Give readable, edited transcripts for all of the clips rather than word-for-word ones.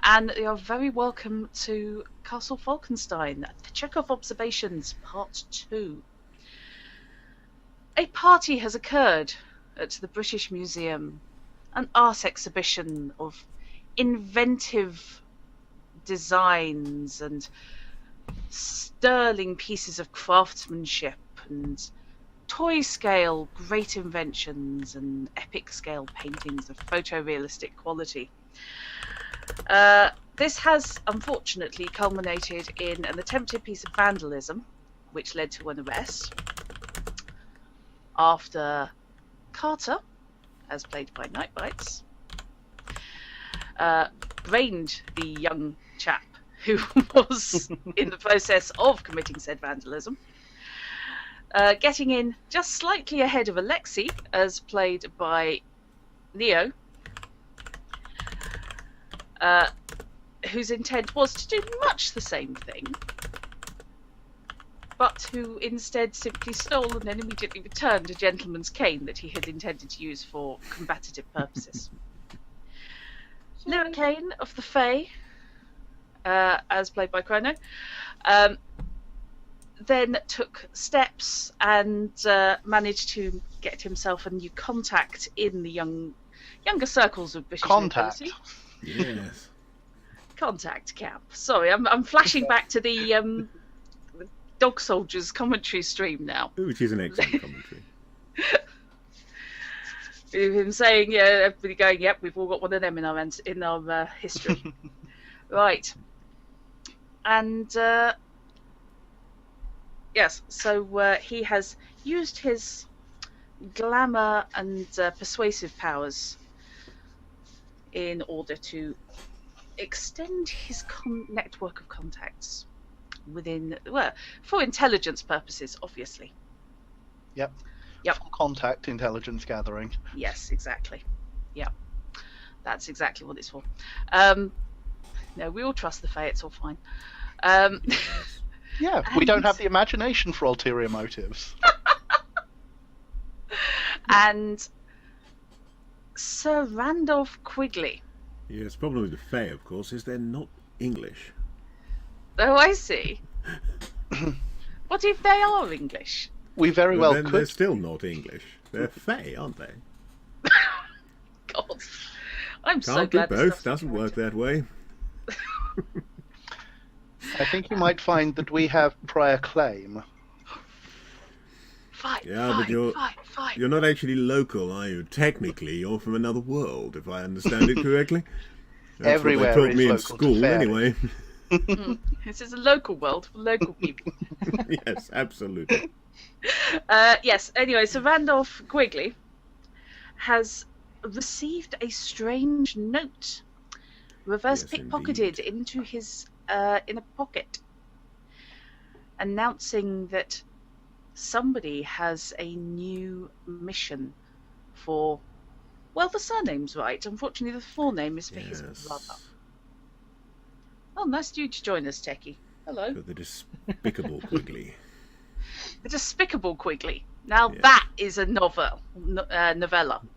and you are very welcome to Castle Falkenstein, the Chekov Observations, Part 2. A party has occurred at the British Museum, an art exhibition of inventive designs and sterling pieces of craftsmanship and toy-scale great inventions and epic-scale paintings of photorealistic quality. This has unfortunately culminated in an attempted piece of vandalism, which led to an arrest, after Carter, as played by Nitebytes, brained the young chap who was in the process of committing said vandalism, getting in just slightly ahead of Alexei, as played by Leo, whose intent was to do much the same thing, but who instead simply stole and then immediately returned a gentleman's cane that he had intended to use for combative purposes. Lyric Kane of the Fae, as played by Chrono, then took steps and managed to get himself a new contact in the younger circles of British nobility. Yes. Contact camp. Sorry, I'm flashing back to the Dog Soldiers commentary stream now. Which is an excellent commentary. Him saying, yeah, everybody going, yep, we've all got one of them in our history. Right. And yes, so he has used his glamour and persuasive powers in order to extend his network of contacts within, well, for intelligence purposes, obviously. Yep. Full contact intelligence gathering. Yes, exactly. Yeah, that's exactly what it's for. No, we all trust the Fae, it's all fine. Yeah, we don't have the imagination for ulterior motives. And Sir Randolph Quigley. Yes, the problem with the Fae, of course, is they're not English. Oh, I see. What if they are English? We very well then could. They're still not English. They're Fae, aren't they? God, I'm so Can't be glad. both. Doesn't work that way. I think you might find that we have prior claim. Fight, Yeah, fight, but you're not actually local, are you? Technically, you're from another world, if I understand it correctly. That's Everywhere what they taught is me in local to school, fairness. anyway. This is a local world for local people. Yes, absolutely. Yes, anyway, so Randolph Quigley has received a strange note, reverse Yes, pickpocketed into his inner pocket, announcing that somebody has a new mission for, well, the surname's right. Unfortunately, the forename is for his brother. Oh, nice of you to join us, Techie. Hello. For the despicable Quigley. The Despicable Quigley. Now Yes. that is a novella.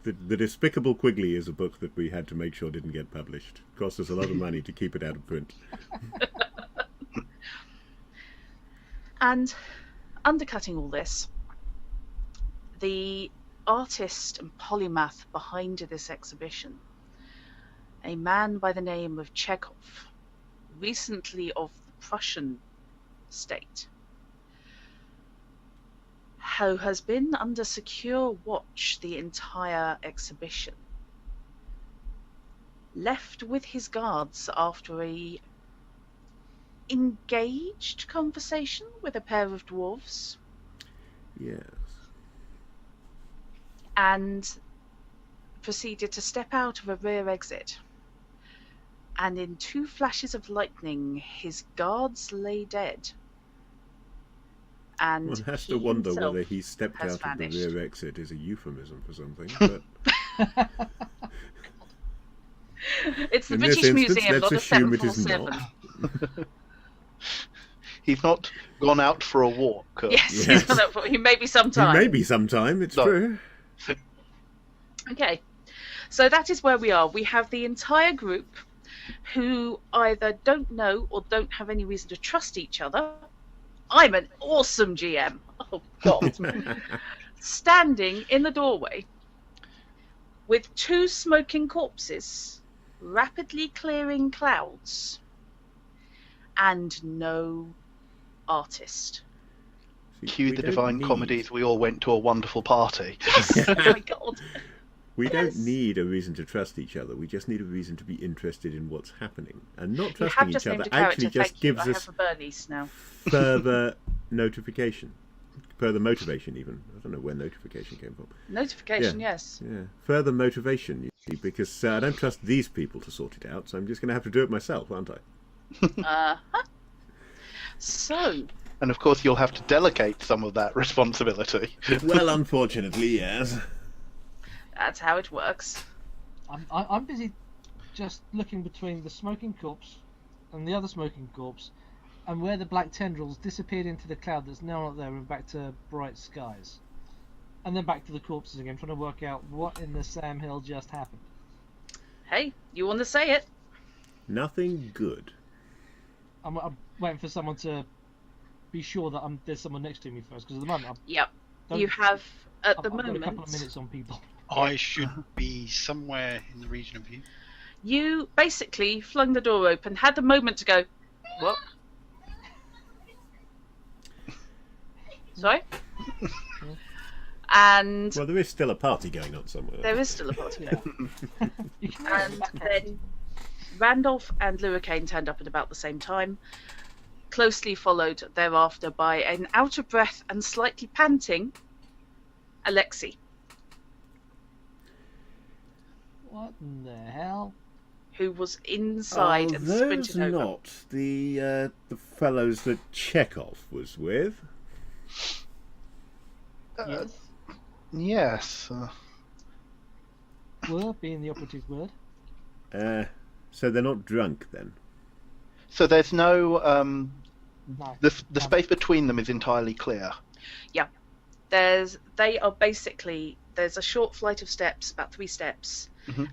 The Despicable Quigley is a book that we had to make sure didn't get published. It cost us a lot of money to keep it out of print. And undercutting all this, the artist and polymath behind this exhibition, a man by the name of Chekov, recently of the Prussian state, who has been under secure watch the entire exhibition, left with his guards after a engaged conversation with a pair of dwarves, Yes. and proceeded to step out of a rear exit. And in 2 flashes of lightning, his guards lay dead. And One has he to wonder himself whether he stepped has out vanished. of the rear exit is a euphemism for something. But It's the in this British instance, Museum, let's not a assume it is 747. not. He's not gone out for a walk. Yes, Yes. he's gone up for, he may be sometime. Maybe sometime, it's No. true. Okay, so that is where we are. We have the entire group who either don't know or don't have any reason to trust each other. I'm an awesome GM. Oh, God. Standing in the doorway with 2 smoking corpses, rapidly clearing clouds, and no artist. Cue the Divine Comedies, we all went to a wonderful party. Yes! Oh my God. We don't need a reason to trust each other. We just need a reason to be interested in what's happening. And not trusting each other actually just gives us further notification. Further motivation, even. I don't know where notification came from. Notification, yes. Yeah, further motivation, you see, because I don't trust these people to sort it out, so I'm just going to have to do it myself, aren't I? So... And of course you'll have to delegate some of that responsibility. Well, unfortunately, yes. That's how it works. I'm busy just looking between the smoking corpse and the other smoking corpse, and where the black tendrils disappeared into the cloud that's now not there and back to bright skies. And then back to the corpses again, trying to work out what in the Sam Hill just happened. Hey, you want to say it? Nothing good. I'm waiting for someone to be sure that there's someone next to me first, because at the moment... Yep. You have, at the moment... I've got a couple of minutes on people. I should be somewhere in the region of you. You basically flung the door open, had a moment to go, what? Sorry? And... Well, there is still a party going on somewhere. There is still a party going on. And then Randolph and Luricane turned up at about the same time, closely followed thereafter by an out-of-breath and slightly panting Alexei. What in the hell? Who was inside and sprinted over. Not the fellows that Chekov was with? Yes. Yes. Were being the operative word. So they're not drunk then? So there's no... No. The space between them is entirely clear. Yeah. They are basically... There's a short flight of steps, about 3 steps,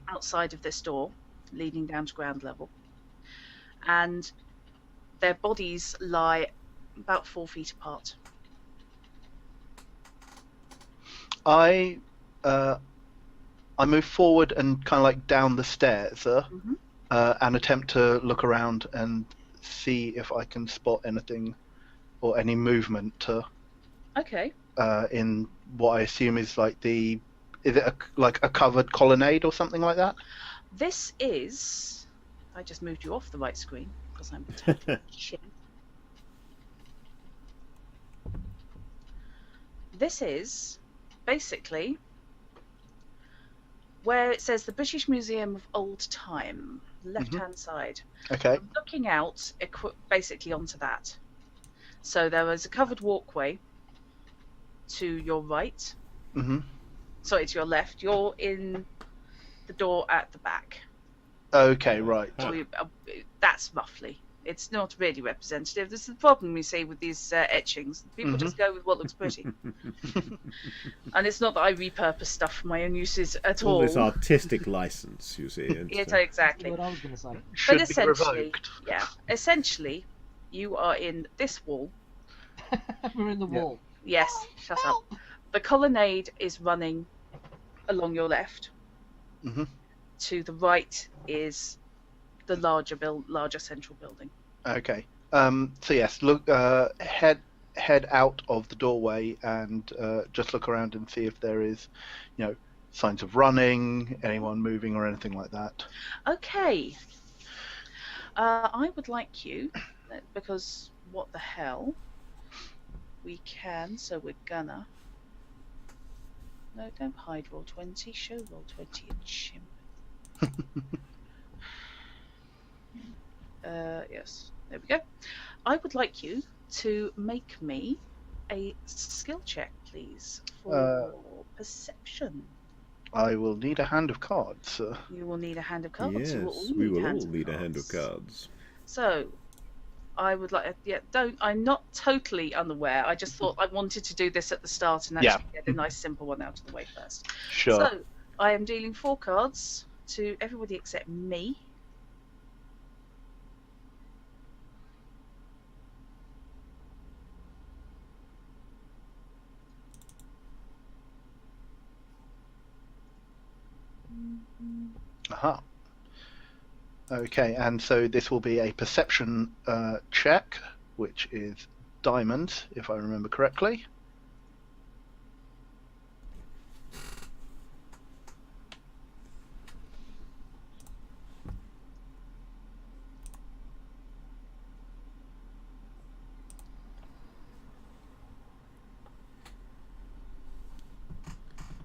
outside of this door, leading down to ground level. And their bodies lie about 4 feet apart. I move forward and kind of like down the stairs and attempt to look around and see if I can spot anything or any movement Okay. in what I assume is like is it like a covered colonnade or something like that? This is... I just moved you off the right screen because I'm taking shit. This is basically where it says the British Museum of Old Time, left-hand side. Okay. I'm looking out basically onto that. So there is a covered walkway to your right. Sorry, to your left. You're in the door at the back. Okay, right. So that's roughly. It's not really representative. This is the problem we see with these etchings. People just go with what looks pretty. And it's not that I repurpose stuff for my own uses at all. All this artistic license, you see. Yeah, exactly. What I was going to say. Should But be essentially, revoked. yeah, essentially, you are in this wall. We're in the wall. Yes, shut up. The colonnade is running along your left. To the right is the larger central building. Okay. So yes, look, head out of the doorway and just look around and see if there is, signs of running, anyone moving or anything like that. Okay. I would like you, because what the hell, we can, so we're gonna. No, don't hide roll 20, show roll 20, you chimp. Yes, there we go. I would like you to make me a skill check, please, for perception. I will need a hand of cards. You will need a hand of cards. Yes, we will all need a hand of cards. So, I would like... I'm not totally unaware. I just thought I wanted to do this at the start and actually get a nice simple one out of the way first. Sure. So, I am dealing 4 cards to everybody except me. Aha. Okay, and so this will be a perception check, which is diamond, if I remember correctly.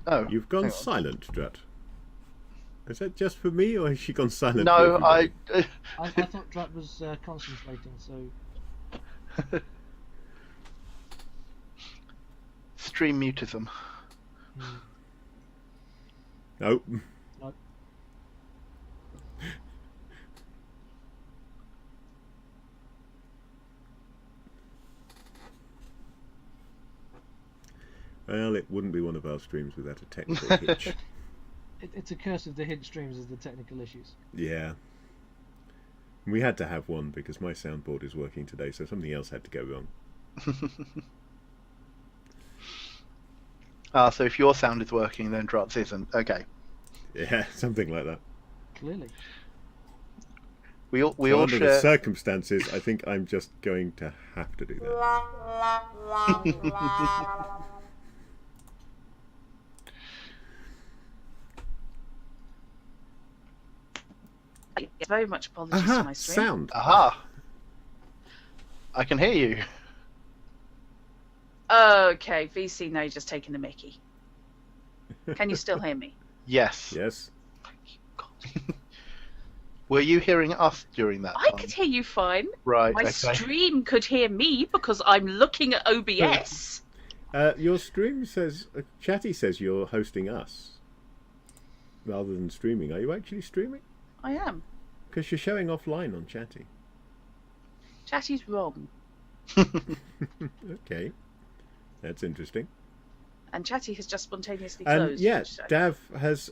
Oh, you've gone silent, Drat. Is that just for me, or has she gone silent? No, I thought Drat was concentrating, so... Stream mutism. Nope. Nope. Well, it wouldn't be one of our streams without a technical hitch. It's a curse of the hint streams is the technical issues. Yeah. We had to have one because my soundboard is working today, so something else had to go wrong. So if your sound is working, then Drut's isn't. Okay. Yeah, something like that. Clearly. We all under share... the circumstances, I think I'm just going to have to do that. Very much apologies for my stream. Sound. Aha! I can hear you. Okay, VC, now you're just taking the mickey. Can you still hear me? Yes. Yes. Were you hearing us during that I time? could hear you fine. Right, My okay. stream could hear me because I'm looking at OBS. Your stream says, Chatty says you're hosting us rather than streaming. Are you actually streaming? I am. Because you're showing offline on Chatty. Chatty's wrong. Okay. That's interesting. And Chatty has just spontaneously And closed. yeah, which Dav has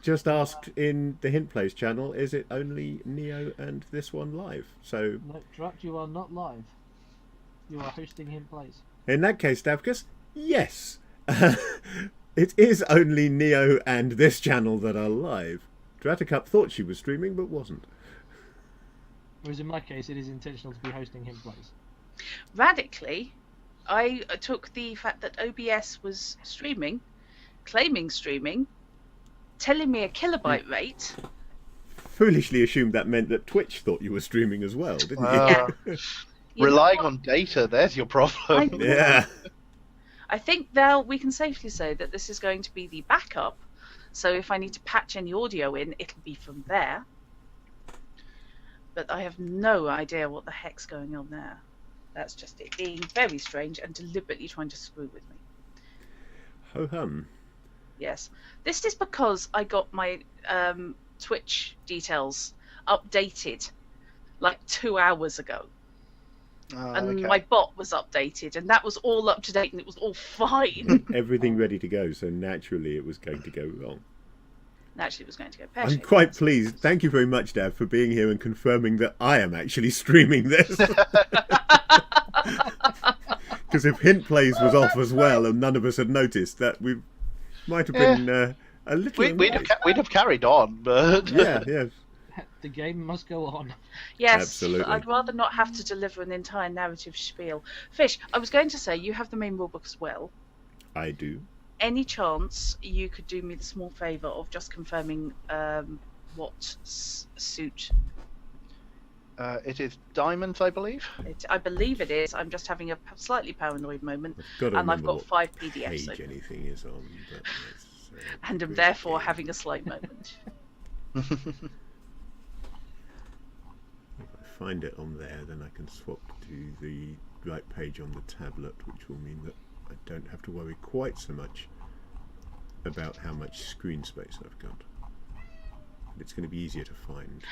just asked in the Hint Plays channel, is it only Neo and this one live? So No, Drat, you are not live. You are hosting him plays. in that case, Davkus, yes. It is only Neo and this channel that are live. Druttercup thought she was streaming, but wasn't. Whereas in my case, it is intentional to be hosting him plays. Radically, I took the fact that OBS was streaming, claiming streaming, telling me a kilobyte rate. Foolishly assumed that meant that Twitch thought you were streaming as well, didn't you? Yeah. Relying on data, there's your problem. Yeah. I think we can safely say that this is going to be the backup. So if I need to patch any audio in, it'll be from there. But I have no idea what the heck's going on there. That's just it being very strange and deliberately trying to screw with me. Ho hum. Yes. This is because I got my Twitch details updated like 2 hours ago. And Okay. my bot was updated, and that was all up to date, and it was all fine. Everything ready to go, so naturally it was going to go wrong. Naturally, it was going to go I'm pear-shaped. quite pleased. Thank you very much, Dav, for being here and confirming that I am actually streaming this. Because if Hint Plays was off as well and none of us had noticed, that we might have been a little... We'd have carried on, but... Yeah, yeah. The game must go on. Yes, Absolutely. I'd rather not have to deliver an entire narrative spiel. Fish, I was going to say, you have the main rulebook as well. I do. Any chance you could do me the small favour of just confirming what suit? It is diamonds, I believe. I believe it is. I'm just having a slightly paranoid moment, I've and I've got what 5 PDFs page open, anything is on. But and am therefore having a slight moment. If I find it on there, then I can swap to the right page on the tablet, which will mean that I don't have to worry quite so much about how much screen space I've got. It's going to be easier to find.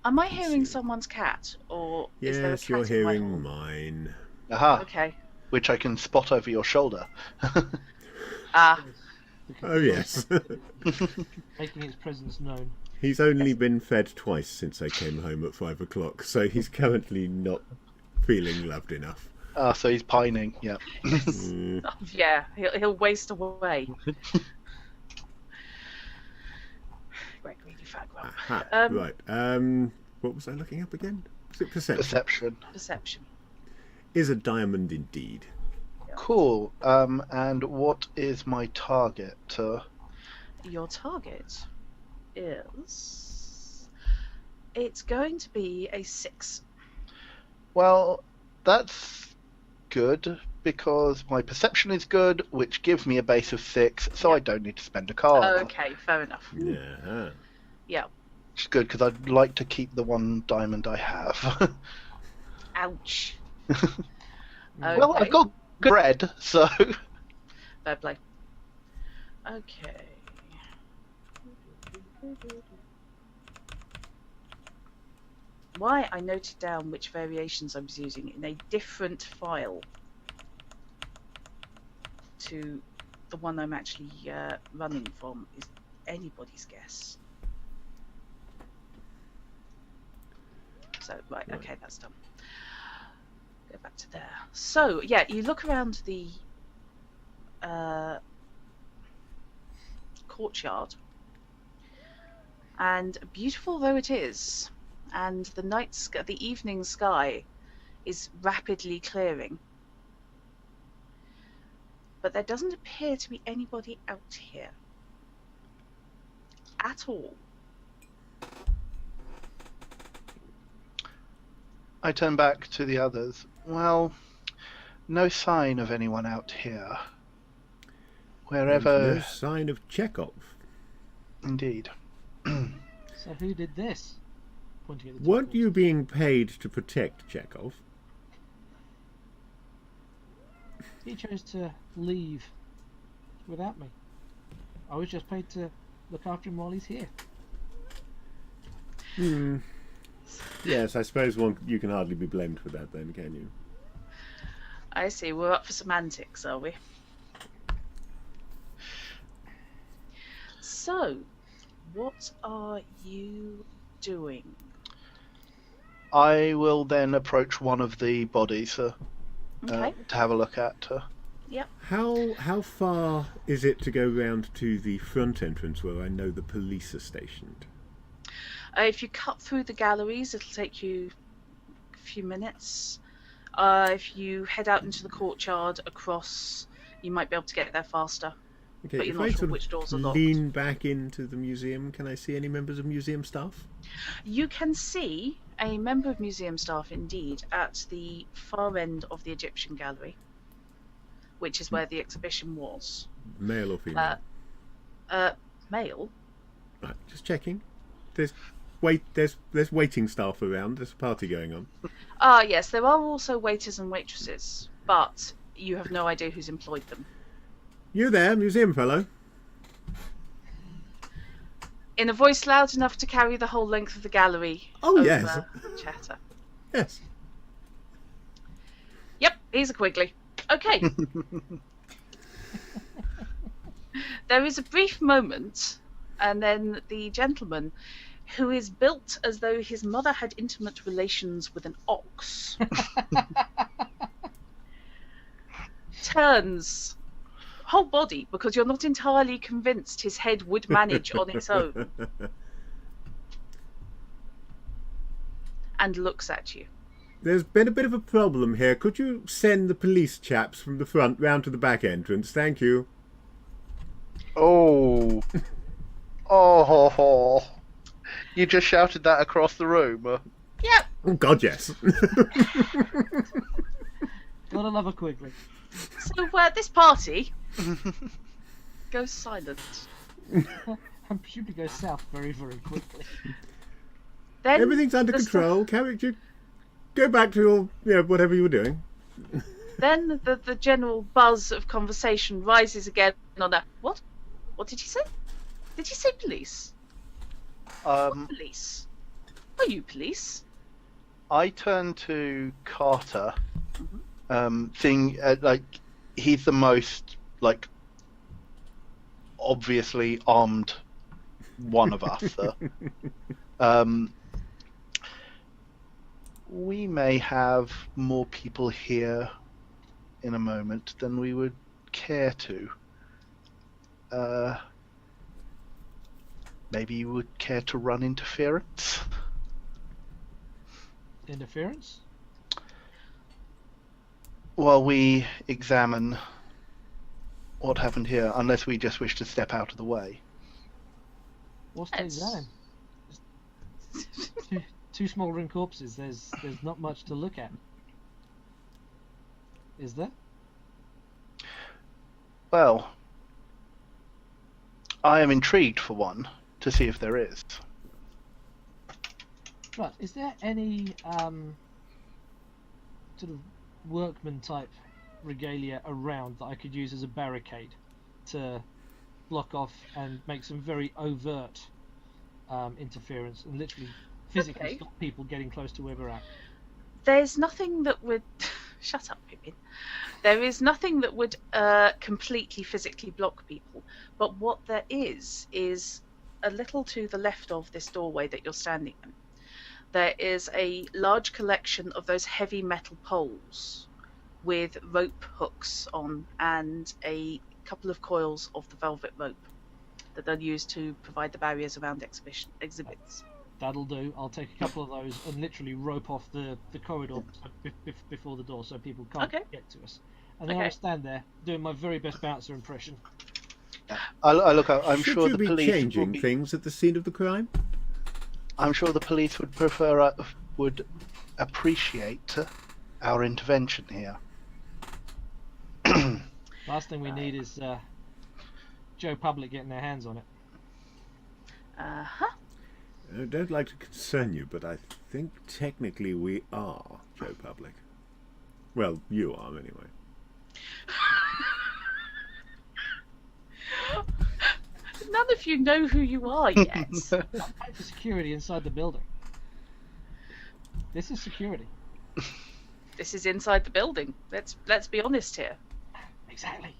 Am I hearing someone's cat, or is there a Yes, cat you're in my hearing hall? mine. Aha. Okay. Which I can spot over your shoulder. Ah, Oh yes. Making its presence known. He's only been fed twice since I came home at 5 o'clock, so he's currently not feeling loved enough. So he's pining, yeah. yeah, he'll waste away. Great greedy phone. Right. What was I looking up again? Was it perception? Perception. Is a diamond indeed. Cool. And what is my target? Your target is... It's going to be a 6. Well, that's good, because my perception is good, which gives me a base of 6, so I don't need to spend a card. Okay, fair enough. Yeah. Yeah. Which is good, because I'd like to keep the one diamond I have. Ouch. Well, I've got good bread, so... Fair play. Okay. Why I noted down which variations I was using in a different file to the one I'm actually running from is anybody's guess. So, right, okay, that's done. Go back to there. So, yeah, you look around the courtyard, and beautiful though it is, and the evening sky is rapidly clearing, but there doesn't appear to be anybody out here at all. I turn back to the others. Well, no sign of anyone out here. Wherever... No sign of Chekov. Indeed. So who did this? Pointing at the Weren't tables. you being paid to protect Chekov? He chose to leave without me. I was just paid to look after him while he's here. Yes, I suppose you can hardly be blamed for that then, can you? I see, we're up for semantics, are we? So, what are you doing? I will then approach one of the bodies Okay. to have a look at. Yep. How far is it to go round to the front entrance where I know the police are stationed? If you cut through the galleries, it'll take you a few minutes. If you head out into the courtyard across, you might be able to get there faster. Okay, But you're if not I sure sort which doors are of locked. lean back into the museum, can I see any members of museum staff? You can see a member of museum staff, indeed, at the far end of the Egyptian gallery, which is where the exhibition was. Male or female? Male. Right, just checking. There's waiting staff around. There's a party going on. Yes, there are also waiters and waitresses, but you have no idea who's employed them. You there, museum fellow? In a voice loud enough to carry the whole length of the gallery. Oh, over yes. Chatter. Yes. Yep, he's a Quigley. Okay. There is a brief moment, and then the gentleman, who is built as though his mother had intimate relations with an ox, turns whole body, because you're not entirely convinced his head would manage on its own, and looks at you. There's been a bit of a problem here. Could you send the police chaps from the front round to the back entrance? Thank you. Oh. Oh. You just shouted that across the room. Yep. Oh, God, yes. Gotta love a Quigley. So this party goes silent. I'm sure to go south very, very quickly. Then Everything's under control. Character, go back to your, whatever you were doing. Then the general buzz of conversation rises again on that. What? What did he say? Did he say police? What police? Are you police? I turn to Carter, seeing like he's the most like obviously armed one of us. We may have more people here in a moment than we would care to. Maybe you would care to run interference? Interference? While we examine what happened here, unless we just wish to step out of the way. What's to examine? Two smouldering corpses. There's not much to look at. Is there? Well, I am intrigued for one to see if there is. Right. Is there any sort of workman type regalia around that I could use as a barricade to block off and make some very overt interference and literally physically stop people getting close to where we're at? There's nothing that would shut up, Pippin. There is nothing that would completely physically block people, but what there is a little to the left of this doorway that you're standing in. There is a large collection of those heavy metal poles with rope hooks on and a couple of coils of the velvet rope that they'll use to provide the barriers around exhibits. That'll do. I'll take a couple of those and literally rope off the corridor before the door so people can't get to us. And then I'll stand there doing my very best bouncer impression. I look up. I'm sure the police police changing things at the scene of the crime. I'm sure the police would appreciate our intervention here. Last thing we need is Joe Public getting their hands on it. Uh-huh. I don't like to concern you, but I think technically we are Joe Public. Well, you are anyway. None of you know who you are yet. I'm paying for security inside the building. This is security. This is inside the building. Let's be honest here. Exactly.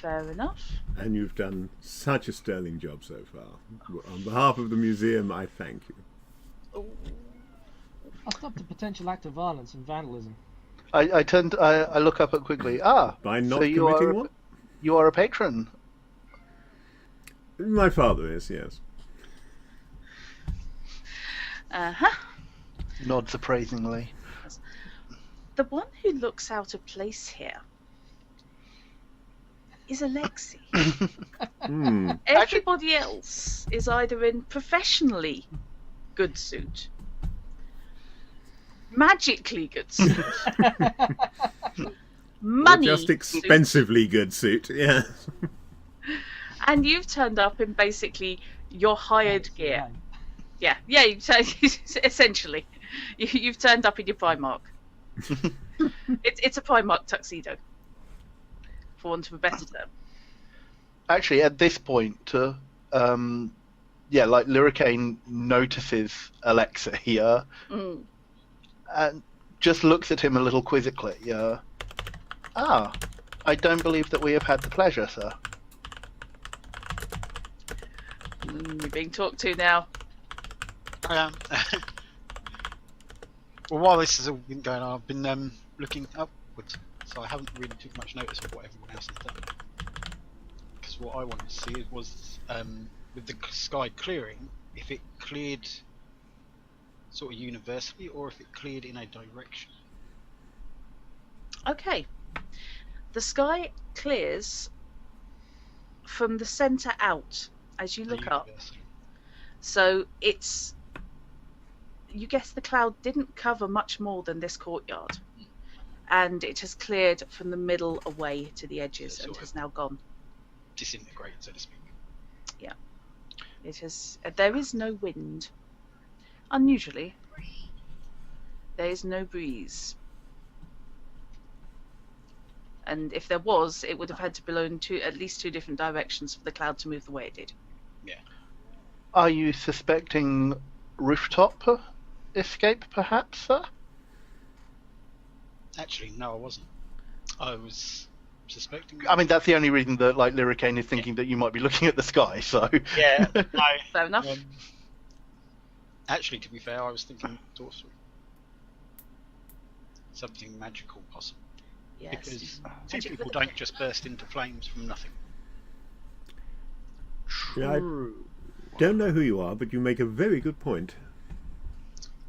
Fair enough. And you've done such a sterling job so far. On behalf of the museum, I thank you. Ooh. I'll stop the potential act of violence and vandalism. I look up at quickly. By not so committing one? You are a patron. My father is, yes. Uh-huh. Nods appraisingly. The one who looks out of place here is Alexei. Everybody else is either in professionally good suit, magically good suit, money or just expensively suit. Good suit, yeah. And you've turned up in basically your hired gear. Right. Yeah, essentially. You've turned up in your Primark. It's a Primark tuxedo, for want of a better term. Actually, at this point, Lyricane notices Alexei here and just looks at him a little quizzically. I don't believe that we have had the pleasure, sir. You're being talked to now. I am. Well, while this has all been going on, I've been looking upwards, so I haven't really took much notice of what everyone else has done. Because what I wanted to see was, with the sky clearing, if it cleared sort of universally, or if it cleared in a direction. Okay. The sky clears from the centre out as you look up. So it's... You guess the cloud didn't cover much more than this courtyard. And it has cleared from the middle away to the edges and has now gone. Disintegrate, so to speak. Yeah. It has... There is no wind. Unusually. There is no breeze. And if there was, it would have had to blow in at least two different directions for the cloud to move the way it did. Yeah. Are you suspecting rooftop escape, perhaps, sir? Actually, no, I wasn't. I was suspecting... I mean, that's the only reason that, Lyricane is thinking that you might be looking at the sky, so... Yeah, no. Fair enough. Actually, to be fair, I was thinking sorcery. Something magical, possible. Yes. Because two people don't just burst into flames from nothing. Yeah, I don't know who you are, but you make a very good point.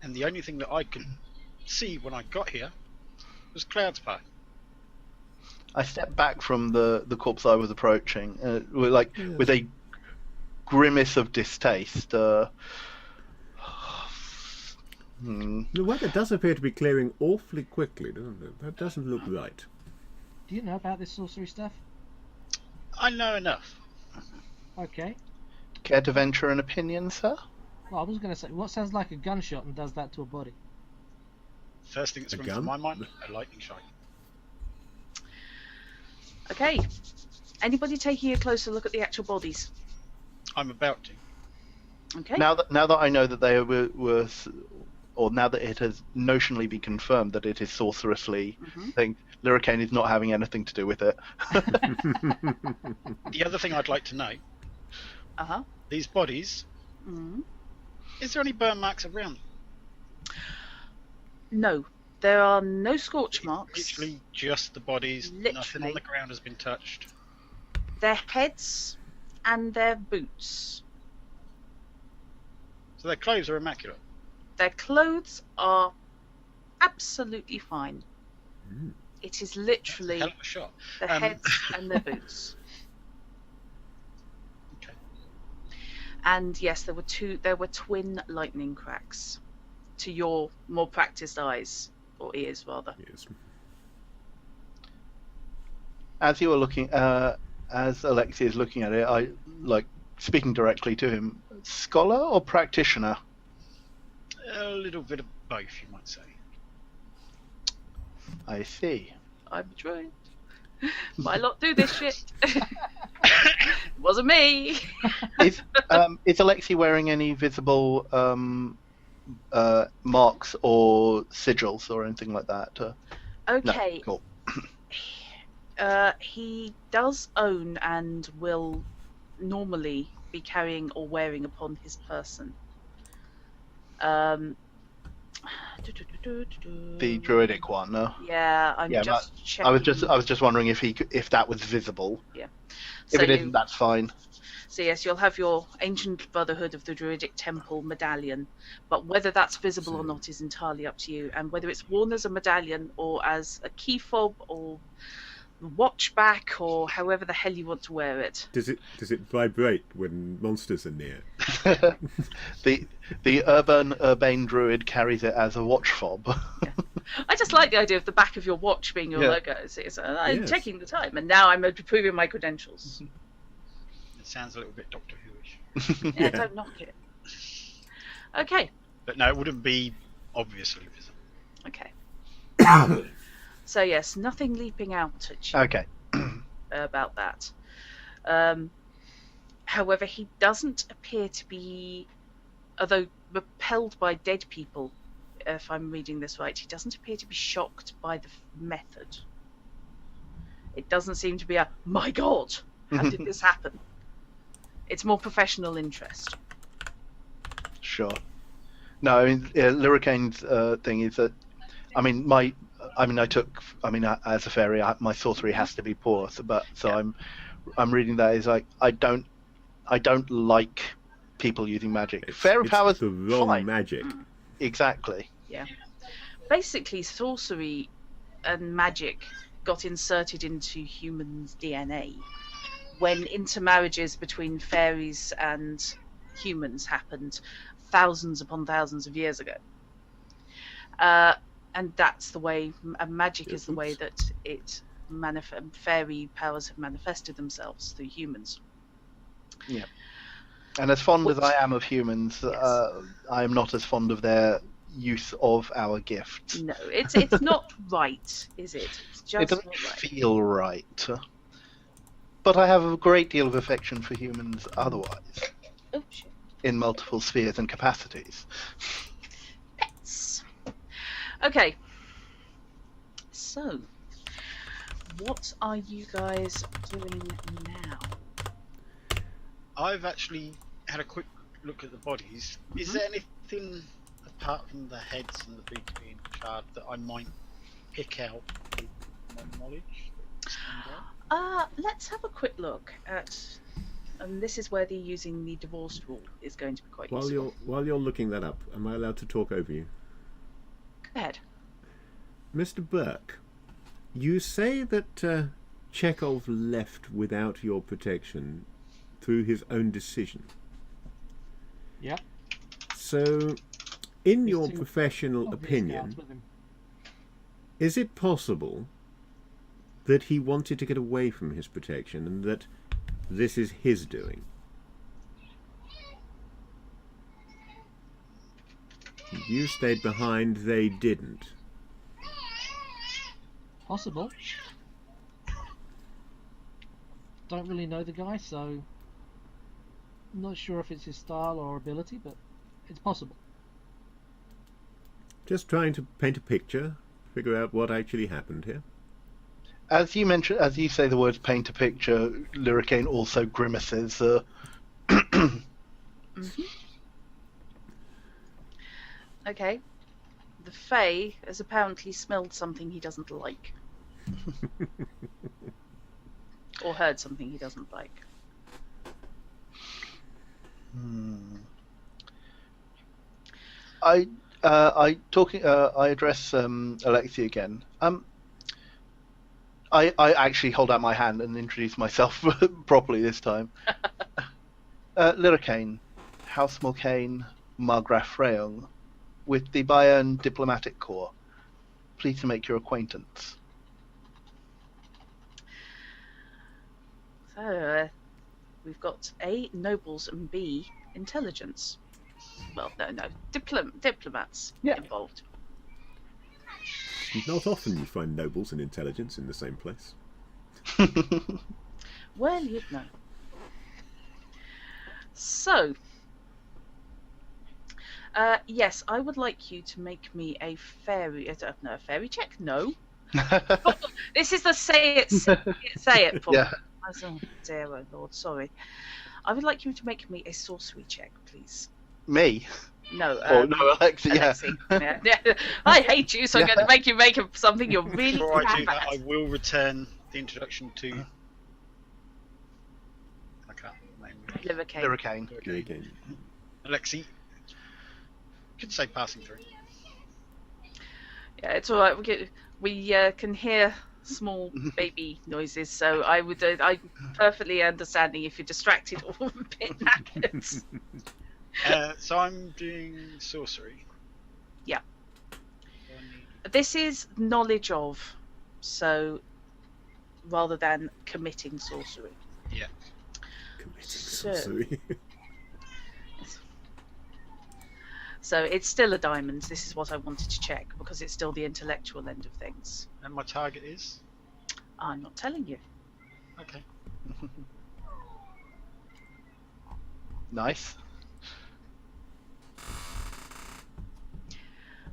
And the only thing that I could see when I got here was Cloud's pie. I stepped back from the corpse I was approaching, with a grimace of distaste. The weather does appear to be clearing awfully quickly, doesn't it? That doesn't look right. Do you know about this sorcery stuff? I know enough. Okay. Care to venture an opinion, sir? Well, I was going to say, what sounds like a gunshot and does that to a body? First thing that springs to my mind, a lightning strike. Okay. Anybody taking a closer look at the actual bodies? I'm about to. Okay. Now that I know that they were or now that it has notionally been confirmed that it is sorcerously thing, Lyricane is not having anything to do with it. The other thing I'd like to know, these bodies, is there any burn marks around them? No, there are no scorch marks. Literally just the bodies, nothing on the ground has been touched. Their heads and their boots. So their clothes are immaculate? Their clothes are absolutely fine. It is literally hell of a shot. The heads and their boots. Okay. And yes, there were twin lightning cracks to your more practiced eyes, or ears rather. Yes. As you were looking, as Alexei is looking at it, I speaking directly to him. Scholar or practitioner? A little bit of both, you might say. I see. I'm a druid. My lot do this shit. Wasn't me. Is Alexei wearing any visible marks or sigils or anything like that? Okay. No, cool. He does own and will normally be carrying or wearing upon his person. The druidic one, no? Yeah, I'm just checking. I was just wondering if that was visible. Yeah. If it isn't, that's fine. So yes, you'll have your Ancient Brotherhood of the Druidic Temple medallion, but whether that's visible or not is entirely up to you, and whether it's worn as a medallion or as a key fob or watch back or however the hell you want to wear it. Does it vibrate when monsters are near? The urbane druid carries it as a watch fob. Yeah. I just like the idea of the back of your watch being your logo. I'm checking the time, and now I'm proving my credentials. It sounds a little bit Doctor Who-ish. Yeah, don't knock it. Okay. But no, it wouldn't be obviously visible. Okay. So yes, nothing leaping out at you. Okay. About that. However, he doesn't appear to be, although repelled by dead people, if I'm reading this right, he doesn't appear to be shocked by the method. It doesn't seem to be a, my God, how did this happen? It's more professional interest. Sure. No, I mean, Lyricane's thing is that, as a fairy, my sorcery has to be poor. I'm reading that as like I don't like people using magic. Fairy powers, the wrong fine. Magic. Exactly. Yeah. Basically, sorcery and magic got inserted into humans' DNA when intermarriages between fairies and humans happened thousands upon thousands of years ago. And that's the way, magic is the way that fairy powers have manifested themselves through humans. Yeah. And as fond as I am of humans, yes. I am not as fond of their use of our gifts. No, it's not right, is it? It's just it doesn't not right. feel right. But I have a great deal of affection for humans otherwise. Oh, shit. In multiple spheres and capacities. Pets. Okay. So, what are you guys doing now? I've actually had a quick look at the bodies. Is there anything apart from the heads and the boots being charred that I might pick out with my knowledge? Let's have a quick look at And this is where using the divorce rule is going to be quite useful. While you're looking that up, am I allowed to talk over you? Go ahead. Mr. Burke, you say that Chekov left without your protection through his own decision. Yeah. So, in your professional opinion, is it possible that he wanted to get away from his protection and that this is his doing? You stayed behind, they didn't. Possible. Don't really know the guy, so I'm not sure if it's his style or ability, but it's possible. Just trying to paint a picture, figure out what actually happened here. As you mentioned, as you say the words "paint a picture," Lyricane also grimaces. Okay. The Fae has apparently smelled something he doesn't like. Or heard something he doesn't like. I address Alexei again. I actually hold out my hand and introduce myself properly this time. Lyricane, House Mulcaine, Margraf Freyon, with the Bayern Diplomatic Corps. Pleased to make your acquaintance. So, we've got A, nobles, and B, intelligence. Well, no, diplomats involved. Not often you find nobles and intelligence in the same place. Well, you'd know. So, yes, I would like you to make me a fairy check? No. This is the say it for Yeah. Oh dear, oh Lord, sorry. I would like you to make me a sorcery check, please. Me? No. No, Alexei. Yeah. Yeah. I hate you, so I'm going to make you make something you're really Before I do bad that, at. I will return the introduction to. I can't name it. Lyricane. Alexei. Could say passing through. Yeah, it's all right. We can hear small baby noises, so I'm perfectly understanding if you're distracted or a bit knackered. So I'm doing sorcery. Yeah. This is knowledge of, so rather than committing sorcery. Yeah. Committing sorcery. So it's still a diamond. This is what I wanted to check because it's still the intellectual end of things. And my target is? I'm not telling you. Okay. Nice.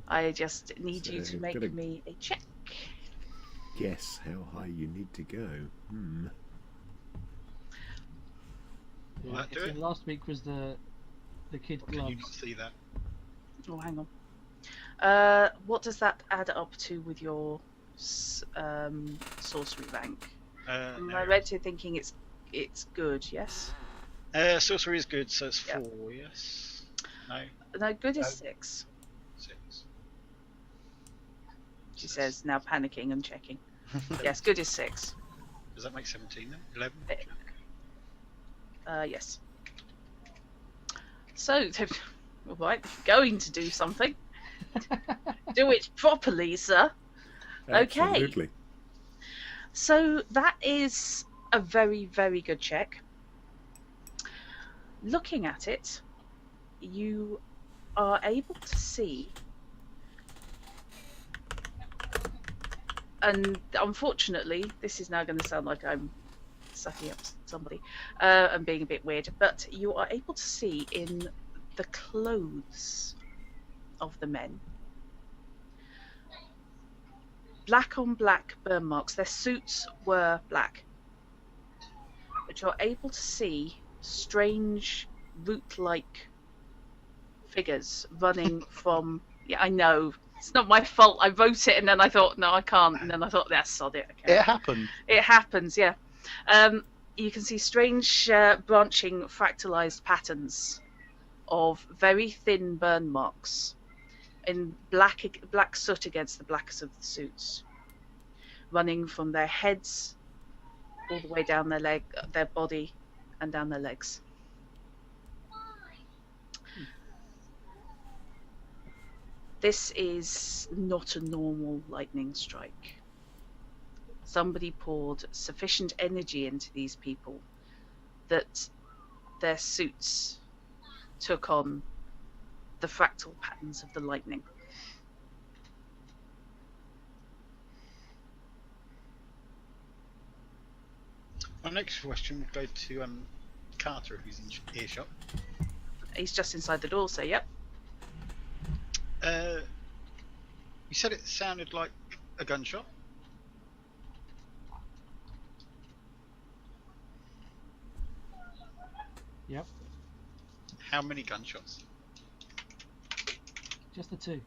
I just need you to make me a check. Guess how high you need to go. Yeah, last week was the kid gloves. Can you not see that? Oh, hang on. What does that add up to with your sorcery rank? Am I read to thinking it's good? Yes. Sorcery is good, so it's 4. Yes. No. No, good is 6. 6. She says, now panicking and checking. Yes, good is 6. Does that make 17 then? 11? Yes. So, right, if you're going to do something, do it properly, sir. Absolutely. Okay. So that is a very, very good check. Looking at it, you are able to see, and unfortunately, this is now going to sound like I'm sucking up somebody and being a bit weird, but you are able to see in the clothes of the men black on black burn marks. Their suits were black, but you're able to see strange root-like figures running from. Yeah, I know. It's not my fault. I wrote it and then I thought, no, I can't. And then I thought, sod it. Okay. It happened. It happens, yeah. you can see strange branching fractalized patterns of very thin burn marks in black soot against the blackest of the suits, running from their heads all the way down their body and down their legs. This is not a normal lightning strike. Somebody poured sufficient energy into these people that their suits took on the fractal patterns of the lightning. My next question would go to Carter if he's in earshot. He's just inside the door, so yep. You said it sounded like a gunshot. Yep. How many gunshots? Just the two.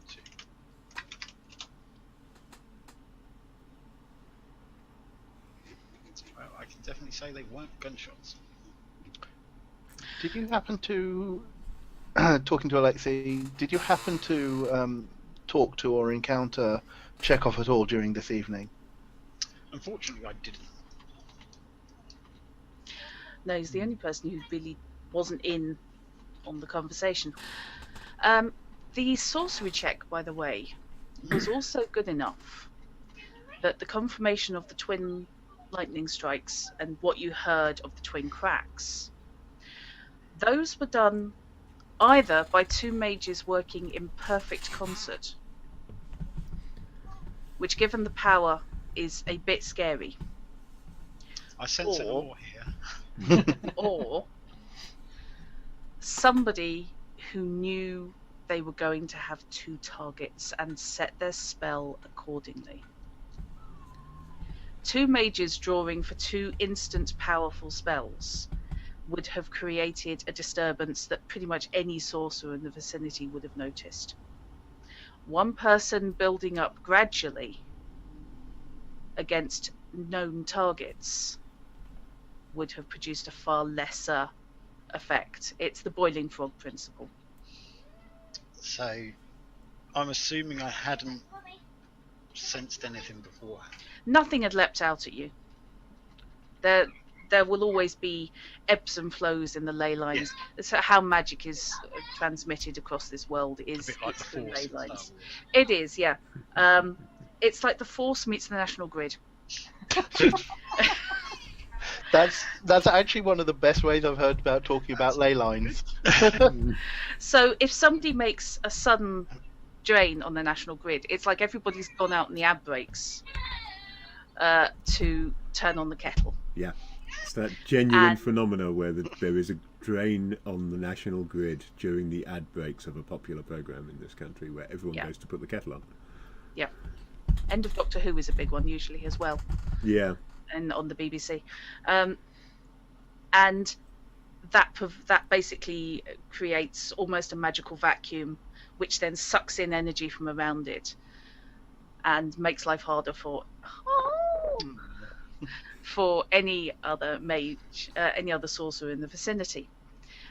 Well, I can definitely say they weren't gunshots. Did you happen to, talking to Alexei, did you happen to talk to or encounter Chekov at all during this evening? Unfortunately, I didn't. No, he's the only person who really wasn't in on the conversation. The sorcery check, by the way, was also good enough that the confirmation of the twin lightning strikes and what you heard of the twin cracks, those were done either by two mages working in perfect concert, which, given the power, is a bit scary. I sense an awe here. Or somebody who knew they were going to have two targets and set their spell accordingly. Two mages drawing for two instant powerful spells would have created a disturbance that pretty much any sorcerer in the vicinity would have noticed. One person building up gradually against known targets would have produced a far lesser effect. It's the boiling frog principle. So, I'm assuming I hadn't sensed anything beforehand. Nothing had leapt out at you. There will always be ebbs and flows in the ley lines. Yeah. That's how magic is transmitted across this world. Is a bit like the Force ley lines. It is, yeah. It's like the Force meets the National Grid. That's actually one of the best ways I've heard about talking about ley lines. So if somebody makes a sudden drain on the National Grid, it's like everybody's gone out in the ad breaks to turn on the kettle. Yeah, it's that genuine phenomena where there is a drain on the National Grid during the ad breaks of a popular program in this country where everyone goes to put the kettle on. Yeah. End of Doctor Who is a big one usually as well. Yeah. And on the BBC, and that basically creates almost a magical vacuum, which then sucks in energy from around it, and makes life harder for any other mage, any other sorcerer in the vicinity.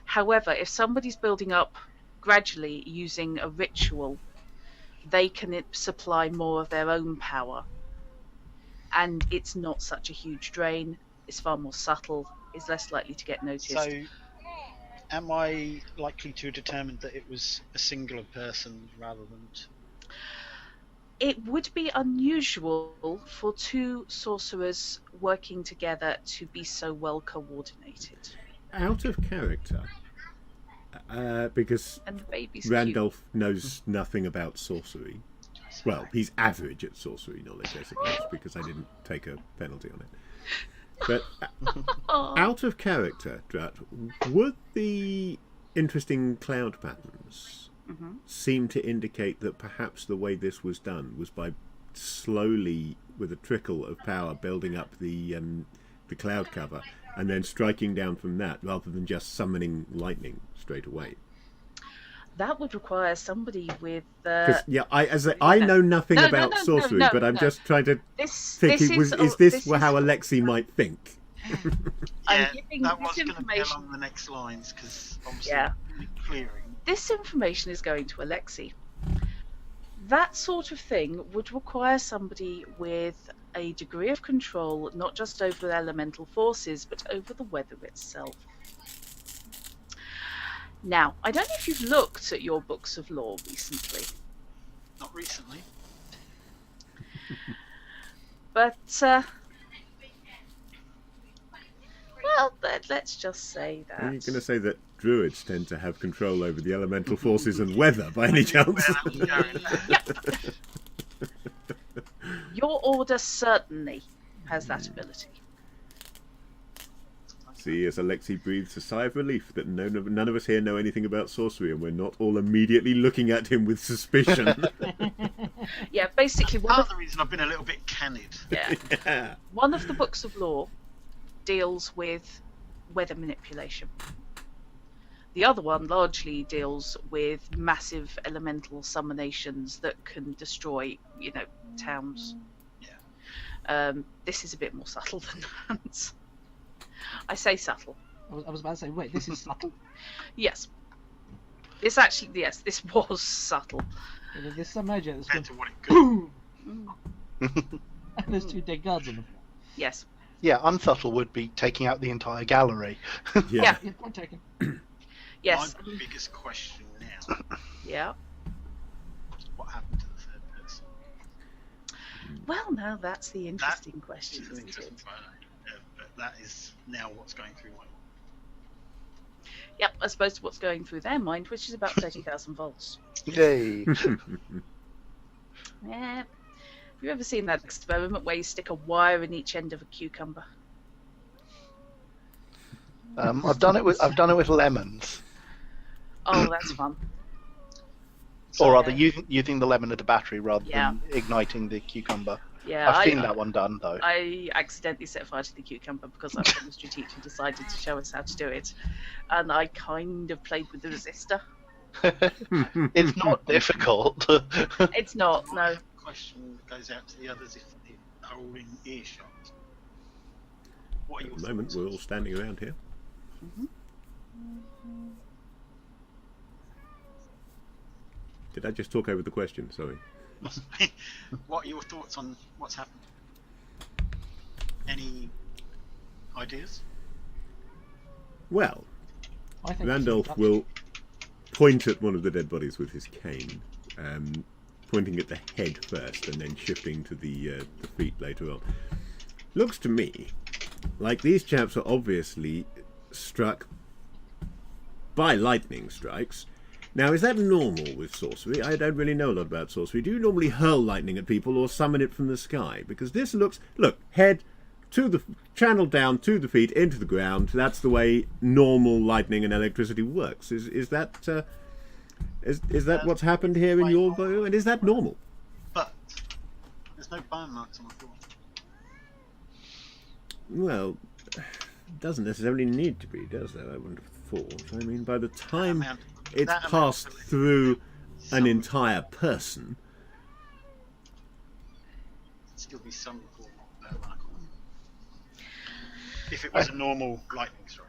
However, if somebody's building up gradually using a ritual, they can supply more of their own power. And it's not such a huge drain. It's far more subtle. It's less likely to get noticed. So, am I likely to determine that it was a singular person rather than two? It would be unusual for two sorcerers working together to be so well coordinated. Out of character, because Randolph knows nothing about sorcery. Well, he's average at sorcery knowledge, I suppose, because I didn't take a penalty on it. But out of character, Drat, would the interesting cloud patterns seem to indicate that perhaps the way this was done was by slowly, with a trickle of power, building up the cloud cover and then striking down from that, rather than just summoning lightning straight away? That would require somebody with. I know nothing about sorcery, but I'm just trying to think. Is this how Alexei might think? Yeah, that was going to be along the next lines, because obviously clearing. This information is going to Alexei. That sort of thing would require somebody with a degree of control, not just over the elemental forces, but over the weather itself. Now, I don't know if you've looked at your books of lore recently. Not recently. But, well, let's just say that. Are you going to say that druids tend to have control over the elemental forces and weather, by any chance? Yep. Your order certainly has that ability. See, as Alexei breathes a sigh of relief that none of us here know anything about sorcery, and we're not all immediately looking at him with suspicion. Yeah, basically part of the reason I've been a little bit candid. Yeah. One of the books of lore deals with weather manipulation. The other one largely deals with massive elemental summonations that can destroy, towns. Yeah. This is a bit more subtle than that. I say subtle. I was about to say, wait, this is subtle? Yes. This was subtle. There's some magic that's Compared to what it could. And there's 2 dead guards on the floor. Yes. Yeah, unsubtle would be taking out the entire gallery. Yeah. Point taken. Yes. My biggest question now. Yeah. What happened to the third person? Well, now that's the interesting question, It's isn't interesting, it? but that is now what's going through my. Yep, as opposed to what's going through their mind, which is about 30,000 volts. Yay. Yeah. Have you ever seen that experiment where you stick a wire in each end of a cucumber? I've done it with lemons. Oh, that's fun. Or rather, using the lemon as a battery rather Yeah. than igniting the cucumber. Yeah, I've seen that one done though. I accidentally set fire to the cucumber because our chemistry teacher decided to show us how to do it, and I kind of played with the resistor. It's not difficult. It's not, no. Question goes out to the others if they're all in earshot. What are your At the moment, thoughts? we're all standing around here. Mm-hmm. Did I just talk over the question? Sorry. What are your thoughts on what's happened? Any ideas? Well, I think Randolph will point at one of the dead bodies with his cane, pointing at the head first and then shifting to the feet later on. Looks to me like these chaps are obviously struck by lightning strikes. Now, is that normal with sorcery? I don't really know a lot about sorcery. Do you normally hurl lightning at people or summon it from the sky? Because this looks... Look, head to the... channel down to the feet, into the ground. That's the way normal lightning and electricity works. Is that what's happened here in your view? And is that normal? But there's no burn marks on the floor. Well, it doesn't necessarily need to be, does there? I wouldn't have thought. I mean, by the time it's passed through an entire person... Still be some form of burn mark on them. If it was a normal lightning strike.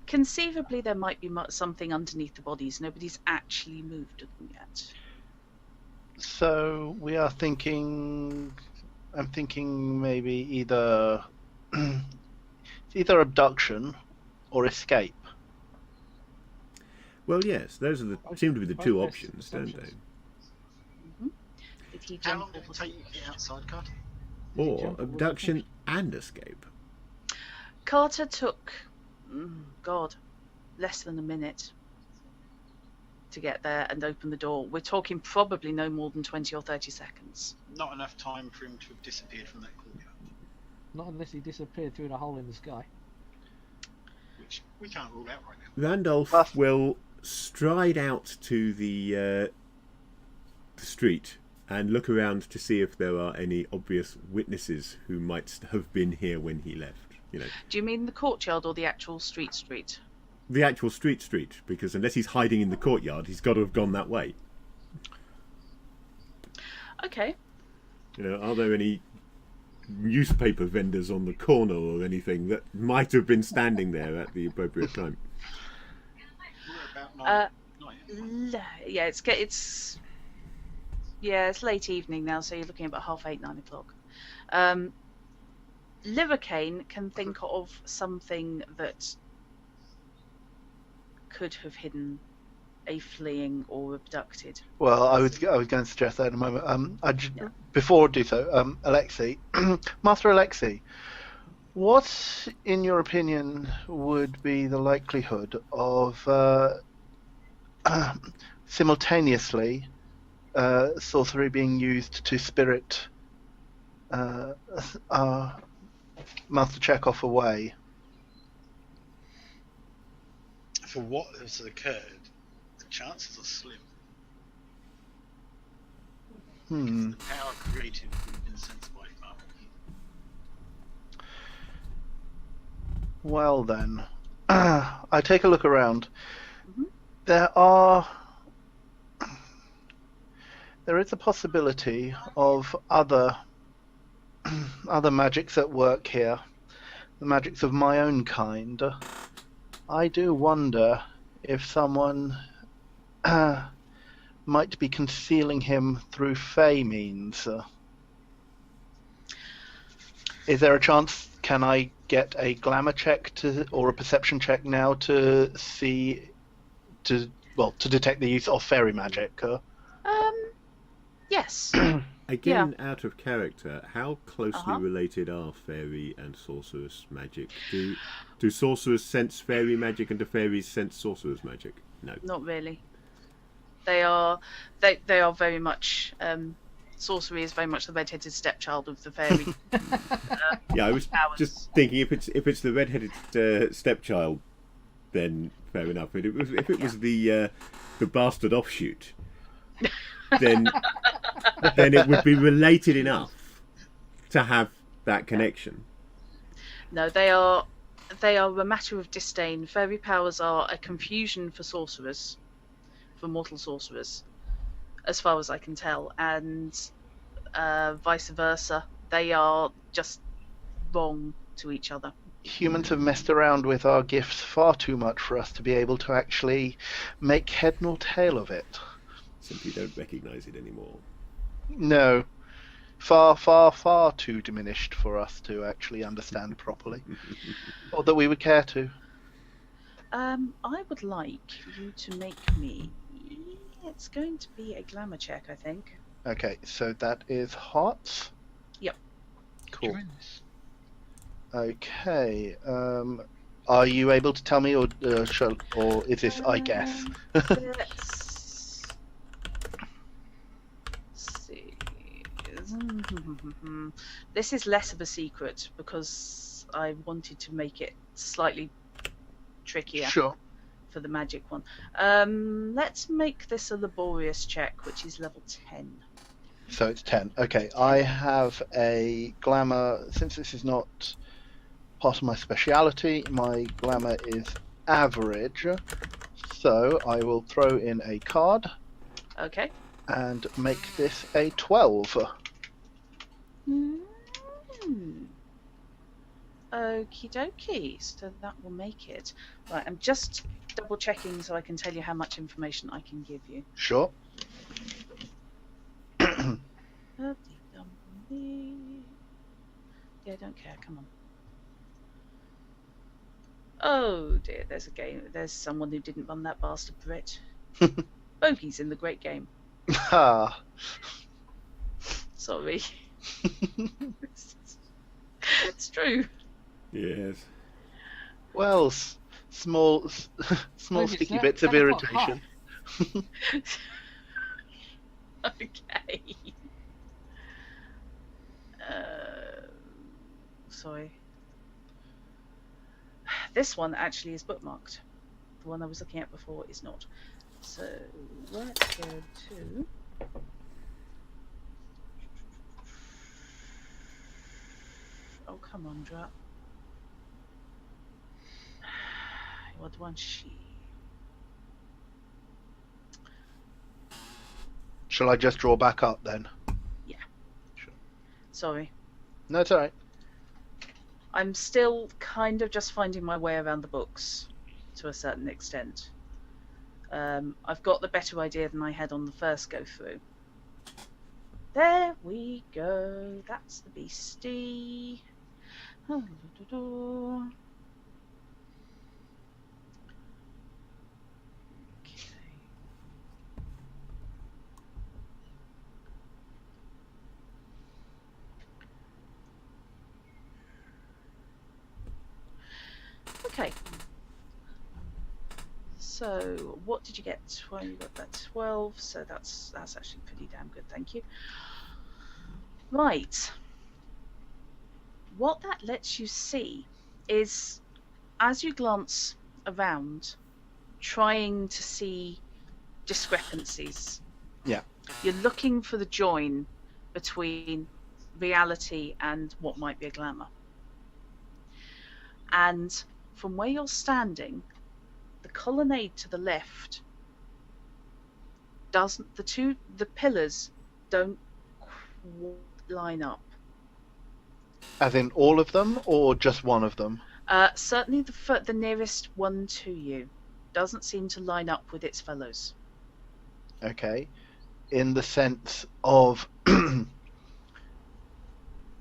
Conceivably, there might be something underneath the bodies. Nobody's actually moved them yet. So we are thinking... I'm thinking maybe either abduction or escape. Well, yes, those are seem to be the two options, don't they? Mm-hmm. Did he How jump long did it take you to get outside, Carter? Or abduction and escape. Carter took, less than a minute to get there and open the door. We're talking probably no more than 20 or 30 seconds. Not enough time for him to have disappeared from that courtyard. Not unless he disappeared through the hole in the sky. Which we can't rule out right now. Randolph will stride out to the street and look around to see if there are any obvious witnesses who might have been here when he left. You know, Do you mean the courtyard or the actual street? the actual street, because unless he's hiding in the courtyard, he's got to have gone that way. Okay. You know, are there any newspaper vendors on the corner or anything that might have been standing there at the appropriate time. Yeah, it's late evening now, so you're looking at about 8:30, 9 o'clock. Livercane can think of something that could have hidden a fleeing or abducted. Well, I was going to suggest that in a moment. Before I do so, Alexei, Master Alexei, what, in your opinion, would be the likelihood of simultaneously sorcery being used to spirit Master Chekov away? For what has occurred, the chances are slim. The power created would have been sensed by far. Well then, I take a look around. Mm-hmm. There is a possibility of other magics at work here, the magics of my own kind. I do wonder if someone might be concealing him through Fey means. Is there a chance? Can I get a glamour check or a perception check now to detect the use of fairy magic? Yes. Again, out of character, how closely related are fairy and sorceress magic? Do sorcerers sense fairy magic and do fairies sense sorcerers magic? No. Not really. They are very much sorcery is very much the red-headed stepchild of the fairy. I was just thinking if it's the red-headed stepchild, then fair enough. But if it was the bastard offshoot, then it would be related enough to have that connection. No, they are a matter of disdain. Fairy powers are a confusion for sorcerers, for mortal sorcerers, as far as I can tell, and vice versa. They are just wrong to each other. Humans have messed around with our gifts far too much for us to be able to actually make head nor tail of it. Simply don't recognise it anymore. No. Far, far, far too diminished for us to actually understand properly. Or that we would care to. I would like you to make me... It's going to be a glamour check, I think. Okay, so that is hot. Yep. Cool. Okay. Are you able to tell me, or is this I guess? Let's see. This is less of a secret because I wanted to make it slightly trickier. Sure. For the magic one. Let's make this a laborious check, which is level 10. So it's 10. Okay, I have a glamour. Since this is not part of my speciality, my glamour is average. So I will throw in a card. Okay. And make this a 12. Okie dokie, so that will make it. Right, I'm just double checking so I can tell you how much information I can give you. Sure. Yeah, don't care, come on. Oh dear, there's someone who didn't run that bastard Brit. Bogey's in the great game. Ha. Sorry. It's true. Yes. Well, small sticky bits of irritation. Okay. Sorry. This one actually is bookmarked. The one I was looking at before is not. So let's go to... Oh, come on, Drat. What wants she? Shall I just draw back up then? Yeah. Sure. Sorry. No, it's all right. I'm still kind of just finding my way around the books to a certain extent. I've got the better idea than I had on the first go through. There we go. That's the beastie. Okay. So, what did you get? Well, you got that 12, so that's actually pretty damn good, thank you. Right. What that lets you see is, as you glance around, trying to see discrepancies. Yeah. You're looking for the join between reality and what might be a glamour. And from where you're standing, the colonnade to the left doesn't, the pillars don't line up. As in all of them, or just one of them? Certainly the nearest one to you doesn't seem to line up with its fellows. Okay. In the sense of, in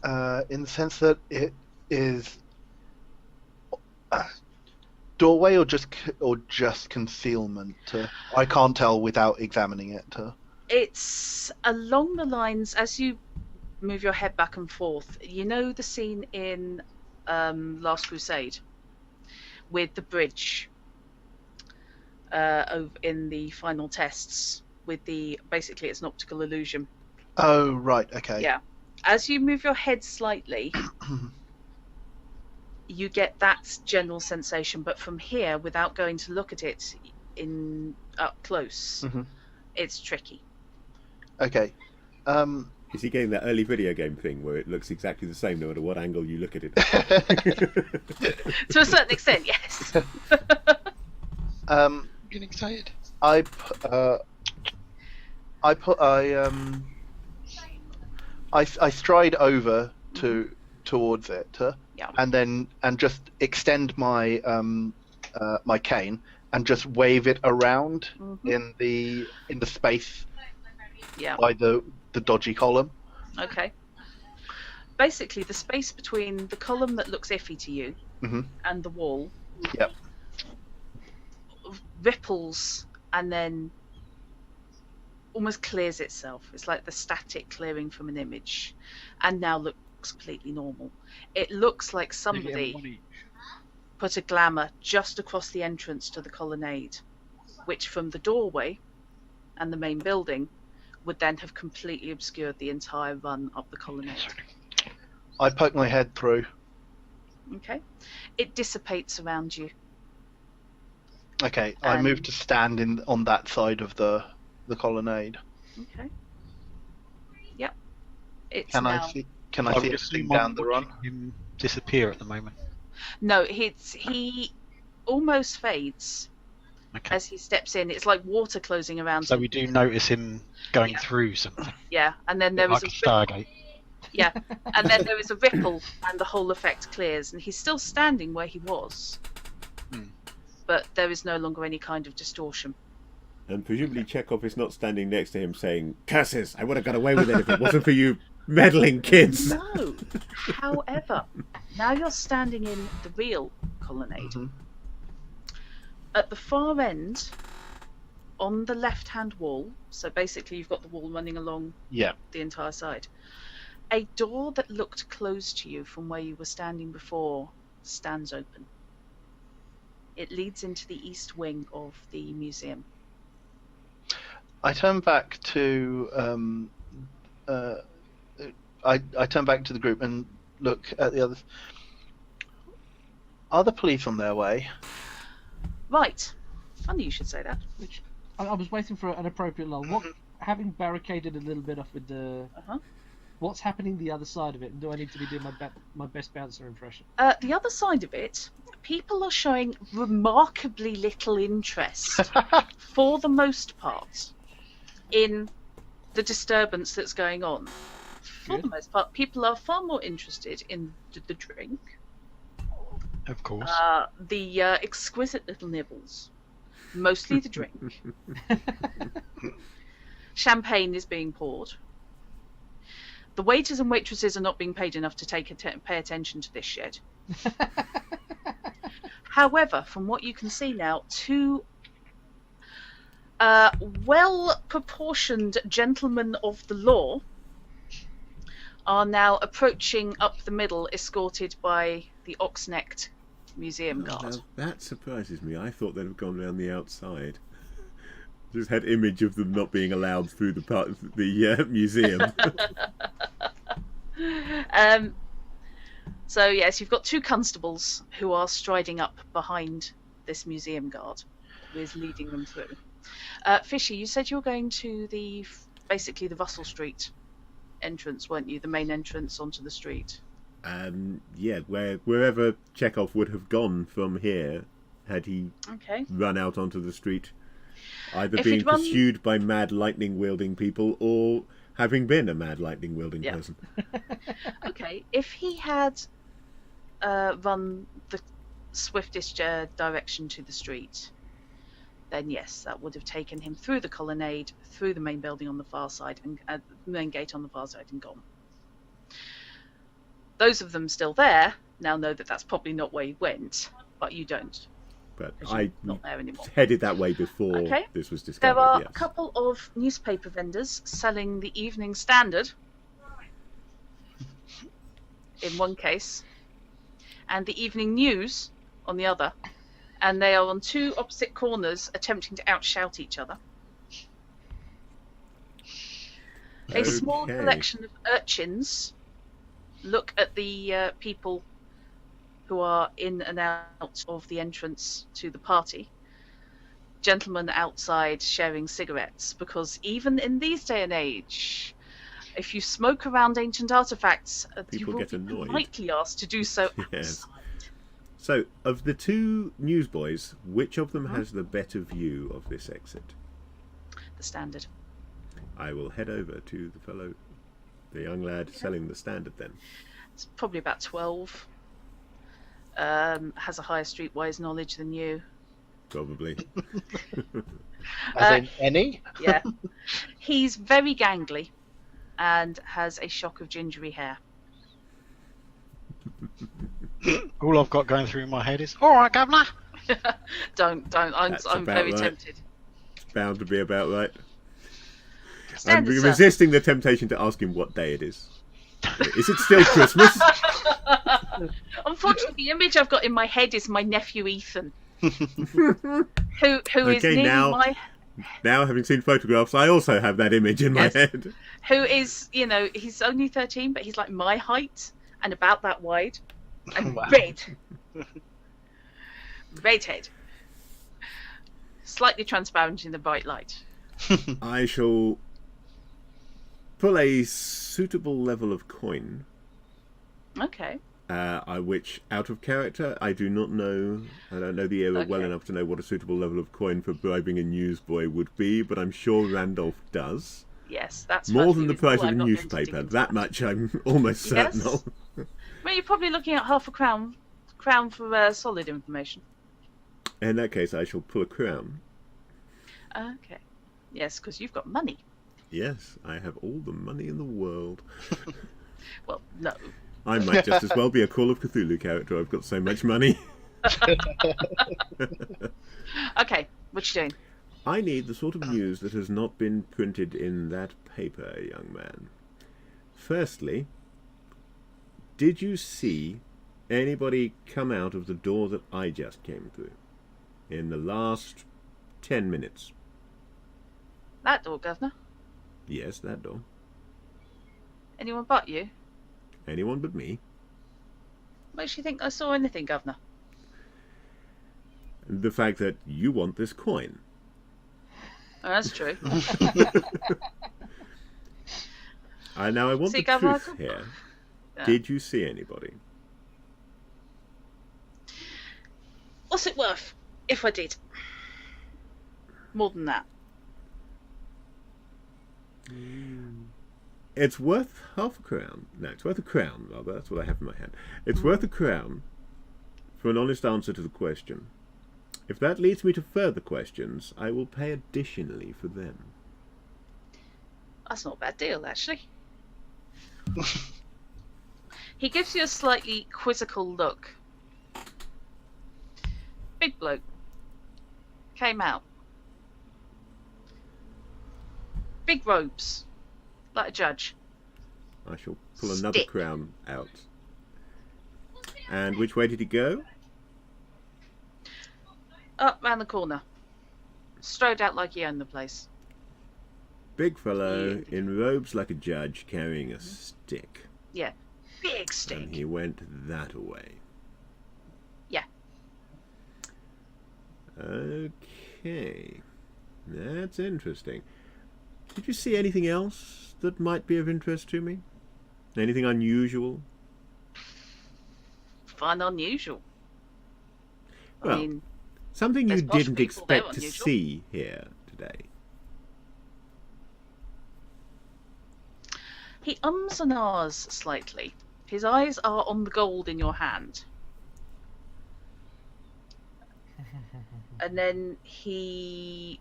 the sense that it is doorway or just concealment. I can't tell without examining it. It's along the lines, as you move your head back and forth. You know the scene in Last Crusade with the bridge over in the final tests with basically it's an optical illusion. Oh, right, okay. Yeah. As you move your head slightly, you get that general sensation, but from here, without going to look at it up close, it's tricky. Okay. Is he getting that early video game thing where it looks exactly the same no matter what angle you look at it? To a certain extent, yes. Getting excited. I stride over towards it, Yeah. and just extend my my cane and just wave it around in the space by the dodgy column. Okay. Basically, the space between the column that looks iffy to you and the wall ripples and then almost clears itself. It's like the static clearing from an image, and now looks completely normal. It looks like somebody put a glamour just across the entrance to the colonnade, which from the doorway and the main building would then have completely obscured the entire run up the colonnade. I poke my head through. Okay. It dissipates around you. Okay, I move to stand on that side of the colonnade. Okay. Yep. Can I see anything down the run? Him disappear at the moment. No, he almost fades as he steps in. It's like water closing around him. So we do notice him going through something. Yeah, and then there is a Stargate. Yeah, and then there is a ripple, and the whole effect clears, and he's still standing where he was, but there is no longer any kind of distortion. And presumably Chekov is not standing next to him saying, "Curses! I would have got away with it if it wasn't for you meddling kids." No. However, now you're standing in the real colonnade. At the far end, on the left-hand wall, so basically you've got the wall running along the entire side, a door that looked closed to you from where you were standing before stands open. It leads into the east wing of the museum. I turn back to I turn back to the group and look at the others. Are the police on their way? Right. Funny you should say that. Which I was waiting for an appropriate lull. What, having barricaded a little bit off with the, what's happening the other side of it? And do I need to be doing my best bouncer impression? The other side of it, people are showing remarkably little interest, for the most part, in the disturbance that's going on. for the most part, people are far more interested in the drink. Of course. The exquisite little nibbles. Mostly the drink. Champagne is being poured. The waiters and waitresses are not being paid enough to pay attention to this shit. However, from what you can see now, two well-proportioned gentlemen of the law are now approaching up the middle, escorted by the ox-necked museum guard. Now that surprises me. I thought they'd have gone around the outside. Just had image of them not being allowed through the part of the museum. So yes, you've got two constables who are striding up behind this museum guard, who is leading them through. Fishy, you said you were going to basically the Russell Street entrance, weren't you? The main entrance onto the street. Yeah, wherever Chekov would have gone from here, had he run out onto the street, either being pursued by mad lightning wielding people or having been a mad lightning wielding person. Okay, if he had run the swiftest direction to the street, then yes, that would have taken him through the colonnade, through the main building on the far side, and the main gate on the far side, and gone. Those of them still there now know that that's probably not where he went, but you don't. But I'm not there anymore. Headed that way before this was discovered. There are a couple of newspaper vendors selling the Evening Standard in one case, and the Evening News on the other, and they are on two opposite corners attempting to outshout each other. A small collection of urchins look at the people who are in and out of the entrance to the party. Gentlemen outside sharing cigarettes, because even in these day and age, if you smoke around ancient artifacts, you will be politely asked to do so outside. So, of the two newsboys, which of them has the better view of this exit? The Standard. I will head over to the young lad selling the Standard then. It's probably about 12. Has a higher streetwise knowledge than you. Probably. As in any? Yeah. He's very gangly and has a shock of gingery hair. All I've got going through my head is, all right, Governor. Don't. I'm very tempted. It's bound to be about right. Standard, I'm resisting the temptation to ask him what day it is. Is it still Christmas? Unfortunately, the image I've got in my head is my nephew Ethan, who is nearly Now, having seen photographs, I also have that image in my head. Who is, he's only 13, but he's like my height and about that wide, and red head, slightly transparent in the bright light. I shall pull a suitable level of coin. Okay. Which, out of character, I do not know. I don't know the era well enough to know what a suitable level of coin for bribing a newsboy would be, but I'm sure Randolph does. Yes, that's more than the price of a newspaper. That much I'm almost certain of. Well, you're probably looking at half a crown for solid information. In that case, I shall pull a crown. Okay. Yes, because you've got money. Yes, I have all the money in the world. Well, no. I might just as well be a Call of Cthulhu character. I've got so much money. Okay, what you doing? I need the sort of news that has not been printed in that paper, young man. Firstly, did you see anybody come out of the door that I just came through in the last 10 minutes? That door, Governor? Yes, that door. Anyone but you? Anyone but me. Makes you think I saw anything, Governor? The fact that you want this coin. Oh, that's true. Now I want the Governor, truth here. Yeah. Did you see anybody? What's it worth if I did? More than that. It's worth half a crown. No, it's worth a crown, rather. That's what I have in my hand. It's worth a crown for an honest answer to the question. If that leads me to further questions, I will pay additionally for them. That's not a bad deal, actually. He gives you a slightly quizzical look. Big bloke. Came out. Big robes. Like a judge. I shall pull another crown out. And which way did he go? Up round the corner. Strode out like he owned the place. Big fellow in robes like a judge carrying a stick. Yeah. Big stick. And he went that way. Yeah. Okay. That's interesting. Did you see anything else that might be of interest to me? Anything unusual? Fun unusual. Well, I mean, something you didn't expect to see here today. He ums and ahs slightly. His eyes are on the gold in your hand. And then he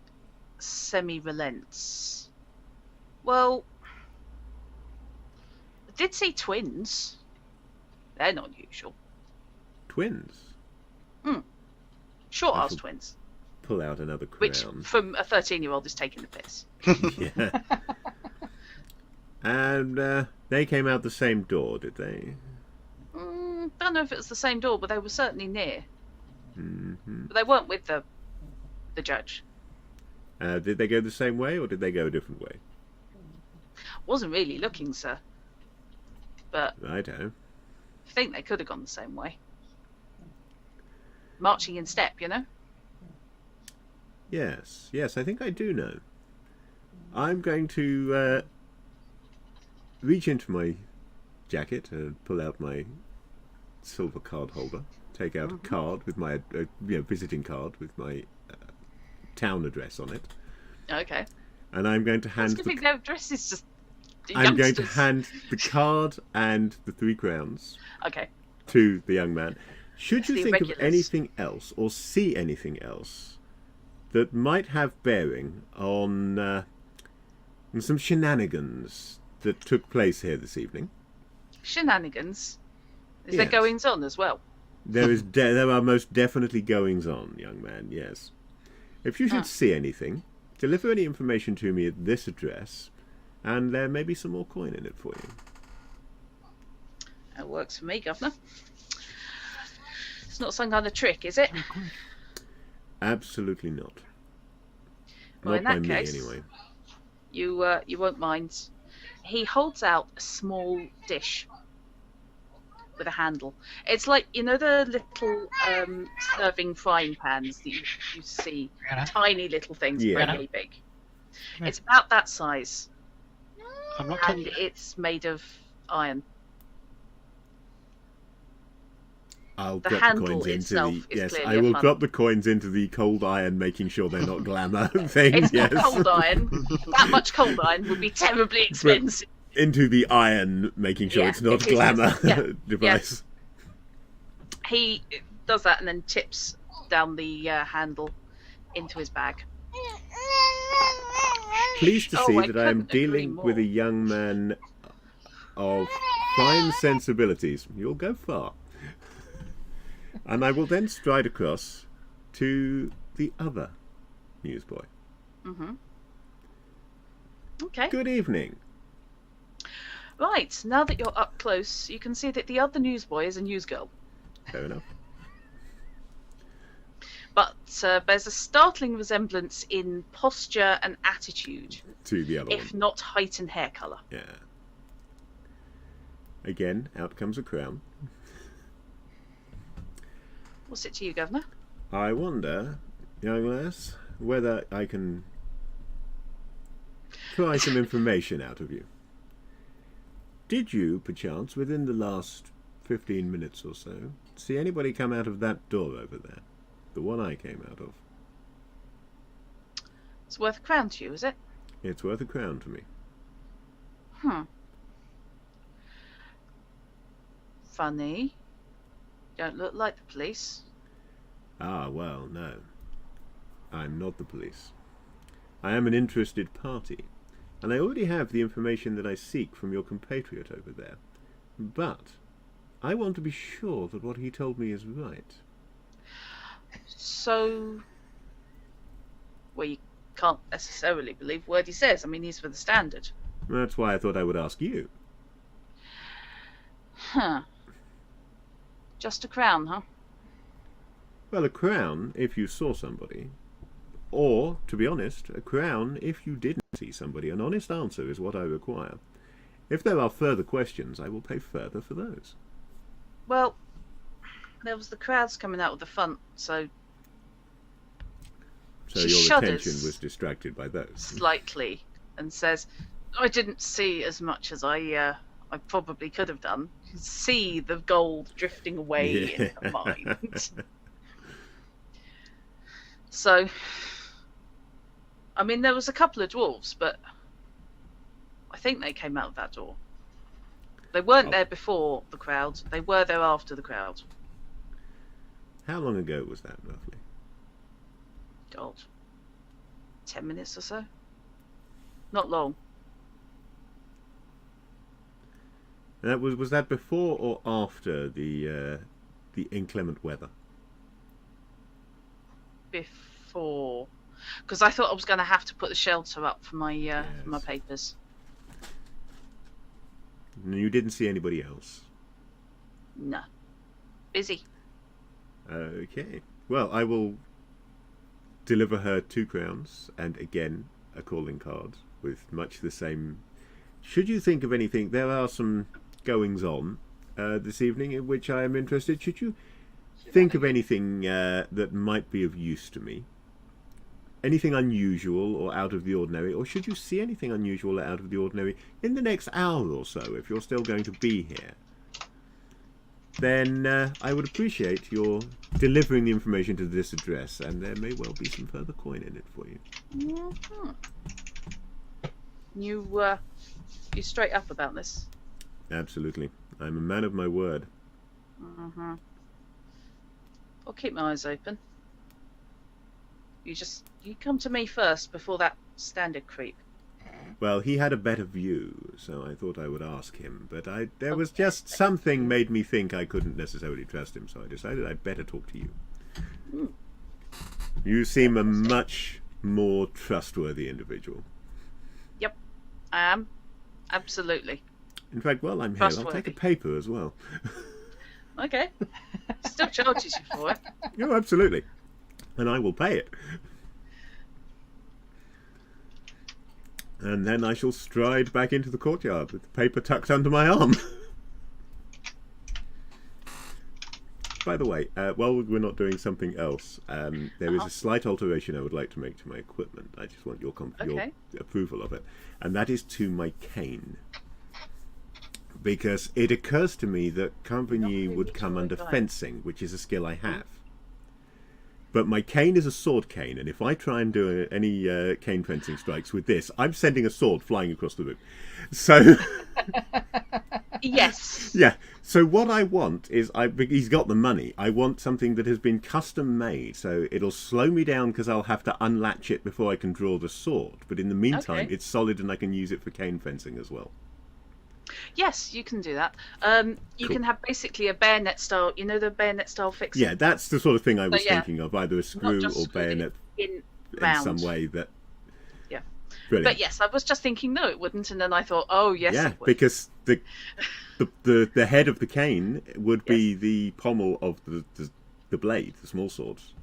semi-relents. Well, I did see twins. They're not usual. Twins? Short-ass twins. Pull out another crown. Which, from a 13-year-old, is taking the piss. Yeah. And they came out the same door, did they? Don't know if it was the same door, but they were certainly near. Mm-hmm. But they weren't with the judge. Did they go the same way, or did they go a different way? Wasn't really looking, sir. But Righto. I think they could have gone the same way. Marching in step, you know? Yes, I think I do know. I'm going to reach into my jacket and pull out my silver card holder, take out a card with my visiting card with my town address on it. Okay. And I'm going to hand their address is just I'm going to hand the card and the 3 crowns to the young man. Should you think of anything else or see anything else that might have bearing on some shenanigans that took place here this evening? Shenanigans? Is there goings on as well? There are most definitely goings on, young man, yes. If you should see anything, deliver any information to me at this address, and there may be some more coin in it for you. That works for me, Governor. It's not some kind of trick, is it? Absolutely not. Well, not in that by case, me, anyway. You won't mind. He holds out a small dish with a handle. It's like, you know, the little serving frying pans that you see, tiny little things, really big. It's about that size, and it's made of iron. I'll drop the coins into the I will drop the coins into the cold iron, making sure they're not glamour thing. It's not cold iron. That much cold iron would be terribly expensive. But into the iron, making sure it's not glamour device. Yeah. He does that and then tips down the handle into his bag. Pleased to see that I am dealing with a young man of fine sensibilities. You'll go far. And I will then stride across to the other newsboy. Okay. Good evening. Right, now that you're up close, you can see that the other newsboy is a newsgirl. Fair enough. But there's a startling resemblance in posture and attitude to the other if not height and hair colour. Yeah. Again, out comes a crown. What's it to you, Governor? I wonder, young lass, whether I can pry some information out of you. Did you, perchance, within the last 15 minutes or so, see anybody come out of that door over there? The one I came out of. It's worth a crown to you, is it? It's worth a crown to me. funny. Don't look like the police. Ah, well, no. I'm not the police. I am an interested party, and I already have the information that I seek from your compatriot over there. But I want to be sure that what he told me is right. So, well, you can't necessarily believe a word he says. I mean, he's for the Standard. That's why I thought I would ask you. Huh. Just a crown, huh? Well, a crown if you saw somebody. Or, to be honest, a crown if you didn't see somebody. An honest answer is what I require. If there are further questions, I will pay further for those. Well, there was the crowds coming out of the front, so... So your attention was distracted by those? Slightly, and says, I didn't see as much as I probably could have done. You can see the gold drifting away in the mine. So, I mean, there was a couple of dwarves, but I think they came out of that door. They weren't there before the crowd. They were there after the crowd. How long ago was that, roughly? God, 10 minutes or so. Not long. That was that before or after the inclement weather? Before, because I thought I was going to have to put the shelter up for my for my papers. You didn't see anybody else? No. Busy. Okay. Well, I will deliver her 2 crowns and again a calling card with much the same. Should you think of anything, there are some goings on this evening in which I am interested. Should you think of anything that might be of use to me? Anything unusual or out of the ordinary, or should you see anything unusual or out of the ordinary in the next hour or so, if you're still going to be here, then I would appreciate your delivering the information to this address, and there may well be some further coin in it for you. Mm-hmm. You straight up about this? Absolutely. I'm a man of my word. Mm-hmm. I'll keep my eyes open. You come to me first before that Standard creep. Well, he had a better view, so I thought I would ask him, but there was just something made me think I couldn't necessarily trust him, so I decided I'd better talk to you. Mm. You seem a much more trustworthy individual. Yep, I am. Absolutely. In fact, while I'm here, I'll take a paper as well. Okay. Still charges you for it. Oh, absolutely. And I will pay it. And then I shall stride back into the courtyard with the paper tucked under my arm. By the way, while we're not doing something else, there is a slight alteration I would like to make to my equipment. I just want your approval of it. And that is to my cane. Because it occurs to me that compagnie would come under fencing, which is a skill I have. But my cane is a sword cane, and if I try and do any cane fencing strikes with this, I'm sending a sword flying across the room. So... Yes. Yeah. So what I want is, he's got the money. I want something that has been custom made, so it'll slow me down because I'll have to unlatch it before I can draw the sword. But in the meantime, it's solid and I can use it for cane fencing as well. Yes, you can do that. You can have basically a bayonet style. You know the bayonet style fixing. Yeah, that's the sort of thing I was thinking of, either a screw or bayonet in some way that. Yeah. Brilliant. But yes, I was just thinking no, it wouldn't, and then I thought, oh yes, yeah, it would. Because the head of the cane would be the pommel of the blade, the small swords,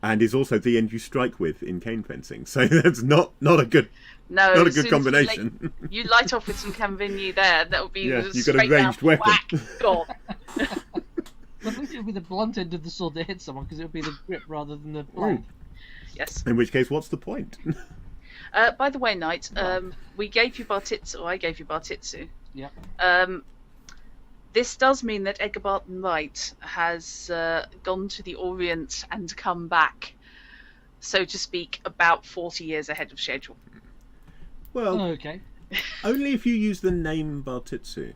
and is also the end you strike with in cane fencing. So that's not a good. No, not a good combination. You light off with some Canvigny there. That would be you've got a ranged weapon. Whack, gone. I think it would be the blunt end of the sword that hits someone because it would be the grip rather than the blade. Yes. In which case, what's the point? By the way, Knight, we gave you Bartitsu. I gave you Bartitsu. Yeah. This does mean that Egbert Wright has gone to the Orient and come back, so to speak, about 40 years ahead of schedule. Well, okay. Only if you use the name Bartitsu.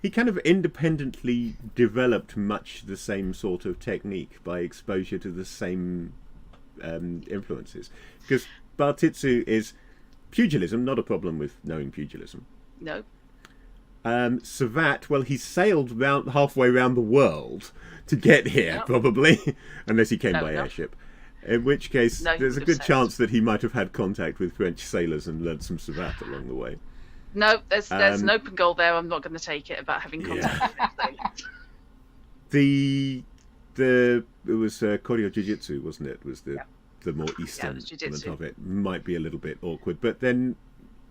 he kind of independently developed much the same sort of technique by exposure to the same influences. Because Bartitsu is pugilism, not a problem with knowing pugilism. No. Savat, well, he sailed halfway around the world to get here, probably, unless he came by airship. In which case, there's a good chance that he might have had contact with French sailors and learned some Savat along the way. No, there's an open goal there. I'm not going to take it about having contact with French sailors. It was Koryo Jiu-Jitsu, wasn't it? Was the more eastern element of it. Might be a little bit awkward, but then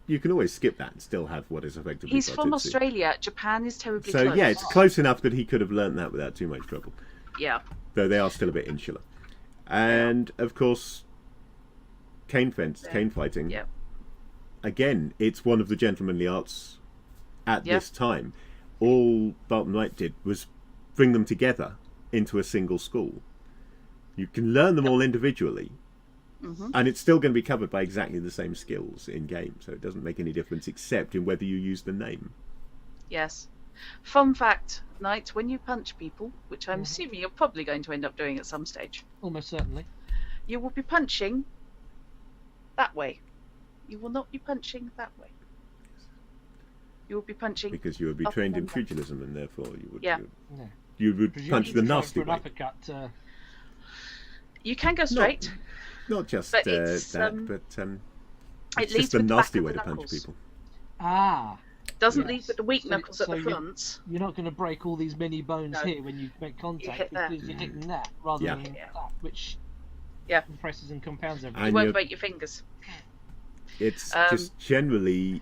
you can always skip that and still have what is effectively He's Bartitsu. from Australia. Japan is terribly close. So yeah, it's close enough that he could have learnt that without too much trouble. Yeah. Though they are still a bit insular. And of course, cane fighting. Yeah. Again, it's one of the gentlemanly arts at this time. All Barton Wright did was bring them together into a single school. You can learn them all individually, and it's still going to be covered by exactly the same skills in game. So it doesn't make any difference except in whether you use the name. Yes. Fun fact, Knight, when you punch people, which I'm assuming you're probably going to end up doing at some stage. Almost certainly. You will be punching that way. You will not be punching that way. You will be punching because you would be trained in pugilism, and therefore you would you would Presumably punch the nasty way. Uppercut, you can go straight. Not just but that, but it's just the nasty way to punch people. Ah. Doesn't leave with the weak knuckles at the front. You're not going to break all these mini bones here when you make contact because you're hitting that rather than that, which compresses and compounds everything. You won't break your fingers. It's just generally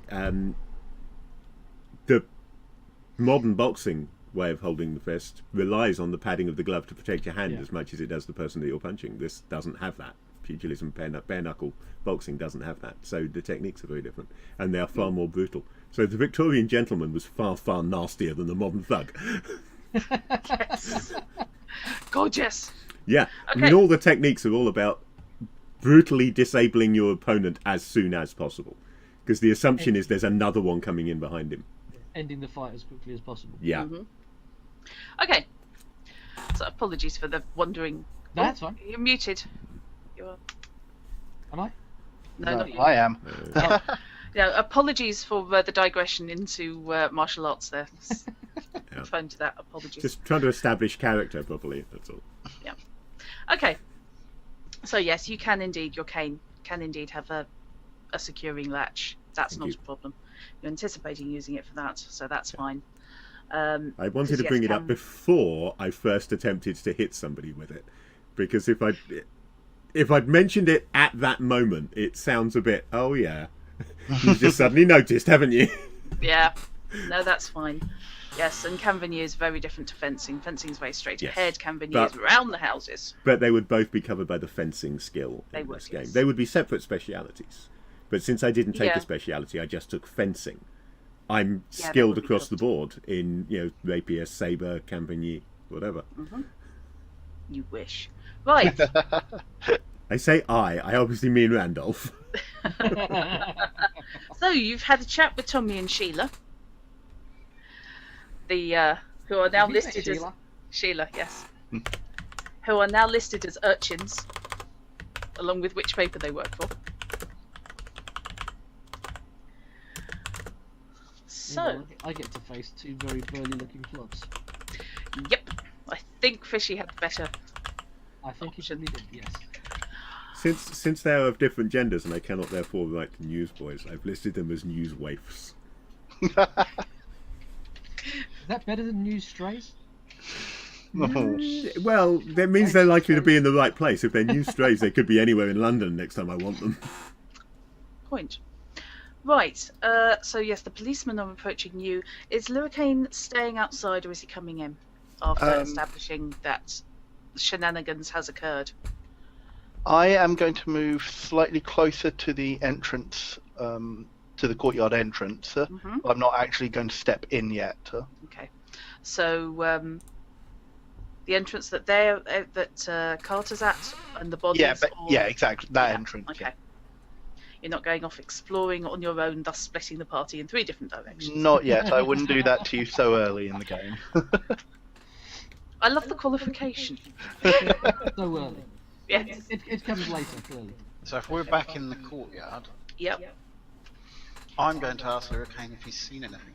the modern boxing way of holding the fist relies on the padding of the glove to protect your hand as much as it does the person that you're punching. This doesn't have that. Pugilism, bare knuckle boxing doesn't have that. So the techniques are very different, and they are far more brutal. So the Victorian gentleman was far, far nastier than the modern thug. Yes. Gorgeous. Yeah. Okay. I mean, all the techniques are all about brutally disabling your opponent as soon as possible. Because the assumption is there's another one coming in behind him. Ending the fight as quickly as possible. Yeah. Okay. So apologies for the wandering. No, that's fine. You're muted. You're... Am I? No, not you. I am. Yeah, apologies for the digression into martial arts there. Phone to that. Apologies. Just trying to establish character properly, that's all. Yeah. Okay. So yes, you can indeed, your cane can indeed have a securing latch. That's not a problem. You're anticipating using it for that, so that's fine. I wanted to bring it up before I first attempted to hit somebody with it. Because if I'd mentioned it at that moment, it sounds a bit, oh yeah. You've just suddenly noticed, haven't you? Yeah. No, that's fine. Yes, and Canvenier is very different to fencing. Fencing is very straight ahead. Canvenier is around the houses. But they would both be covered by the fencing skill in this game. They would be separate specialities. But since I didn't take a speciality, I just took fencing. I'm skilled across the board in, rapier, saber, Canvenier, whatever. You wish. Right. I say I obviously mean Randolph. So you've had a chat with Tommy and Sheila, who are now listed as Sheila, yes, who are now listed as urchins, along with which paper they work for. So I get to face two very burly-looking clubs. Yep, I think Fishy had the better. I think he certainly did, yes. Since they are of different genders and I cannot therefore write newsboys, I've listed them as news waifs. Is that better than news strays? Well, that means they're likely to be in the right place. If they're news strays, they could be anywhere in London next time I want them. Point. Right, so yes, the policemen are approaching you. Is Luricane staying outside or is he coming in after establishing that shenanigans has occurred? I am going to move slightly closer to the entrance, to the courtyard entrance. I'm not actually going to step in yet. Okay, so the entrance that Carter's at and the bodies. Yeah, exactly that entrance. Okay. You're not going off exploring on your own, thus splitting the party in 3 different directions. Not yet. I wouldn't do that to you so early in the game. I love the qualification. So early. Yes. It comes later, clearly. So if we're back in the courtyard, Yep. I'm going to ask Hurricane if he's seen anything.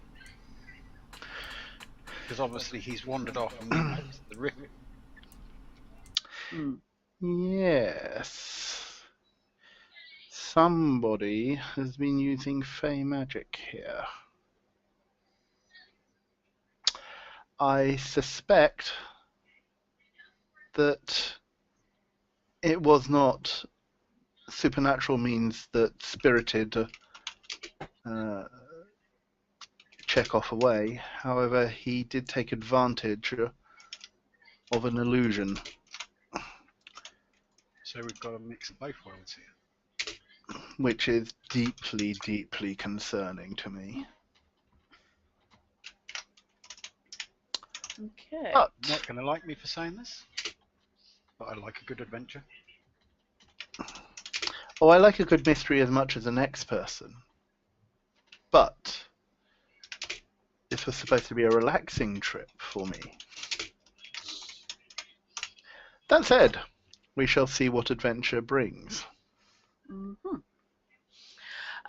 Because obviously he's wandered off and we noticed the rift. Yes. Somebody has been using Fey magic here. I suspect that it was not supernatural means that spirited Chekov away. However, he did take advantage of an illusion. So we've got a mix of both worlds here. Which is deeply, deeply concerning to me. Okay. But You're not going to like me for saying this, but I like a good adventure. I like a good mystery as much as the next person. But this was supposed to be a relaxing trip for me. That said, we shall see what adventure brings.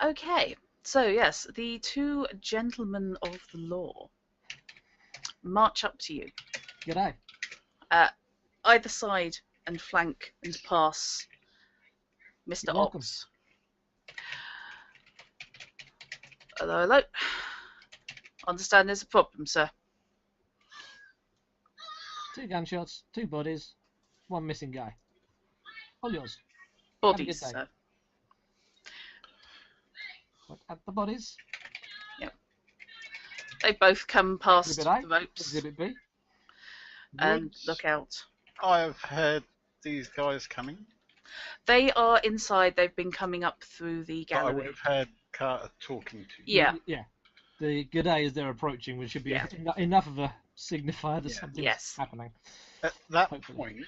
Okay, so yes, the 2 gentlemen of the law march up to you. G'day. Either side and flank and pass Mr. You're welcome. Ox. Hello, hello. Understand there's a problem, sir. 2 gunshots, 2 bodies, 1 missing guy. All yours. Bodies, day. sir. What, at the bodies? They both come past Exhibit the A, ropes Exhibit B. and Would look out. I have heard these guys coming, They are inside. They've been coming up through the but I would gallery. have heard Carter talking to Yeah. Yeah. The g'day as they're approaching, which should be Yeah. enough of a signifier that Yeah. something's Yes. happening. At that Hopefully. point,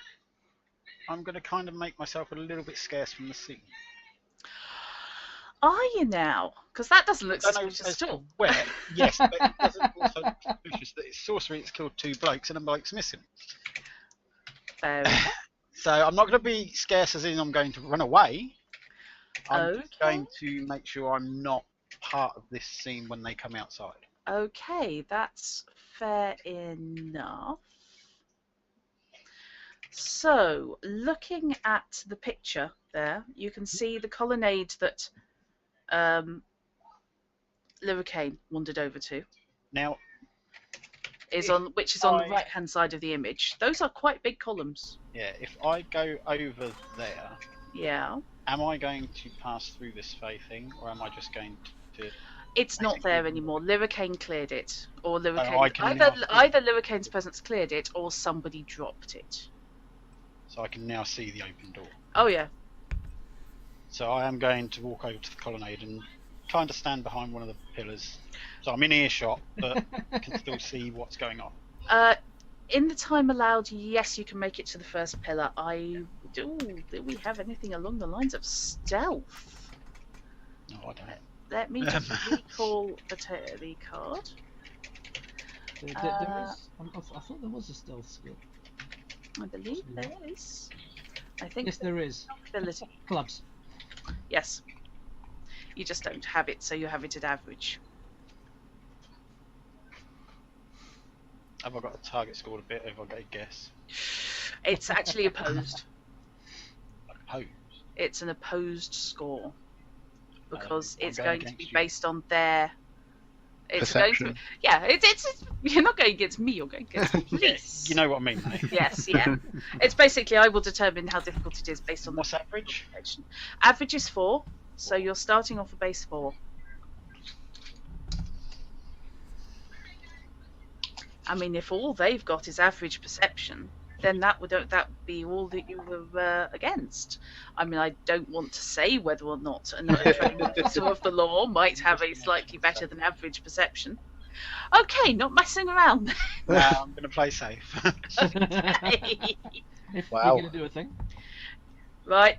I'm going to kind of make myself a little bit scarce from the scene. Are you now? Because that doesn't look I don't know suspicious as at to all. where, yes, but it doesn't also look suspicious that it's sorcery, it's killed 2 blokes and a bloke's missing. Fair enough. So I'm not going to be scarce as in I'm going to run away. I'm just Okay. going to make sure I'm not part of this scene when they come outside. Okay, that's fair enough. So, looking at the picture there, you can see the colonnade that Lyricane wandered over to, Now, which is on the I- right-hand side of the image. Those are quite big columns. yeah, if I go over there, Yeah. am I going to pass through this Fey thing, or am I just going to... It's not there anymore. Lyricane cleared it, or I Lyricane can now see- either Lyricane's presence cleared it, or somebody dropped it. So I can now see the open door. Oh yeah. So I am going to walk over to the colonnade and kind of stand behind one of the pillars. So I'm in earshot, but can still see what's going on. In the time allowed, yes, you can make it to the first pillar. Do we have anything along the lines of stealth? No, I don't. Let me just recall the card. There is. I thought there was a stealth skill. I believe there is. I think Yes, there is. ability. Clubs. Yes. You just don't have it, so you have it at average. Have I got a target scored a bit? Have I got a guess? It's actually opposed. Opposed. It's an opposed score because I'm it's going going to be against you. based on their. It's Perception. going to. Yeah, it's. You're not going against me. You're going against the police. You know what I mean, though. Yes, yeah. It's basically I will determine how difficult it is based on What's the average? population. Average is 4, so you're starting off a base 4. I mean, if all they've got is average perception, then that would be all that you were against. I mean, I don't want to say whether or not an officer of the law might have a slightly better than average perception. Okay, not messing around. I'm going to play safe. If Wow. you're going to do a thing. Right.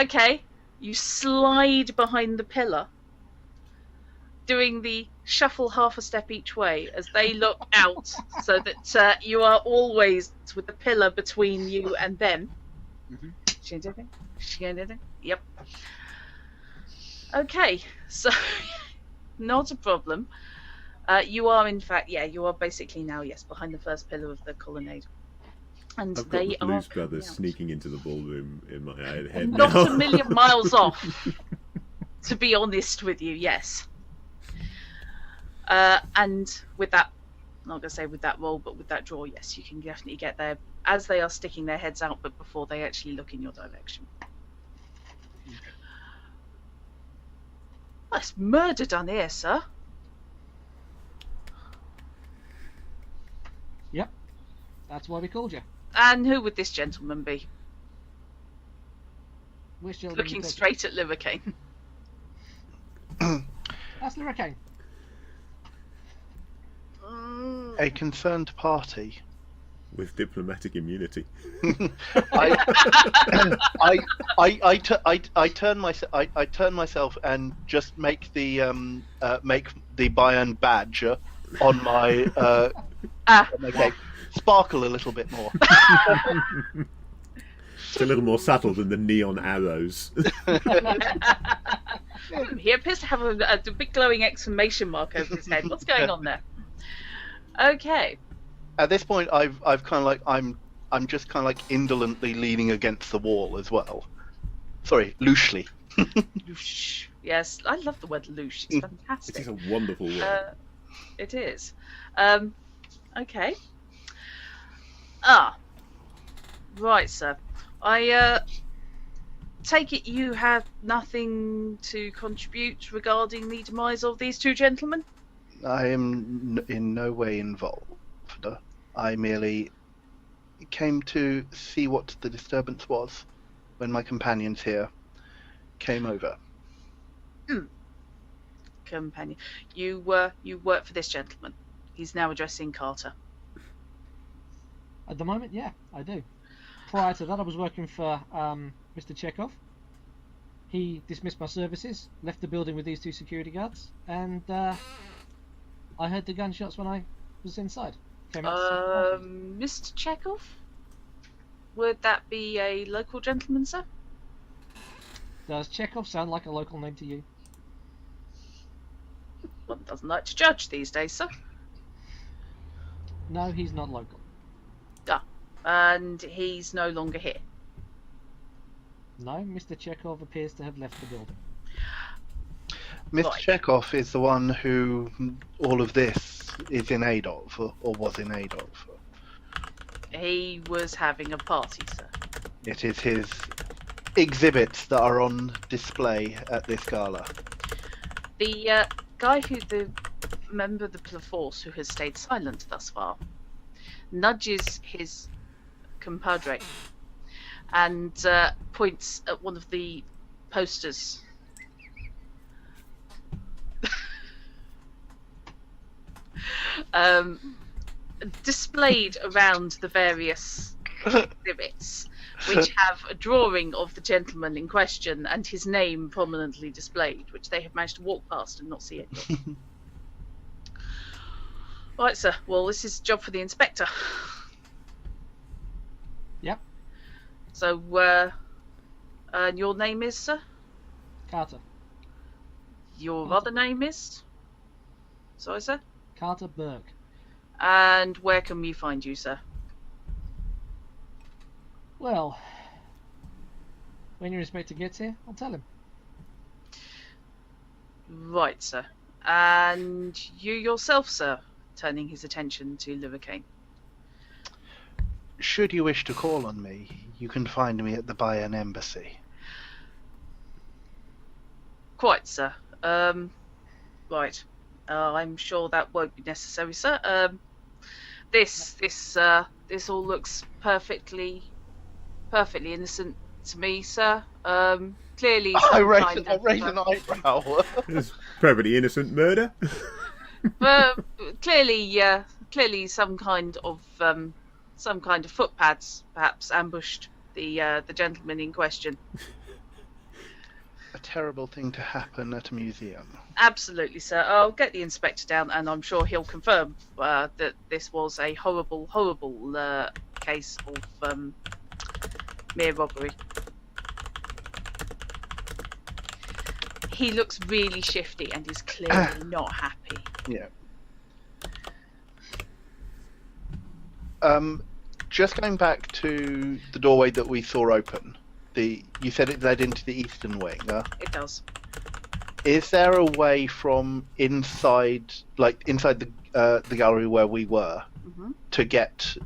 Okay. You slide behind the pillar, doing the shuffle half a step each way as they look out, so that you are always with the pillar between you and them. Yep. Okay, so not a problem. You are, in fact, you are basically now, behind the first pillar of the colonnade. And I've got the Blues Brothers sneaking into the ballroom in my head now. Not a million miles off, to be honest with you, yes. And with that, I'm not going to say with that roll, but with that draw, yes, you can definitely get there as they are sticking their heads out, but before they actually look in your direction. Well, it's murder done here, sir. Yep, that's why we called you. And who would this gentleman be? Which gentleman? Looking straight at Livercane. That's Livercane. A concerned party. With diplomatic immunity. I turn myself and just make the Bayern badge on my cape sparkle a little bit more. It's a little more subtle than the neon arrows. He appears to have a big glowing exclamation mark over his head. What's going on there? Okay. At this point, I've kind of like I'm just kind of like indolently leaning against the wall as well. Sorry, loosely. Loosh. Yes, I love the word loosh. It's fantastic. It is a wonderful word. It is. Okay. Right, sir. I take it you have nothing to contribute regarding the demise of these two gentlemen? I am in no way involved. I merely came to see what the disturbance was when my companions here came over. Companion. You work for this gentleman. He's now addressing Carter. At the moment, yeah, I do. Prior to that, I was working for Mr. Chekov. He dismissed my services, left the building with these two security guards, and I heard the gunshots when I was inside. Mr. Chekov? Would that be a local gentleman, sir? Does Chekov sound like a local name to you? One doesn't like to judge these days, sir. No, he's not local. And he's no longer here? No, Mr. Chekov appears to have left the building. Mr. Right. Chekov is the one who all of this is in aid of, or was in aid of. He was having a party, sir. It is his exhibits that are on display at this gala. The the member of the force who has stayed silent thus far, nudges his compadre and points at one of the posters. Displayed around the various exhibits, which have a drawing of the gentleman in question and his name prominently displayed, which they have managed to walk past and not see it. Right, sir. Well, this is a job for the inspector. Yep. So, and your name is, sir? Carter. Your Carter. other name is? Sorry, sir? Carter Burke. And where can we find you, sir? Well, when your inspector gets here, I'll tell him. Right, sir. And you yourself, sir? Turning his attention to Livercane. Should you wish to call on me, you can find me at the Bayern Embassy. Quite, sir. Right. I'm sure that won't be necessary, sir. This all looks perfectly innocent to me, sir. Clearly, I raise an eyebrow. It's perfectly innocent murder. Clearly, some kind of footpads perhaps ambushed the gentleman in question. a terrible thing to happen at a museum. Absolutely, sir. I'll get the inspector down, and I'm sure he'll confirm that this was a horrible, horrible case of mere robbery. He looks really shifty, and he's clearly not happy. Yeah. Just going back to the doorway that we saw open. You said it led into the eastern wing. It does. Is there a way from inside the gallery where we were, to get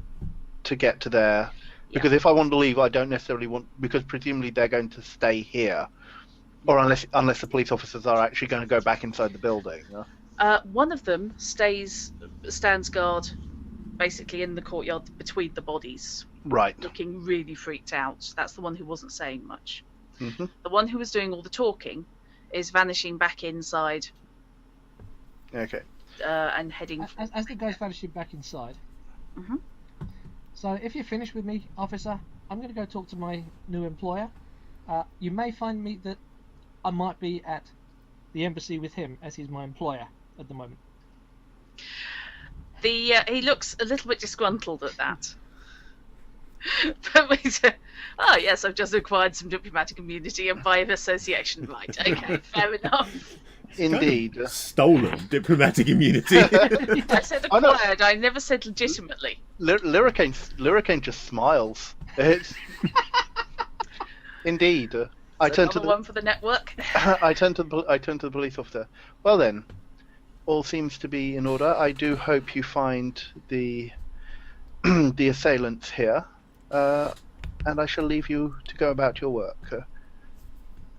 to there? Because if I want to leave, I don't necessarily want, because presumably they're going to stay here, or unless the police officers are actually going to go back inside the building. One of them stands guard, basically in the courtyard between the bodies. Right. Looking really freaked out. That's the one who wasn't saying much. Mm-hmm. The one who was doing all the talking is vanishing back inside. Okay. And heading... As the guy's vanishing back inside. Mm-hmm. So if you're finished with me, officer, I'm going to go talk to my new employer. You may find me that I might be at the embassy with him, as he's my employer at the moment. He looks a little bit disgruntled at that. But we say, oh yes, I've just acquired some diplomatic immunity and by association. Right, okay, fair enough. Indeed. Kind of stolen diplomatic immunity. I said acquired, I never said legitimately. Lyricane just smiles. It's... Indeed. I turn to the one for the network. I turn to the police officer. Well then, all seems to be in order. I do hope you find the assailants here, and I shall leave you to go about your work.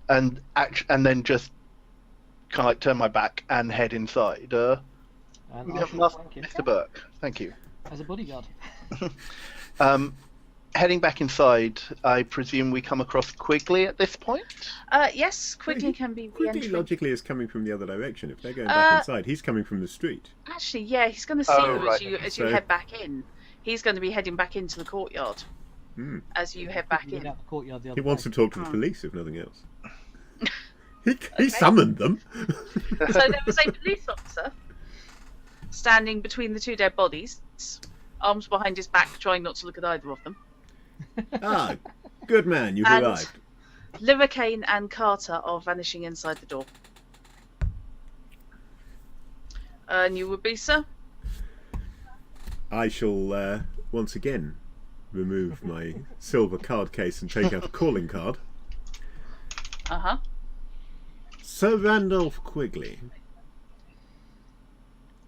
And then just kind of like turn my back and head inside. Mr. Burke, thank you. As a bodyguard. Heading back inside, I presume we come across Quigley at this point? Yes, Quigley can be the entry. Quigley logically is coming from the other direction. If they're going back inside, he's coming from the street. Actually, yeah, he's going to see you as you head back in. He's going to be heading back into the courtyard as you head back in. Out the courtyard the other he wants way. to talk to the police, if nothing else. He summoned them. So there was a police officer standing between the two dead bodies, arms behind his back, trying not to look at either of them. Ah, good man, you've and arrived. Lyricane and Carter are vanishing inside the door. And you would be, sir? I shall once again remove my silver card case and take out a calling card. Uh-huh. Sir Randolph Quigley.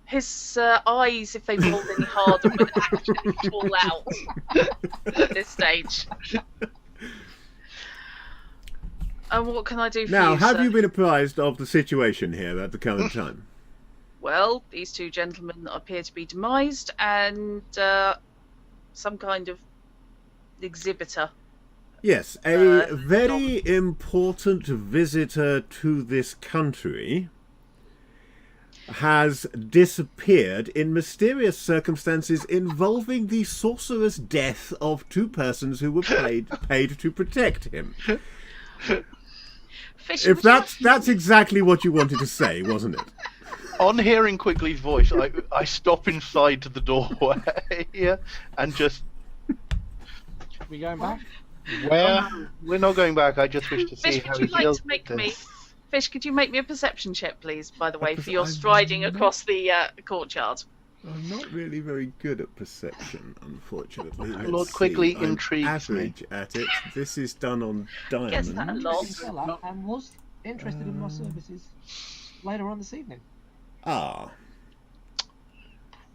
His eyes, if they rolled any harder, would actually fall out at this stage. And what can I do for you, Now, have sir? you been apprised of the situation here at the current time? Well, these two gentlemen appear to be demised, and some kind of exhibitor. Yes, a very important visitor to this country has disappeared in mysterious circumstances involving the sorcerous death of two persons who were paid to protect him. If that's exactly what you wanted to say, wasn't it? On hearing Quigley's voice, I stop inside the doorway and just... We going back? Where? We're not going back. I just wish to see Fish, how could he you feels. like to make me... Fish, could you make me a perception check, please, by the way, for your striding across the courtyard? I'm not really very good at perception, unfortunately. Lord Quigley I'm intrigues me. average at it. This is done on diamond. Guess that a lot. And was interested in my services later on this evening. Ah.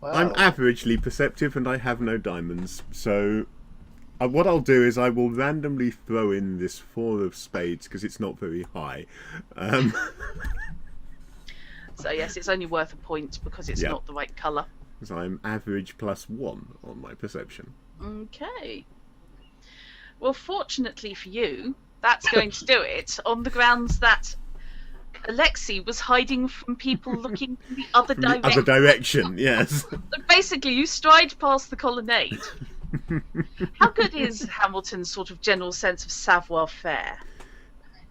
Wow. I'm averagely perceptive and I have no diamonds, so what I'll do is I will randomly throw in this 4 of spades because it's not very high. So yes, it's only worth a point because it's not the right colour. So I'm average +1 on my perception. Okay. Well, fortunately for you, that's going to do it on the grounds that Alexei was hiding from people looking in the other direction. The other direction, yes. Basically, you stride past the colonnade. How good is Hamilton's sort of general sense of savoir-faire?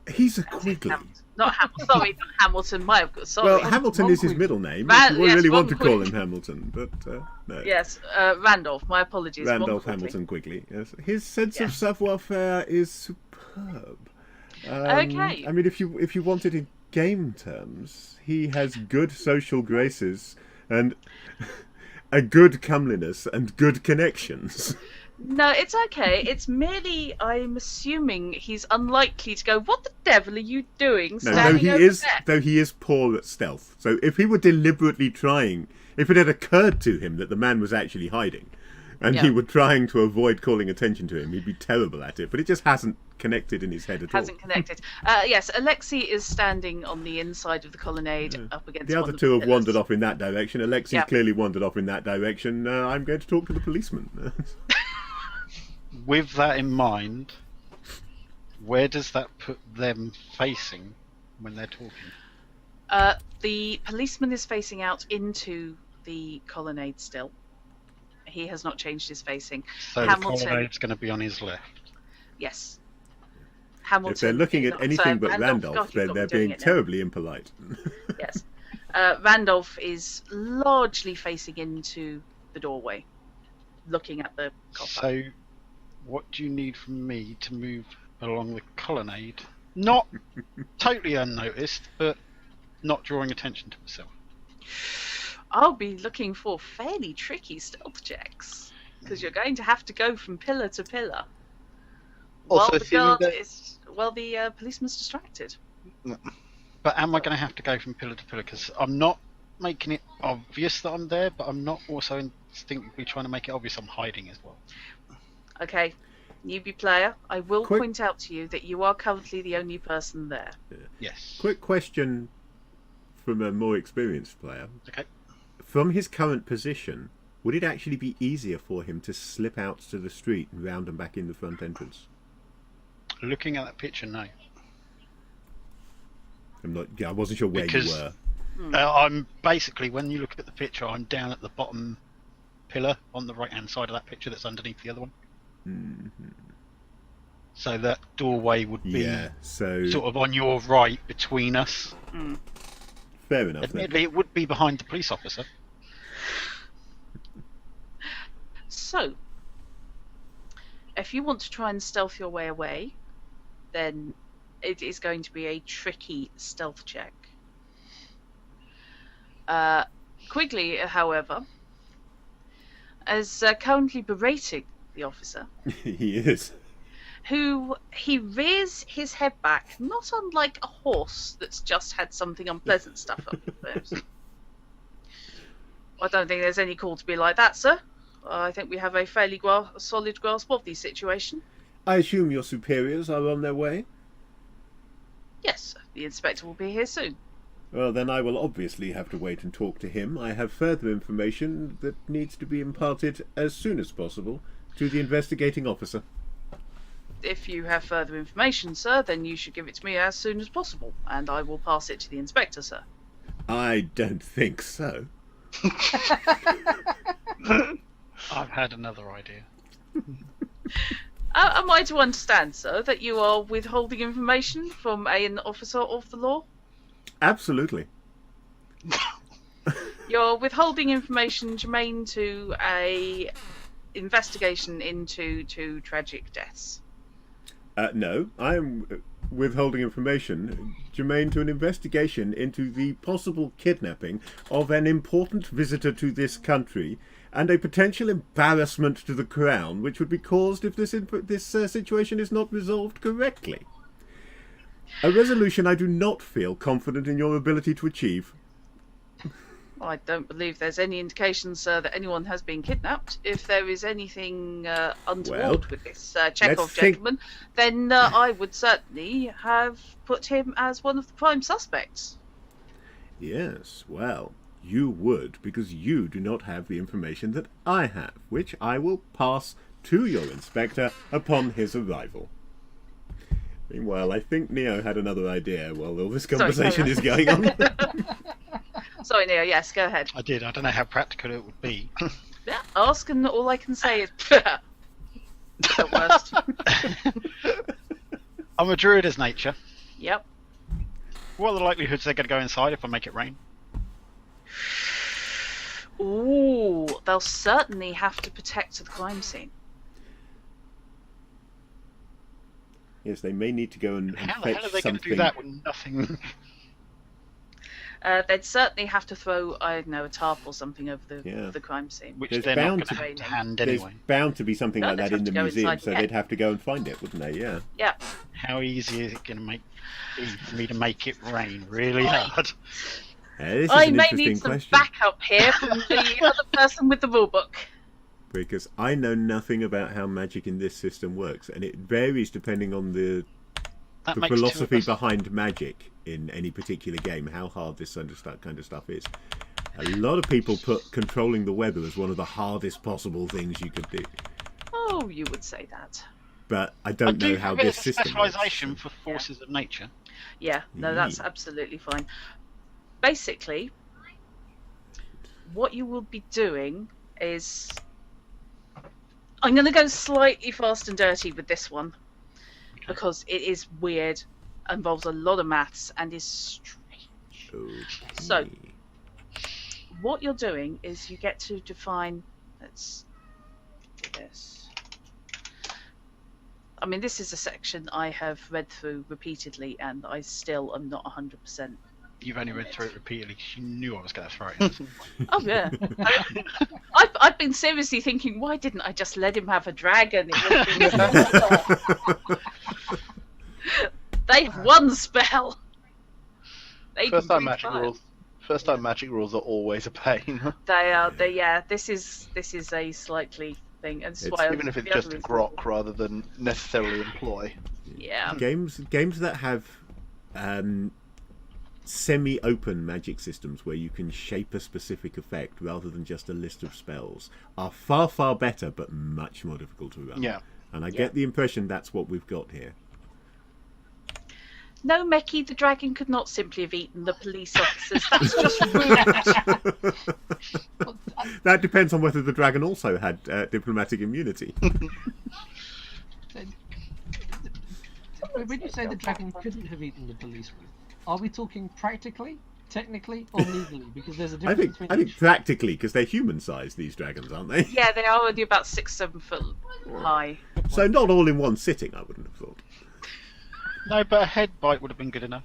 He's a Quigley. Not Hamilton. Well, Hamilton is his middle name. If you really want to call him Hamilton, but no. Yes, Randolph. My apologies. Randolph Hamilton Quigley. Yes, his sense of savoir-faire is superb. Okay. I mean, if you want it in game terms, he has good social graces and a good comeliness and good connections. No, it's okay. It's merely, I'm assuming he's unlikely to go, what the devil are you doing standing over there? Though he is poor at stealth. So if he were deliberately trying, if it had occurred to him that the man was actually hiding, and he were trying to avoid calling attention to him, he'd be terrible at it. But it just hasn't connected in his head at all. Hasn't connected. Yes, Alexei is standing on the inside of the colonnade up against the other two have wandered off in that direction. Alexei's clearly wandered off in that direction. I'm going to talk to the policeman. With that in mind, where does that put them facing when they're talking? The policeman is facing out into the colonnade still. He has not changed his facing. So Hamilton, the colonnade's going to be on his left. Yes. Hamilton. If they're looking at anything but Randolph, they're being terribly impolite. Yes. Randolph is largely facing into the doorway, looking at the copper. So, what do you need from me to move along the colonnade? Not totally unnoticed, but not drawing attention to myself. I'll be looking for fairly tricky stealth checks, because you're going to have to go from pillar to pillar. Also, while the policeman's distracted. But am I going to have to go from pillar to pillar? Because I'm not making it obvious that I'm there, but I'm not also instinctively trying to make it obvious I'm hiding as well. Okay, newbie player, I will point out to you that you are currently the only person there. Yes. Quick question from a more experienced player. Okay. From his current position, would it actually be easier for him to slip out to the street and round and back in the front entrance? Looking at that picture, no. I wasn't sure where you were. I'm basically, when you look at the picture, I'm down at the bottom pillar on the right-hand side of that picture that's underneath the other one. Mm-hmm. So that doorway would be sort of on your right between us. Fair enough. Admittedly, it would be behind the police officer. So, if you want to try and stealth your way away, then it is going to be a tricky stealth check. Quigley, however, is currently berating the officer. He is. Who he rears his head back, not unlike a horse that's just had something unpleasant stuff up its nose. I don't think there's any call to be like that, sir. I think we have a fairly solid grasp of the situation. I assume your superiors are on their way? Yes, the inspector will be here soon. Well, then I will obviously have to wait and talk to him. I have further information that needs to be imparted as soon as possible to the investigating officer. If you have further information, sir, then you should give it to me as soon as possible, and I will pass it to the inspector, sir. I don't think so. I've had another idea. Am I to understand, sir, that you are withholding information from an officer of the law? Absolutely. You're withholding information germane to a investigation into 2 tragic deaths. No, I am withholding information germane to an investigation into the possible kidnapping of an important visitor to this country and a potential embarrassment to the Crown, which would be caused if this situation is not resolved correctly. A resolution I do not feel confident in your ability to achieve. I don't believe there's any indication, sir, that anyone has been kidnapped. If there is anything untoward with this Chekov gentleman, then I would certainly have put him as one of the prime suspects. Yes, well, you would, because you do not have the information that I have, which I will pass to your inspector upon his arrival. Meanwhile, I think Neo had another idea while all this conversation is going on. Sorry, Neo, yes, go ahead. I did. I don't know how practical it would be. Yeah, ask and all I can say is the worst. I'm a druid as nature. Yep. What are the likelihoods they're going to go inside if I make it rain? Ooh, they'll certainly have to protect the crime scene. Yes, they may need to go and How the fetch hell are they something. going to do that with nothing? They'd certainly have to throw, I don't know, a tarp or something over the crime scene. Which There's they're not bound going to to- have to hand There's anyway. bound to be something No, like they'd that have in to the go museum, inside, so yeah. they'd have to go and find it, wouldn't they? Yeah. Yeah. How easy is it going to be for me to make it rain? Really hard. This is I an may interesting need some question. backup here from the other person with the rulebook. Because I know nothing about how magic in this system works, and it varies depending on the That makes two philosophy of us. behind magic in any particular game, how hard this kind of stuff is. A lot of people put controlling the weather as one of the hardest possible things you could do. Oh, you would say that. But I don't know how this system works. Specialisation for forces of nature. Yeah, no, that's absolutely fine. Basically, what you will be doing is... I'm going to go slightly fast and dirty with this one, because it is weird, involves a lot of maths, and is strange. Okay. So, what you're doing is you get to define... Let's do this. I mean, this is a section I have read through repeatedly, and I still am not 100%. You've only read through it repeatedly because you knew I was going to throw it in. Oh yeah. I've been seriously thinking, why didn't I just let him have a dragon? It would be They have one spell. They First can time breathe magic fire. rules. First time magic rules are always a pain. They are. Yeah. This is a slightly thing, and that's why Even if it's the just other a is- grok rather than necessarily employ. Yeah. Games that have semi-open magic systems where you can shape a specific effect rather than just a list of spells are far, far better, but much more difficult to run. Yeah. And I get the impression that's what we've got here. No, Meki, the dragon could not simply have eaten the police officers. That's just rude. That depends on whether the dragon also had diplomatic immunity. When you say the dragon couldn't have eaten the policeman, are we talking practically, technically, or legally? Because there's a I difference think between practically, because they're human-sized, these dragons, aren't they? Yeah, they are only about 6-7 foot high. So not all in one sitting, I wouldn't have thought. No, but a head bite would have been good enough.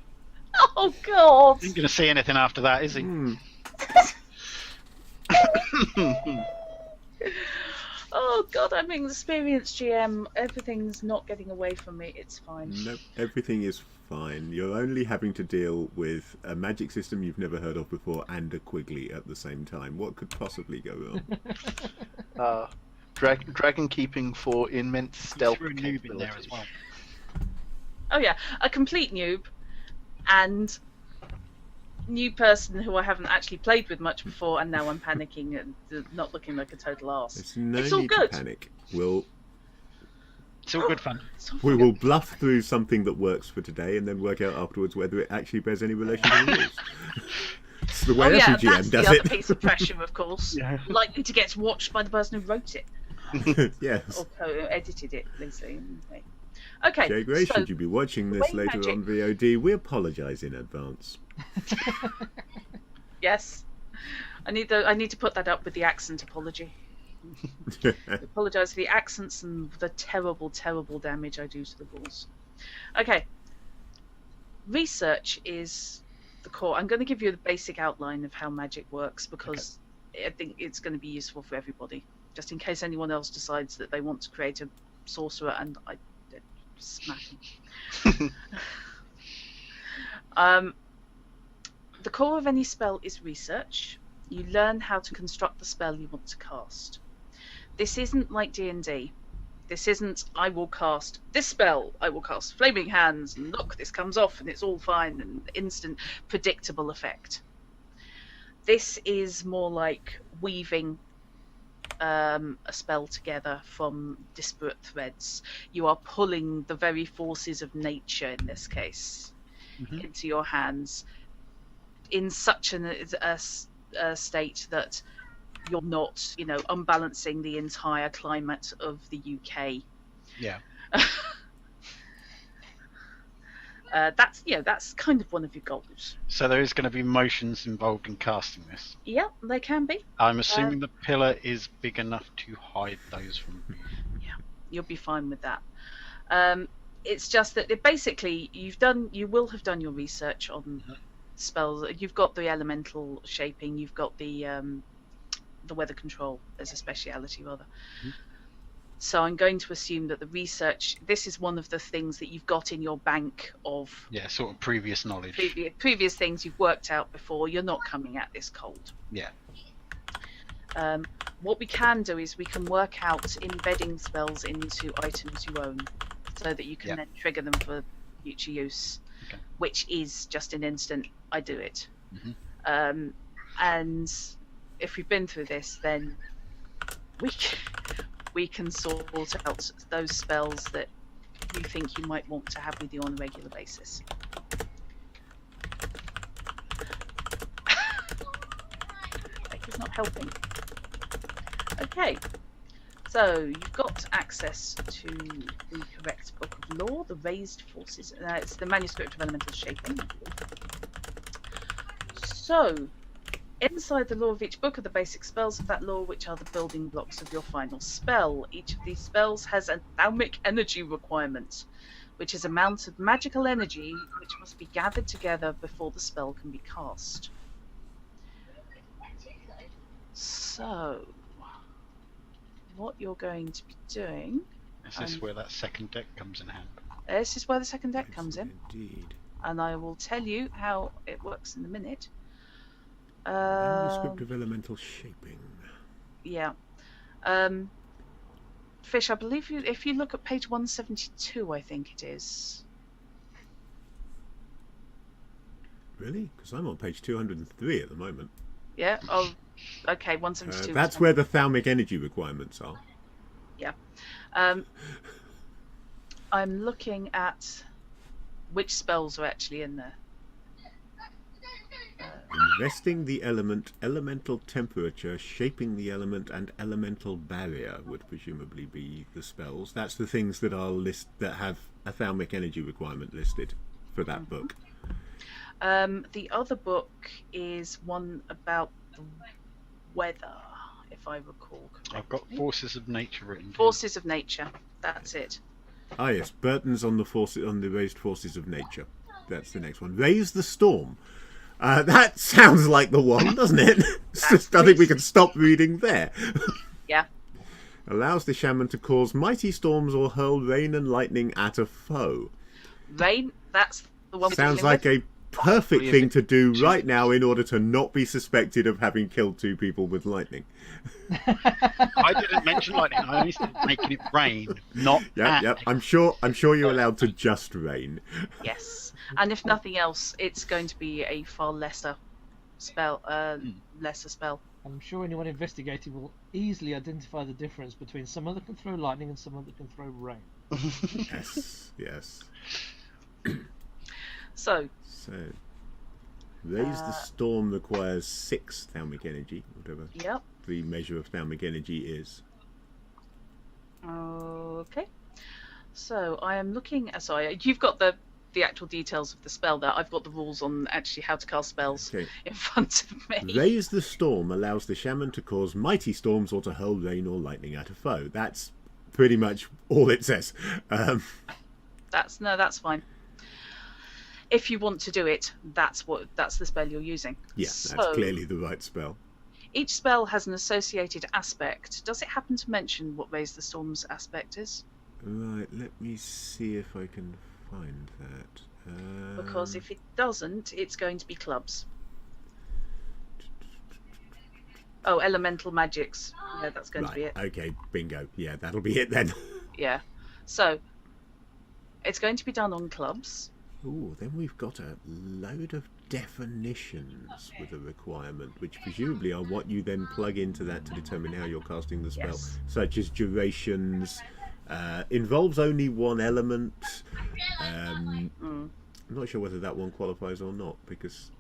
Oh God! He ain't going to see anything after that, is he? Oh God, I'm an experienced GM. Everything's not getting away from me. It's fine. Nope, everything is fine. You're only having to deal with a magic system you've never heard of before and a Quigley at the same time. What could possibly go wrong? Dragon keeping for immense stealth Threw a noob in there capabilities. as well. Oh yeah, a complete noob, and new person who I haven't actually played with much before, and now I'm panicking and not looking like a total arse. There's no It's all need good. to panic. It's all good fun. We will bluff through something that works for today and then work out afterwards whether it actually bears any relation to the rules. It's the way Oh yeah, every that's GM the does other it. piece of pressure, of course. Yeah. Likely to get watched by the person who wrote it Yes. or edited it, Lucy. Okay. Jay Gray, so, should you be watching this way later magic- on VOD, we apologise in advance. Yes, I need to put that up with the accent apology. I apologise for the accents and the terrible, terrible damage I do to the rules. Okay. Research is the core. I'm going to give you the basic outline of how magic works because I think it's going to be useful for everybody. Just in case anyone else decides that they want to create a sorcerer and I smack them. The core of any spell is research. You learn how to construct the spell you want to cast. This isn't like D&D. This isn't, I will cast this spell, I will cast Flaming Hands, and look, this comes off and it's all fine and instant predictable effect. This is more like weaving a spell together from disparate threads. You are pulling the very forces of nature, in this case, into your hands in such a state that you're not, unbalancing the entire climate of the UK. Yeah. That's kind of one of your goals. So there is going to be motions involved in casting this. Yeah, they can be. I'm assuming the pillar is big enough to hide those from view. Yeah, you'll be fine with that. It's just that basically you will have done your research on spells. You've got the elemental shaping. You've got the weather control as a speciality rather. So I'm going to assume that the research, this is one of the things that you've got in your bank of sort of previous knowledge, previous things you've worked out before. You're not coming at this cold. What we can do is we can work out embedding spells into items you own, so that you can then trigger them for future use, which is just an instant I do it. And if we've been through this, then we can sort out those spells that you think you might want to have with you on a regular basis. It's not helping. Okay, so you've got access to the correct book of lore, the raised forces. It's the manuscript of elemental shaping. So, inside the lore of each book are the basic spells of that lore, which are the building blocks of your final spell. Each of these spells has a thalmic energy requirement, which is an amount of magical energy which must be gathered together before the spell can be cast. So, what you're going to be doing... Is this where that second deck comes in hand? This is where the second deck comes in. Indeed. And I will tell you how it works in a minute. Manuscript of elemental shaping. Yeah. Fish, I believe if you look at page 172, I think it is. Really? Because I'm on page 203 at the moment. Yeah? Oh, okay, 172. That's where the thalmic energy requirements are. Yeah. I'm looking at which spells are actually in there. Investing the element, elemental temperature, shaping the element, and elemental barrier would presumably be the spells. That's the things that are that have a thalmic energy requirement listed for that book. The other book is one about the weather, if I recall correctly. I've got Forces of Nature written down. Forces of Nature, that's it. Ah yes, Burton's on the raised forces of nature. That's the next one. Raise the storm. That sounds like the one, doesn't it? I think we can stop reading there. Yeah. Allows the shaman to cause mighty storms or hurl rain and lightning at a foe. Rain, that's the one. Sounds like a perfect thing to do right now in order to not be suspected of having killed 2 people with lightning. I didn't mention lightning. I only said making it rain, not. Yep. I'm sure you're allowed to just rain. Yes, and if nothing else, it's going to be a far lesser spell. I'm sure anyone investigating will easily identify the difference between someone that can throw lightning and someone that can throw rain. Yes. So, raise the storm requires 6 thalmic energy, whatever the measure of thalmic energy is. Okay. So I am looking. Sorry, you've got the actual details of the spell there. I've got the rules on actually how to cast spells in front of me. Raise the storm allows the shaman to cause mighty storms or to hurl rain or lightning at a foe. That's pretty much all it says. That's fine. If you want to do it, that's the spell you're using. Yeah, that's clearly the right spell. Each spell has an associated aspect. Does it happen to mention what Raise the Storm's aspect is? Right, let me see if I can find that. Because if it doesn't, it's going to be clubs. Oh, elemental magics. Yeah, that's going to be it. Okay, bingo. Yeah, that'll be it then. Yeah. So, it's going to be done on clubs. Ooh, then we've got a load of definitions with a requirement, which presumably are what you then plug into that to determine how you're casting the spell, such as durations, involves only one element. I'm not sure whether that one qualifies or not, because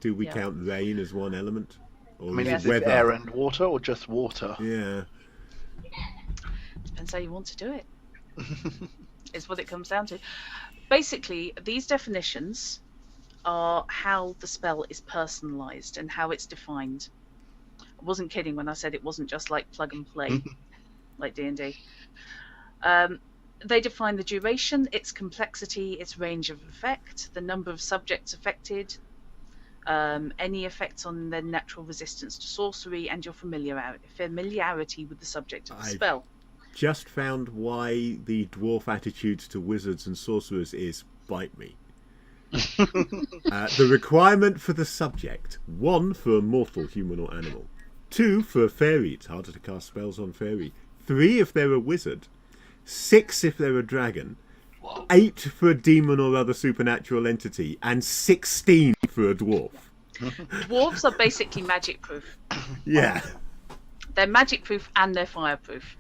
do we count rain as one element? Or is it air and water, or just water? Yeah. Depends how you want to do it. Is what it comes down to. basically, these definitions are how the spell is personalised and how it's defined. I wasn't kidding when I said it wasn't just like plug and play, like D&D. They define the duration, its complexity, its range of effect, the number of subjects affected, any effects on their natural resistance to sorcery, and your familiarity with the subject of the spell. Just found why the dwarf attitudes to wizards and sorcerers is bite me. The requirement for the subject: 1 for a mortal, human or animal; 2 for a fairy, it's harder to cast spells on fairy; 3 if they're a wizard; 6 if they're a dragon; 8 for a demon or other supernatural entity; and 16 for a dwarf. Dwarves are basically magic proof. Yeah. They're magic proof and they're fireproof.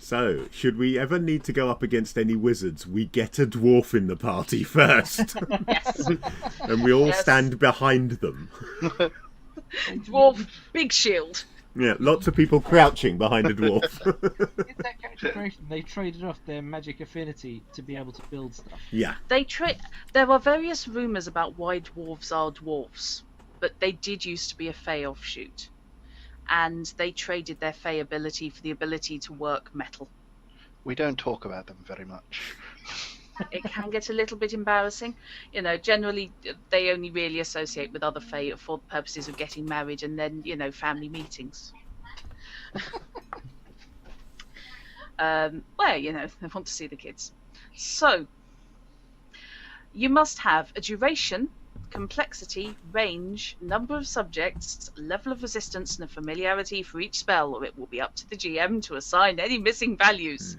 So, should we ever need to go up against any wizards, we get a dwarf in the party first. Yes. And we all stand behind them. Dwarf, big shield. Yeah, lots of people crouching behind a dwarf. In that character creation, they traded off their magic affinity to be able to build stuff. Yeah. There are various rumours about why dwarves are dwarfs, but they did used to be a Fey offshoot. And they traded their Fey ability for the ability to work metal. We don't talk about them very much. It can get a little bit embarrassing. You know, generally they only really associate with other Fey for the purposes of getting married and then, you know, family meetings. Well, you know, they want to see the kids. So, you must have a duration, complexity, range, number of subjects, level of resistance, and a familiarity for each spell, or it will be up to the GM to assign any missing values.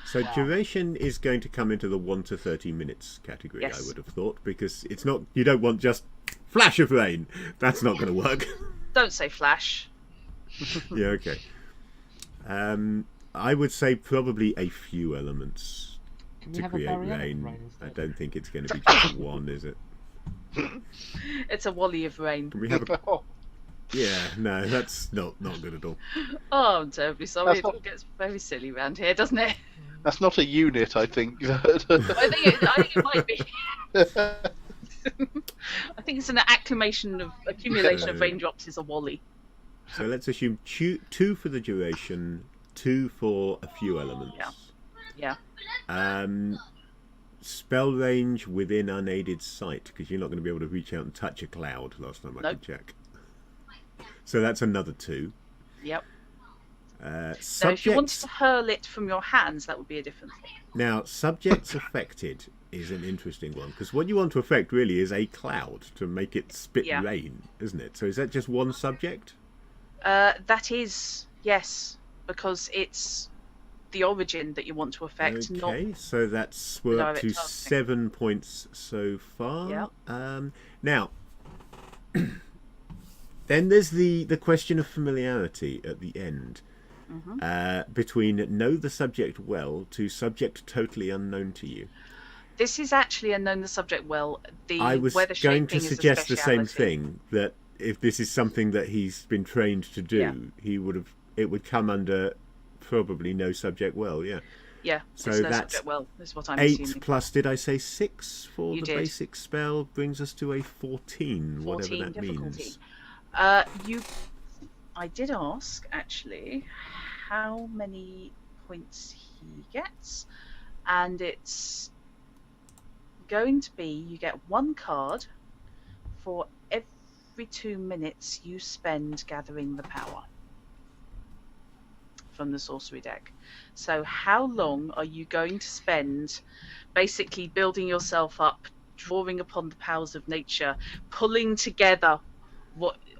So duration is going to come into the 1 to 30 minutes category, yes. I would have thought, because it's not. You don't want just flash of rain. That's not going to work. Don't say flash. Yeah, okay. I would say probably a few elements to create rain. I don't think it's going to be just one, is it? It's a wally of rain. Can we have a... Yeah, no, that's not good at all. Oh, I'm terribly sorry. It all gets very silly around here, doesn't it? That's not a unit, I think. I think it might be. I think it's an accumulation of raindrops is a wally. So let's assume 2 for the duration, 2 for a few elements. Yeah. Spell range within unaided sight, because you're not going to be able to reach out and touch a cloud, last time I could check. So that's another 2. Yep. So if you wanted to hurl it from your hands, that would be a different thing. Now, subjects affected is an interesting one, because what you want to affect really is a cloud to make it spit rain, isn't it? So is that just one subject? That is, yes, because it's the origin that you want to affect. Okay, so we're up to 7 points so far. Yeah. Now, then there's the question of familiarity at the end. Mm-hmm. Between know the subject well to subject totally unknown to you. This is actually a know the subject well. I was going to suggest the same thing, that if this is something that he's been trained to do, it would come under probably no subject well, yeah. Yeah, so no that's subject well, is what I'm 8 assuming. Plus, did I say 6 for the basic spell, brings us to a 14 whatever that difficulty. Means. I did ask, actually, how many points he gets, and it's going to be, you get 1 card for every 2 minutes you spend gathering the power from the sorcery deck. So how long are you going to spend basically building yourself up, drawing upon the powers of nature, pulling together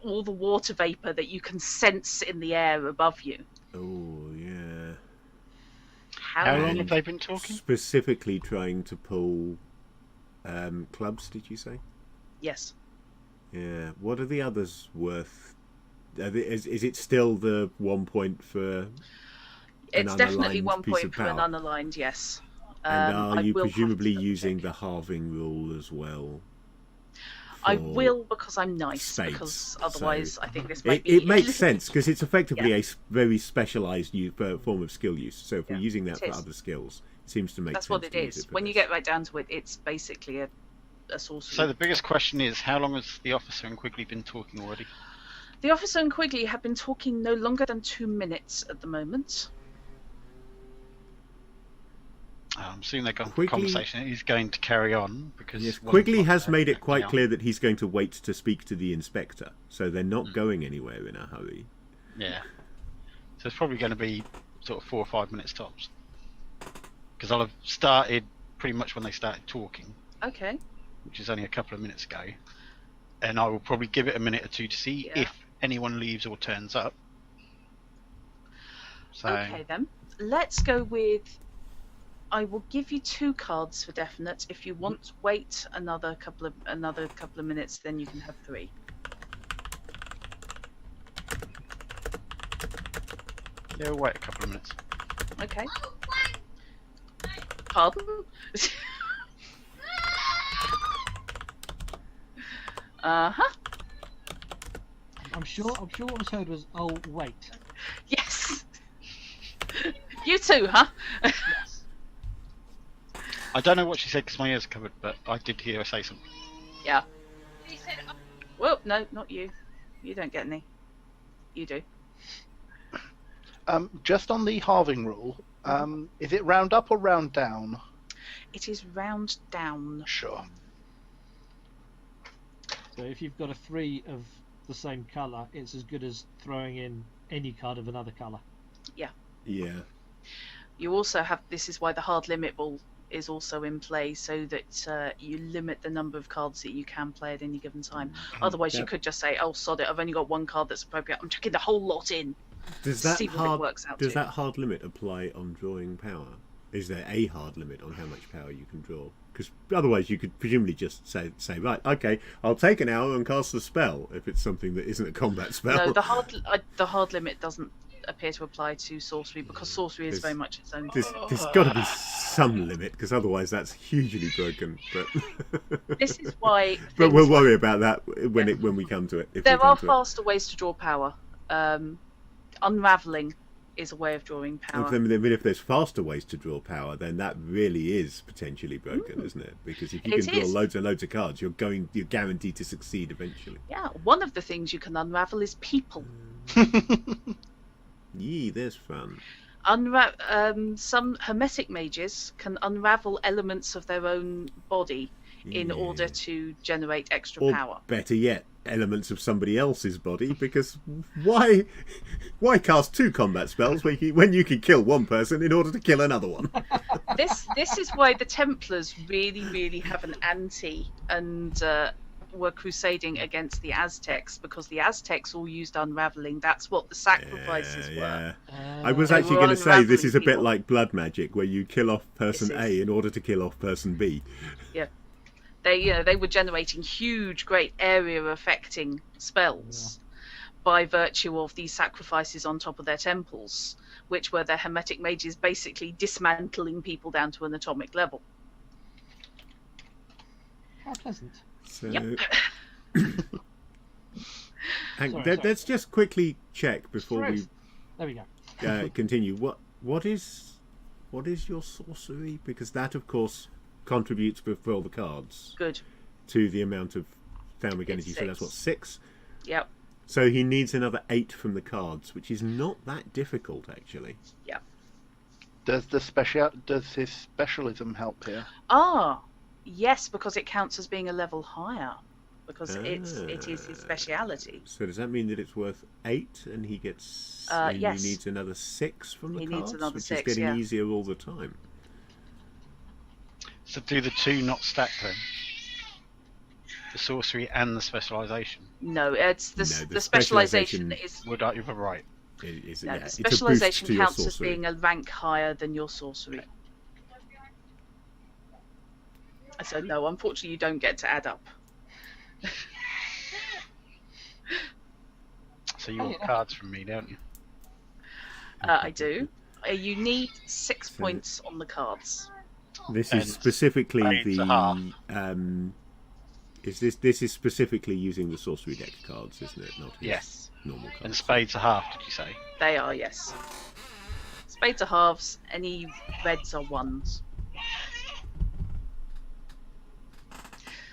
all the water vapor that you can sense in the air above you? Oh, yeah. How long have they been talking? Specifically trying to pull clubs, did you say? Yes. Yeah. What are the others worth? Is it still the 1 point for It's definitely 1 point for an unaligned, yes. And are you presumably using the halving rule as well? I will, because I'm nice, spades. Because otherwise I think this might be... It makes sense, because it's effectively a very specialised form of skill use. So if we're using that for other skills, seems to make That's sense. what it is. When you get right down to it, it's basically a sorcery. So the biggest question is, how long has the officer and Quigley been talking already? The officer and Quigley have been talking no longer than 2 minutes at the moment. I'm assuming their conversation is going to carry on because yes, Quigley has made it quite clear that he's going to wait to speak to the inspector, so they're not going anywhere in a hurry. Yeah. So it's probably going to be sort of 4 or 5 minutes tops. Because I'll have started pretty much when they started talking. Okay. Which is only a couple of minutes ago. And I will probably give it a minute or two to see if anyone leaves or turns up. So... Okay then. Let's go with... I will give you 2 cards for definite. If you want to wait another couple of minutes, then you can have 3. Yeah, we'll wait a couple of minutes. Okay. Pardon? Uh-huh. I'm sure what was heard was, "Oh, wait." Yes. You too, huh? Yes. I don't know what she said because my ears are covered, but I did hear her say something. Yeah. Well, no, not you. You don't get any. You do. Just on the halving rule, is it round up or round down? It is round down. Sure. So if you've got a 3 of the same colour, it's as good as throwing in any card of another colour. Yeah. Yeah. You also have, this is why the hard limit rule is also in play, so that you limit the number of cards that you can play at any given time. Otherwise you could just say, oh sod it, I've only got 1 card that's appropriate, I'm chucking the whole lot in. Does that See what it works out does to. that hard limit apply on drawing power? Is there a hard limit on how much power you can draw? Because otherwise you could presumably just say right, okay, I'll take an hour and cast the spell if it's something that isn't a combat spell. No, the hard limit doesn't appear to apply to sorcery, because sorcery is very much its own thing. There's got to be some limit, because otherwise that's hugely broken. But this is why. But we'll worry about that when we come to it. There are faster ways to draw power. Unraveling is a way of drawing power. If there's faster ways to draw power, then that really is potentially broken, isn't it? Because if you can draw loads and loads of cards, you're guaranteed to succeed eventually. Yeah, one of the things you can unravel is people. Yee, there's fun. Some hermetic mages can unravel elements of their own body in order to generate extra power. Better yet, elements of somebody else's body, because why cast 2 combat spells when you can kill 1 person in order to kill another one? This is why the Templars really have an anti and were crusading against the Aztecs, because the Aztecs all used unraveling. That's what the sacrifices were. I was actually going to say this is a bit like blood magic, where you kill off person A in order to kill off person B. Yeah. They were generating huge, great area affecting spells by virtue of these sacrifices on top of their temples, which were their hermetic mages basically dismantling people down to an atomic level. How pleasant. So, yep. Let's just quickly check before we there we go. continue. What is your sorcery? Because that, of course, contributes for all the cards. Good. To the amount of thermic energy. So that's what, 6? Yep. So he needs another 8 from the cards, which is not that difficult actually. Yep. Does his specialism help here? Yes, because it counts as being a level higher, because it is his speciality. So does that mean that it's worth 8, and he gets? Yes. He needs another 6 from the cards, needs another which 6, is getting easier all the time. So do the 2 not stack then? The sorcery and the specialisation? No, it's the specialisation is. Would I be right? The specialisation counts as being a rank higher than your sorcery. Okay. So no, unfortunately, you don't get to add up. So you want cards from me, don't you? I do. You need 6 points on the cards. This is specifically this is specifically using the sorcery deck cards, isn't it? Not his normal cards. And spades are half, did you say? They are, yes. Spades are halves. Any reds are ones.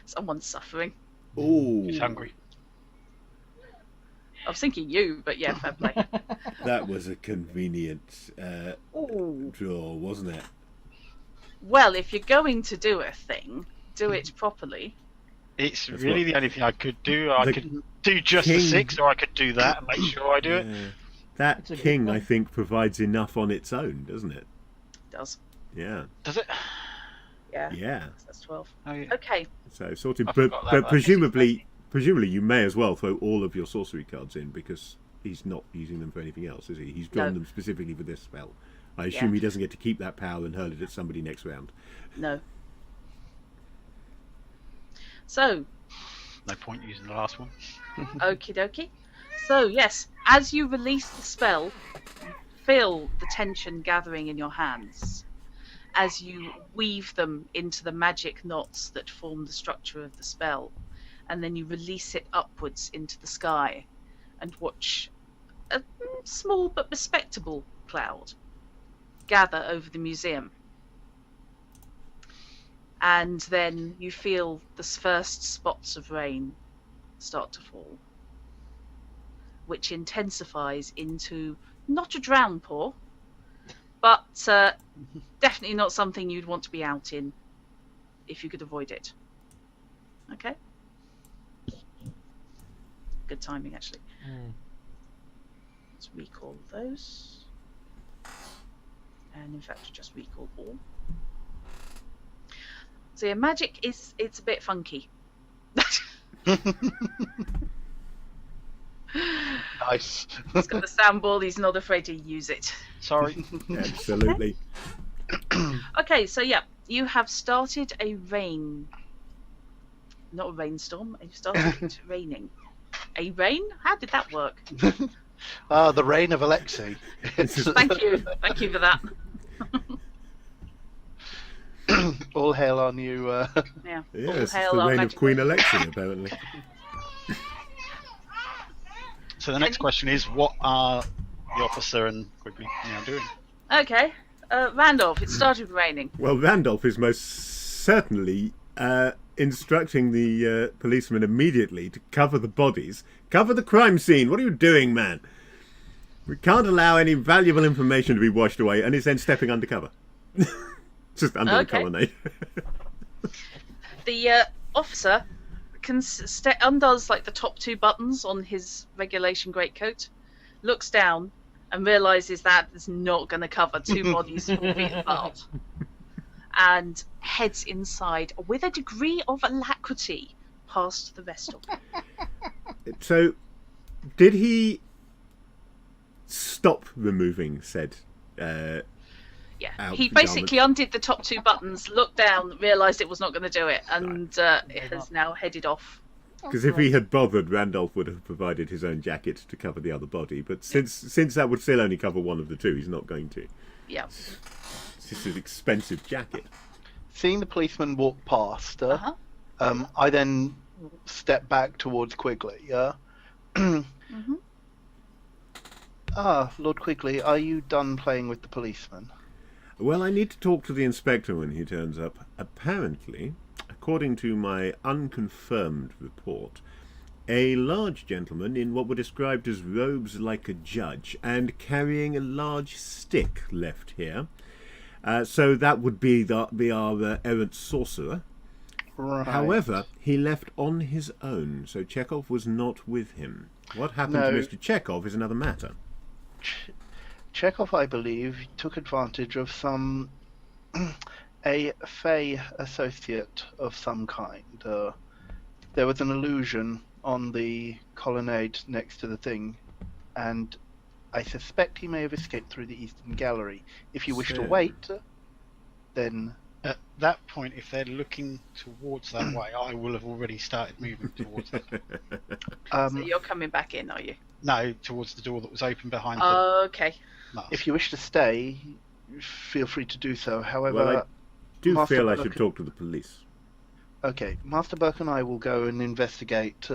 Someone's suffering. Oh, He's hungry. I was thinking you, but yeah, fair play. That was a convenient draw, wasn't it? Well, if you're going to do a thing, do it properly. It's really the only thing I could do. I could do just the 6, or I could do that and make sure I do it. That king, I think, provides enough on its own, doesn't it? It does. Yeah. Does it? Yeah. Yeah. That's 12. Oh, yeah. Okay. So sort of, I but forgot that, but presumably you may as well throw all of your sorcery cards in because he's not using them for anything else, is he? He's drawn them specifically for this spell. I assume he doesn't get to keep that power and hurl it at somebody next round. No. So. No point using the last one. Okie dokie. So, yes, as you release the spell, feel the tension gathering in your hands as you weave them into the magic knots that form the structure of the spell, and then you release it upwards into the sky and watch a small but respectable cloud gather over the museum. And then you feel the first spots of rain start to fall, which intensifies into not a downpour, but definitely not something you'd want to be out in if you could avoid it. Okay? Good timing, actually. Let's recall those. And in fact, just recall all. So yeah, magic it's a bit funky. Nice. He's got the soundboard, he's not afraid to use it. Sorry. Absolutely. Okay, so yeah, you have started a not a rainstorm, you've started it raining. A rain? How did that work? The reign of Alexei. Thank you for that. All hail our new... Yeah. Yes, it's the reign of Queen Alexei, apparently. So the next question is, what are the officer and Quigley now doing? Okay, Randolph, it started raining. Well, Randolph is most certainly instructing the policeman immediately to cover the bodies. Cover the crime scene. What are you doing, man? We can't allow any valuable information to be washed away, and he's then stepping undercover. Just under the colonnade. The officer undoes like the top 2 buttons on his regulation greatcoat, looks down, and realises that is not going to cover 2 bodies 4 feet apart, and heads inside with a degree of alacrity past the rest of them. So, did he stop removing said? Yeah, he basically undid the top 2 buttons, looked down, realised it was not going to do it, and it has now headed off. Because if he had bothered, Randolph would have provided his own jacket to cover the other body. But since that would still only cover one of the 2, he's not going to. Yeah. It's just an expensive jacket. Seeing the policeman walk past, I then step back towards Quigley. Yeah. Mm-hmm. Lord Quigley, are you done playing with the policeman? Well, I need to talk to the inspector when he turns up. Apparently, according to my unconfirmed report, a large gentleman in what were described as robes like a judge and carrying a large stick left here. So that would be our errant sorcerer. Right. However, he left on his own, so Chekov was not with him. What happened to Mr. Chekov is another matter. Chekov, I believe, took advantage of a Fey associate of some kind. There was an illusion on the colonnade next to the thing, and I suspect he may have escaped through the Eastern Gallery. If you wish to wait, then... At that point, if they're looking towards that way, I will have already started moving towards it. So you're coming back in, are you? No, towards the door that was open behind Okay. Mask. If you wish to stay, feel free to do so. However, well, I do Master feel Burke... I should talk to the police. Okay, Master Burke and I will go and investigate.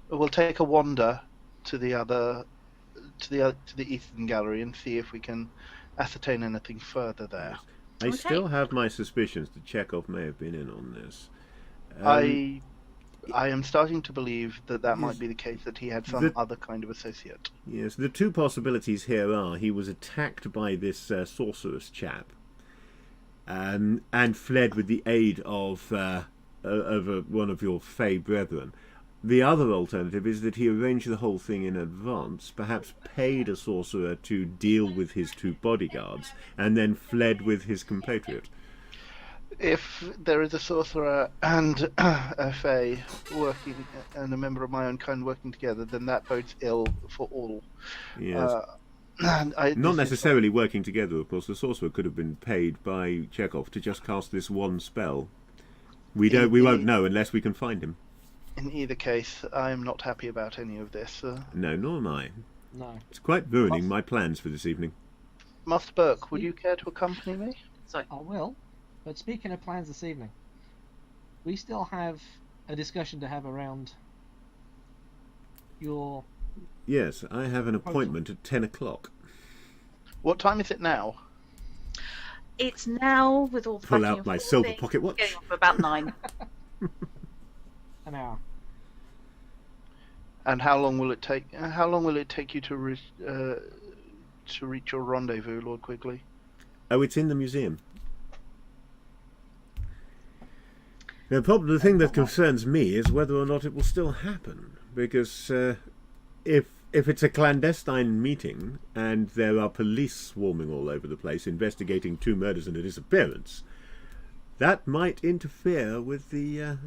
We'll take a wander to the Eastern Gallery and see if we can ascertain anything further there. I still have my suspicions that Chekov may have been in on this. I am starting to believe that might be the case, that he had some other kind of associate. Yes, the two possibilities here are he was attacked by this sorceress chap and fled with the aid of one of your Fey brethren. The other alternative is that he arranged the whole thing in advance, perhaps paid a sorcerer to deal with his two bodyguards, and then fled with his compatriot. If there is a sorcerer and a Fey working, and a member of my own kind working together, then that bodes ill for all. Yes. Not necessarily working together, of course. The sorcerer could have been paid by Chekov to just cast this one spell. We won't know unless we can find him. In either case, I am not happy about any of this. No, nor am I. No. It's quite ruining my plans for this evening. Master Burke, would you care to accompany me? I will. But speaking of plans this evening, we still have a discussion to have around your... Yes, I have an appointment at 10 o'clock. What time is it now? It's now, with all the Pull out my silver pocket watch. Getting off about 9. An hour. And how long will it take? How long will it take you to reach your rendezvous, Lord Quigley? Oh, it's in the museum. The thing that concerns me is whether or not it will still happen, because if it's a clandestine meeting and there are police swarming all over the place investigating 2 murders and a disappearance, that might interfere with the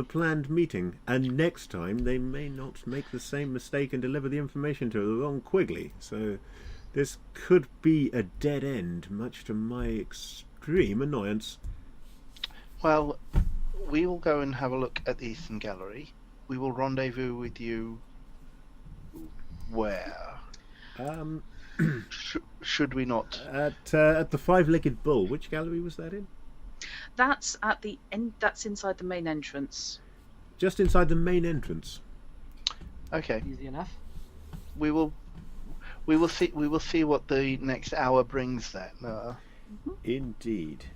planned meeting, and next time they may not make the same mistake and deliver the information to the wrong Quigley. So this could be a dead end, much to my extreme annoyance. Well, we will go and have a look at the Eastern Gallery. We will rendezvous with you where? Should we not? At the Five-Legged Bull. Which gallery was that in? That's at the end. That's inside the main entrance. Just inside the main entrance. Okay. Easy enough. We will see. We will see what the next hour brings then. Indeed.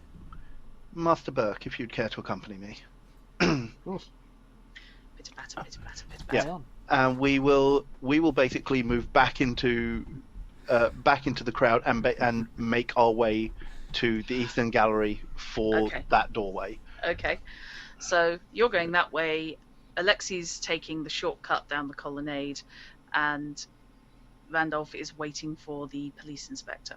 Master Burke, if you'd care to accompany me. Of course. Bit of batter. Yeah. And we will basically move back into the crowd and make our way to the Eastern Gallery for that doorway. Okay. So you're going that way. Alexi's taking the shortcut down the colonnade, and Randolph is waiting for the police inspector.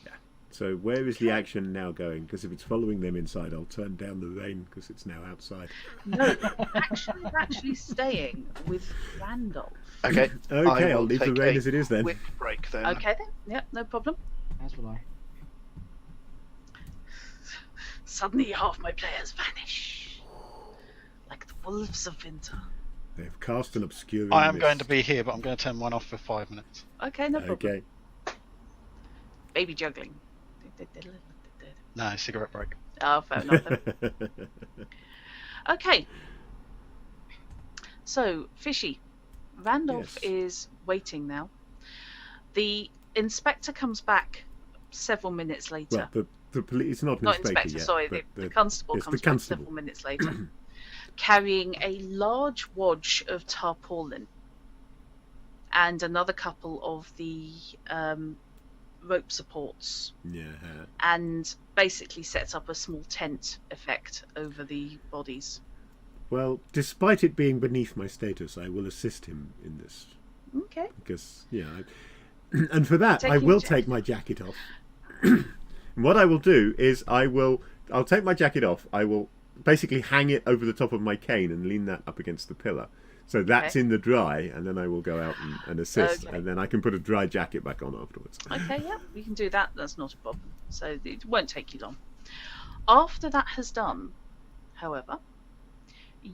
Yeah. So where is the action now going? Because if it's following them inside, I'll turn down the rain because it's now outside. No, action is actually staying with Randolph. Okay. Okay, I'll leave the rain as it is then. Quick break then. Okay then. Yep, no problem. As will I. Suddenly half my players vanish. Like the wolves of winter. They've cast an obscuring I am mist. going to be here, but I'm going to turn mine off for 5 minutes. Okay, no problem. Okay. Baby juggling. No, cigarette break. Oh, fair enough then. Okay. So, Fishy. Randolph is waiting now. The inspector comes back several minutes later. Well, the police, it's not inspector yet, sorry, the constable comes back several minutes later, carrying a large wodge of tarpaulin and another couple of the rope supports, and basically sets up a small tent effect over the bodies. Well, despite it being beneath my status, I will assist him in this. Okay. Because, and for that, I will take my jacket off. What I will do is I'll take my jacket off. I will basically hang it over the top of my cane and lean that up against the pillar. So that's in the dry, and then I will go out and assist, and then I can put a dry jacket back on afterwards. Okay, yeah, we can do that. That's not a problem. So it won't take you long. After that has done, however,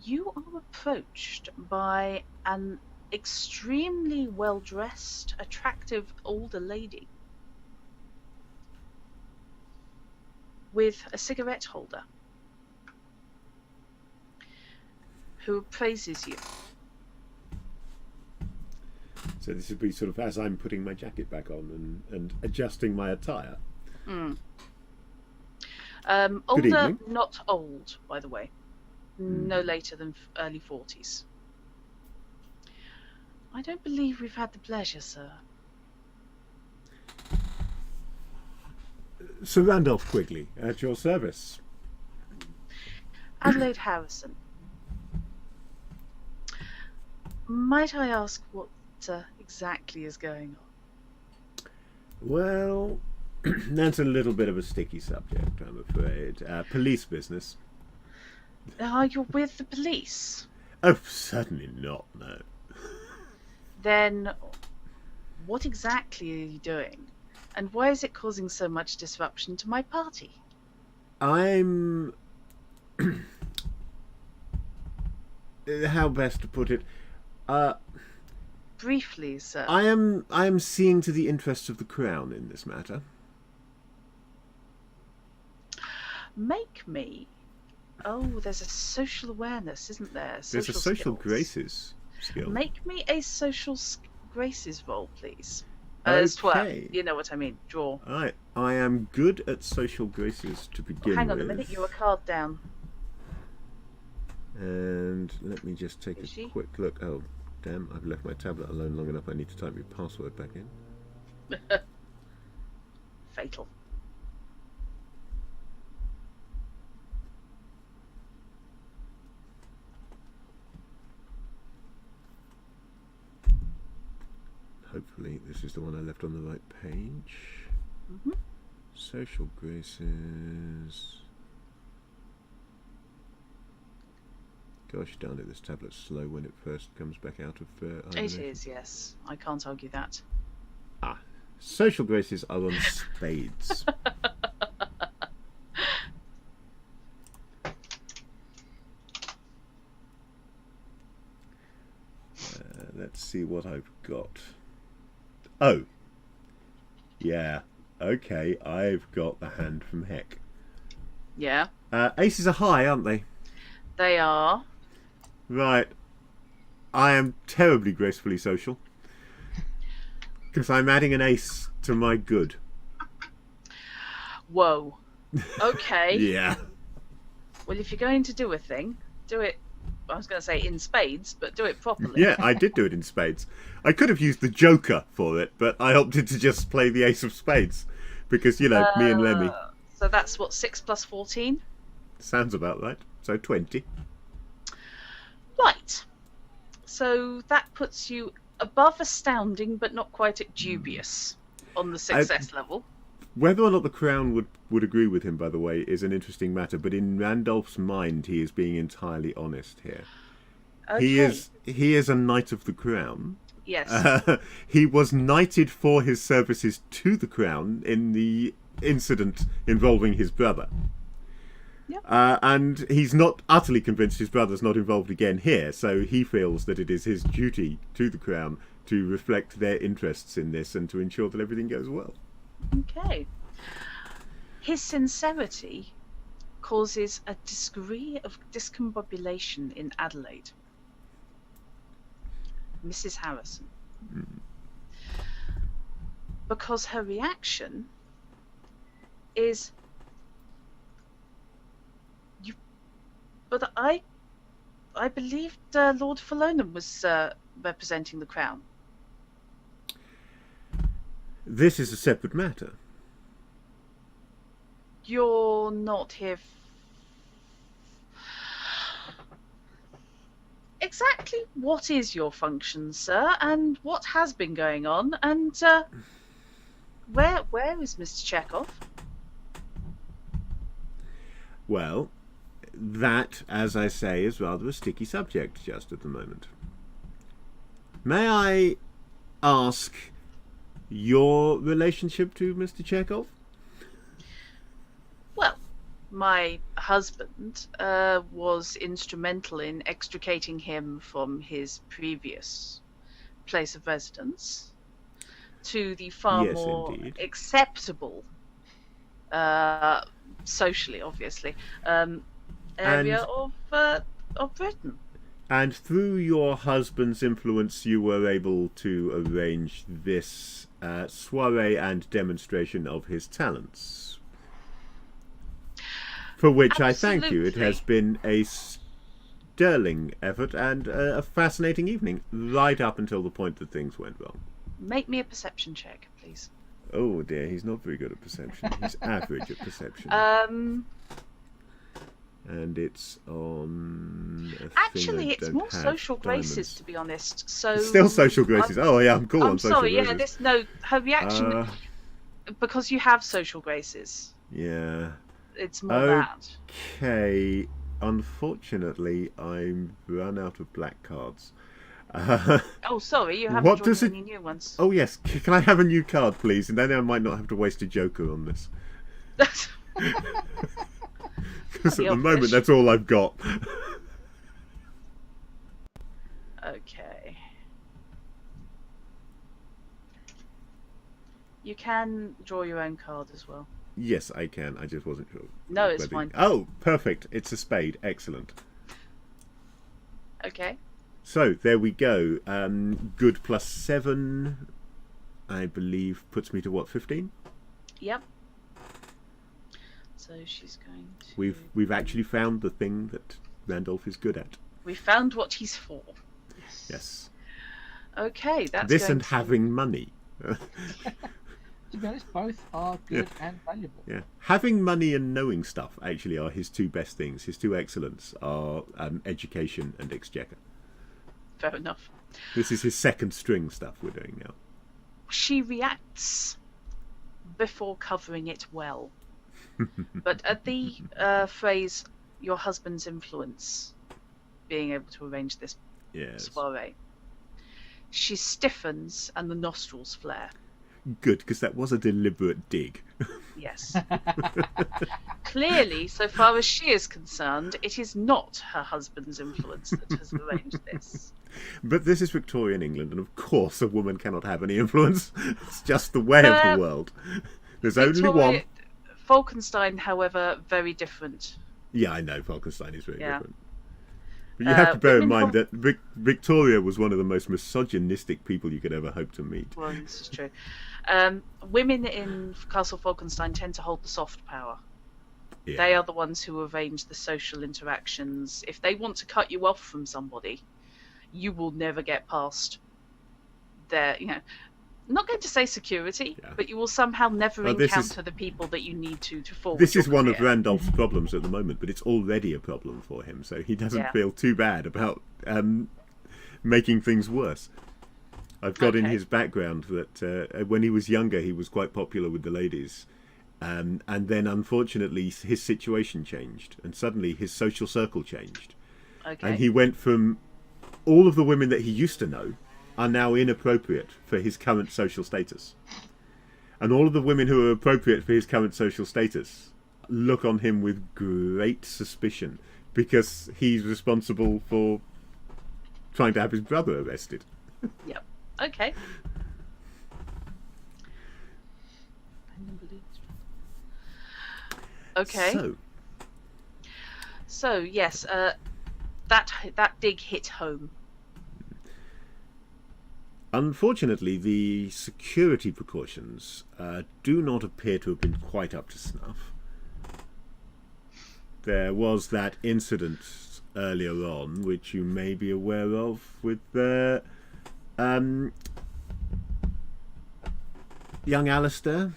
you are approached by an extremely well-dressed, attractive older lady with a cigarette holder who praises you. So this would be sort of as I'm putting my jacket back on and adjusting my attire. Older, not old, by the way. No later than early 40s. I don't believe we've had the pleasure, sir. Sir Randolph Quigley, at your service. Adelaide Harrison. Might I ask what exactly is going on? Well, that's a little bit of a sticky subject, I'm afraid. Police business. Are you with the police? Oh, certainly not, no. Then, what exactly are you doing? And why is it causing so much disruption to my party? I'm... How best to put it? Briefly, sir. I am seeing to the interests of the Crown in this matter. Make me... Oh, there's a social awareness, isn't there? There's a social graces skill. Make me a social graces roll, please. Okay. You know what I mean. Draw. I am good at social graces to begin with. Hang on a minute, you're a card down. And let me just take a quick look. Oh, damn, I've left my tablet alone long enough. I need to type your password back in. Fatal. Hopefully this is the one I left on the right page. Social graces. Gosh darn it, this tablet's slow when it first comes back out of it is, yes. I can't argue that. Social graces are on spades. Let's see what I've got. Oh. Yeah. Okay, I've got the hand from heck. Yeah. Aces are high, aren't they? They are. Right. I am terribly gracefully social. Because I'm adding an ace to my good. Whoa. Okay. Yeah. Well, if you're going to do a thing, do it, I was going to say in spades, but do it properly. Yeah, I did do it in spades. I could have used the Joker for it, but I opted to just play the ace of spades. Because, you know, me and Lemmy. So that's what, 6 plus 14? Sounds about right. So 20. Right. So that puts you above astounding, but not quite at dubious on the success level. Whether or not the Crown would agree with him, by the way, is an interesting matter. But in Randolph's mind, he is being entirely honest here. Okay. He is a Knight of the Crown. Yes. He was knighted for his services to the Crown in the incident involving his brother. Yep. And he's not utterly convinced his brother's not involved again here, so he feels that it is his duty to the Crown to reflect their interests in this and to ensure that everything goes well. Okay. His sincerity causes a degree of discombobulation in Adelaide. Mrs. Harrison. Because her reaction is... But I believed Lord Falonham was representing the Crown. This is a separate matter. You're not here... Exactly what is your function, sir, and what has been going on, and where is Mr. Chekov? Well, that, as I say, is rather a sticky subject just at the moment. May I ask your relationship to Mr. Chekov? Well, my husband was instrumental in extricating him from his previous place of residence to the far more acceptable, socially, obviously, area of Britain. And through your husband's influence, you were able to arrange this soiree and demonstration of his talents. For which I thank you. It has been a sterling effort and a fascinating evening, right up until the point that things went wrong. Make me a perception check, please. Oh dear, he's not very good at perception. He's average at perception. And it's on. Actually, it's more social graces, to be honest. So it's still social graces. Oh yeah, I'm cool on social graces. Sorry, yeah, her reaction because you have social graces. Yeah. It's more that. Okay. Unfortunately, I'm run out of black cards. Oh, sorry, you haven't drawn any new ones. Oh yes, can I have a new card, please? And then I might not have to waste a joker on this. Because at the moment, that's all I've got. Okay. You can draw your own card as well. Yes, I can. I just wasn't sure. No, it's fine. Oh, perfect. It's a spade. Excellent. Okay. So, there we go. Good plus 7, I believe, puts me to what, 15? Yep. So she's going to... We've actually found the thing that Randolph is good at. We found what he's for. Yes. Okay, that's this and having money. To be honest, both are good and valuable. Yeah, having money and knowing stuff actually are his two best things. His two excellents are education and exchequer. Fair enough. This is his second string stuff we're doing now. She reacts before covering it well. But at the phrase, your husband's influence, being able to arrange this soiree, she stiffens and the nostrils flare. Good, because that was a deliberate dig. Yes. Clearly, so far as she is concerned, it is not her husband's influence that has arranged this. But this is Victorian England, and of course a woman cannot have any influence. It's just the way of the world. There's only one. Falkenstein, however, very different. Yeah, I know, Falkenstein is very different. But you have to bear in mind that Victoria was one of the most misogynistic people you could ever hope to meet. Well, this is true. Women in Castle Falkenstein tend to hold the soft power. Yeah. They are the ones who arrange the social interactions. If they want to cut you off from somebody, you will never get past their, I'm not going to say security, but you will somehow never encounter the people that you need to forward. This is one of Randolph's problems at the moment, but it's already a problem for him, so he doesn't feel too bad about making things worse. I've got in his background that when he was younger, he was quite popular with the ladies. And then, unfortunately, his situation changed, and suddenly his social circle changed. Okay. And he went from all of the women that he used to know are now inappropriate for his current social status. And all of the women who are appropriate for his current social status look on him with great suspicion because he's responsible for trying to have his brother arrested. Yep. Okay. Okay. So yes, that dig hit home. Unfortunately, the security precautions do not appear to have been quite up to snuff. There was that incident earlier on, which you may be aware of, with young Alistair.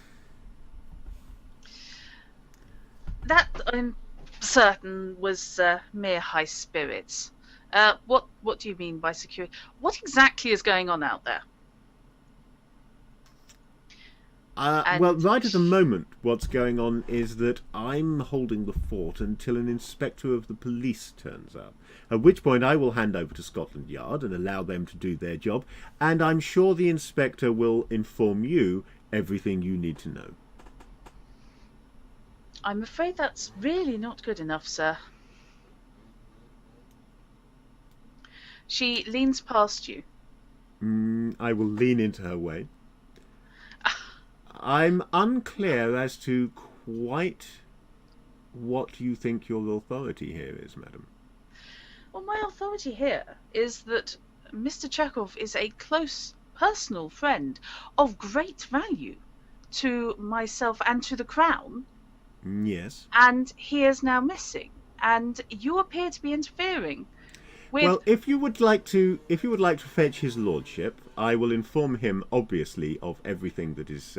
That, I'm certain, was mere high spirits. What do you mean by security? What exactly is going on out there? Well, right at the moment, what's going on is that I'm holding the fort until an inspector of the police turns up, at which point I will hand over to Scotland Yard and allow them to do their job, and I'm sure the inspector will inform you everything you need to know. I'm afraid that's really not good enough, sir. She leans past you. I will lean into her way. I'm unclear as to quite what you think your authority here is, madam. Well, my authority here is that Mr. Chekov is a close personal friend of great value to myself and to the Crown. Yes. And he is now missing, and you appear to be interfering with... Well, if you would like to fetch his lordship, I will inform him, obviously, of everything that is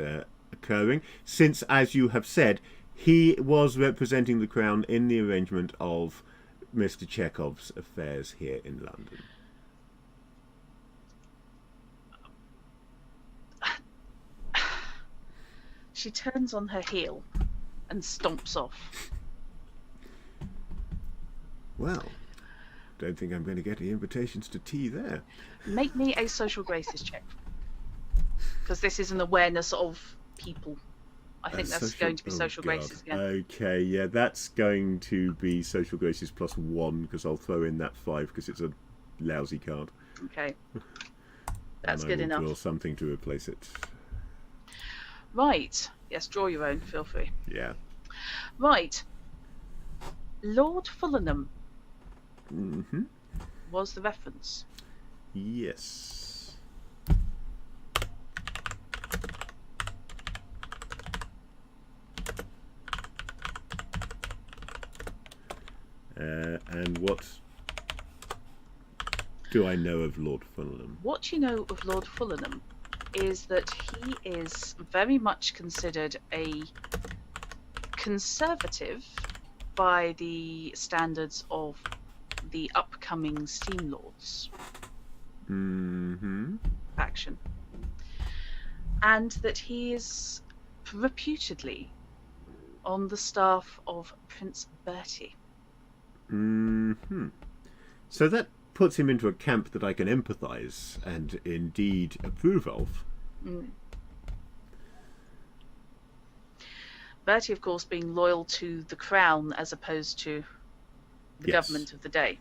occurring, since, as you have said, he was representing the Crown in the arrangement of Mr. Chekov's affairs here in London. She turns on her heel and stomps off. Well, don't think I'm going to get any invitations to tea there. Make me a social graces check. Because this is an awareness of people. I think that's going to be social graces again. Okay, yeah, that's going to be social graces +1, because I'll throw in that 5 because it's a lousy card. Okay. That's and good enough. Draw something to replace it. Right. Yes, draw your own. Feel free. Yeah. Right. Lord Fullenham Mm-hmm. was the reference. Yes. And what do I know of Lord Fullenham? What you know of Lord Fullenham is that he is very much considered a conservative by the standards of the upcoming Steam Lords faction, and that he is reputedly on the staff of Prince Bertie. So that puts him into a camp that I can empathise and indeed approve of. Bertie, of course, being loyal to the Crown as opposed to the government of the day.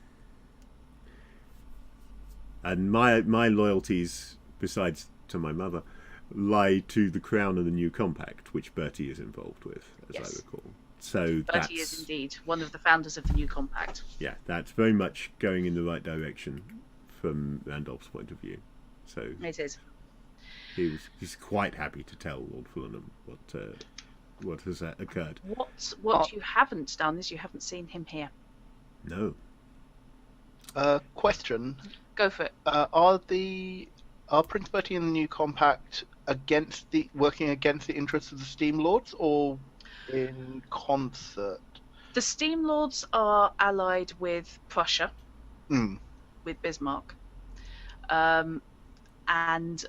And my loyalties, besides to my mother, lie to the Crown and the new compact, which Bertie is involved with, as I recall. So Bertie is indeed one of the founders of the new compact. Yeah, that's very much going in the right direction from Randolph's point of view. So it is. He's quite happy to tell Lord Fullenham what has occurred. What you haven't done is you haven't seen him here. No. Question. Go for it. Are Prince Bertie and the new compact working against the interests of the Steam Lords, or in concert? The Steam Lords are allied with Prussia, with Bismarck, and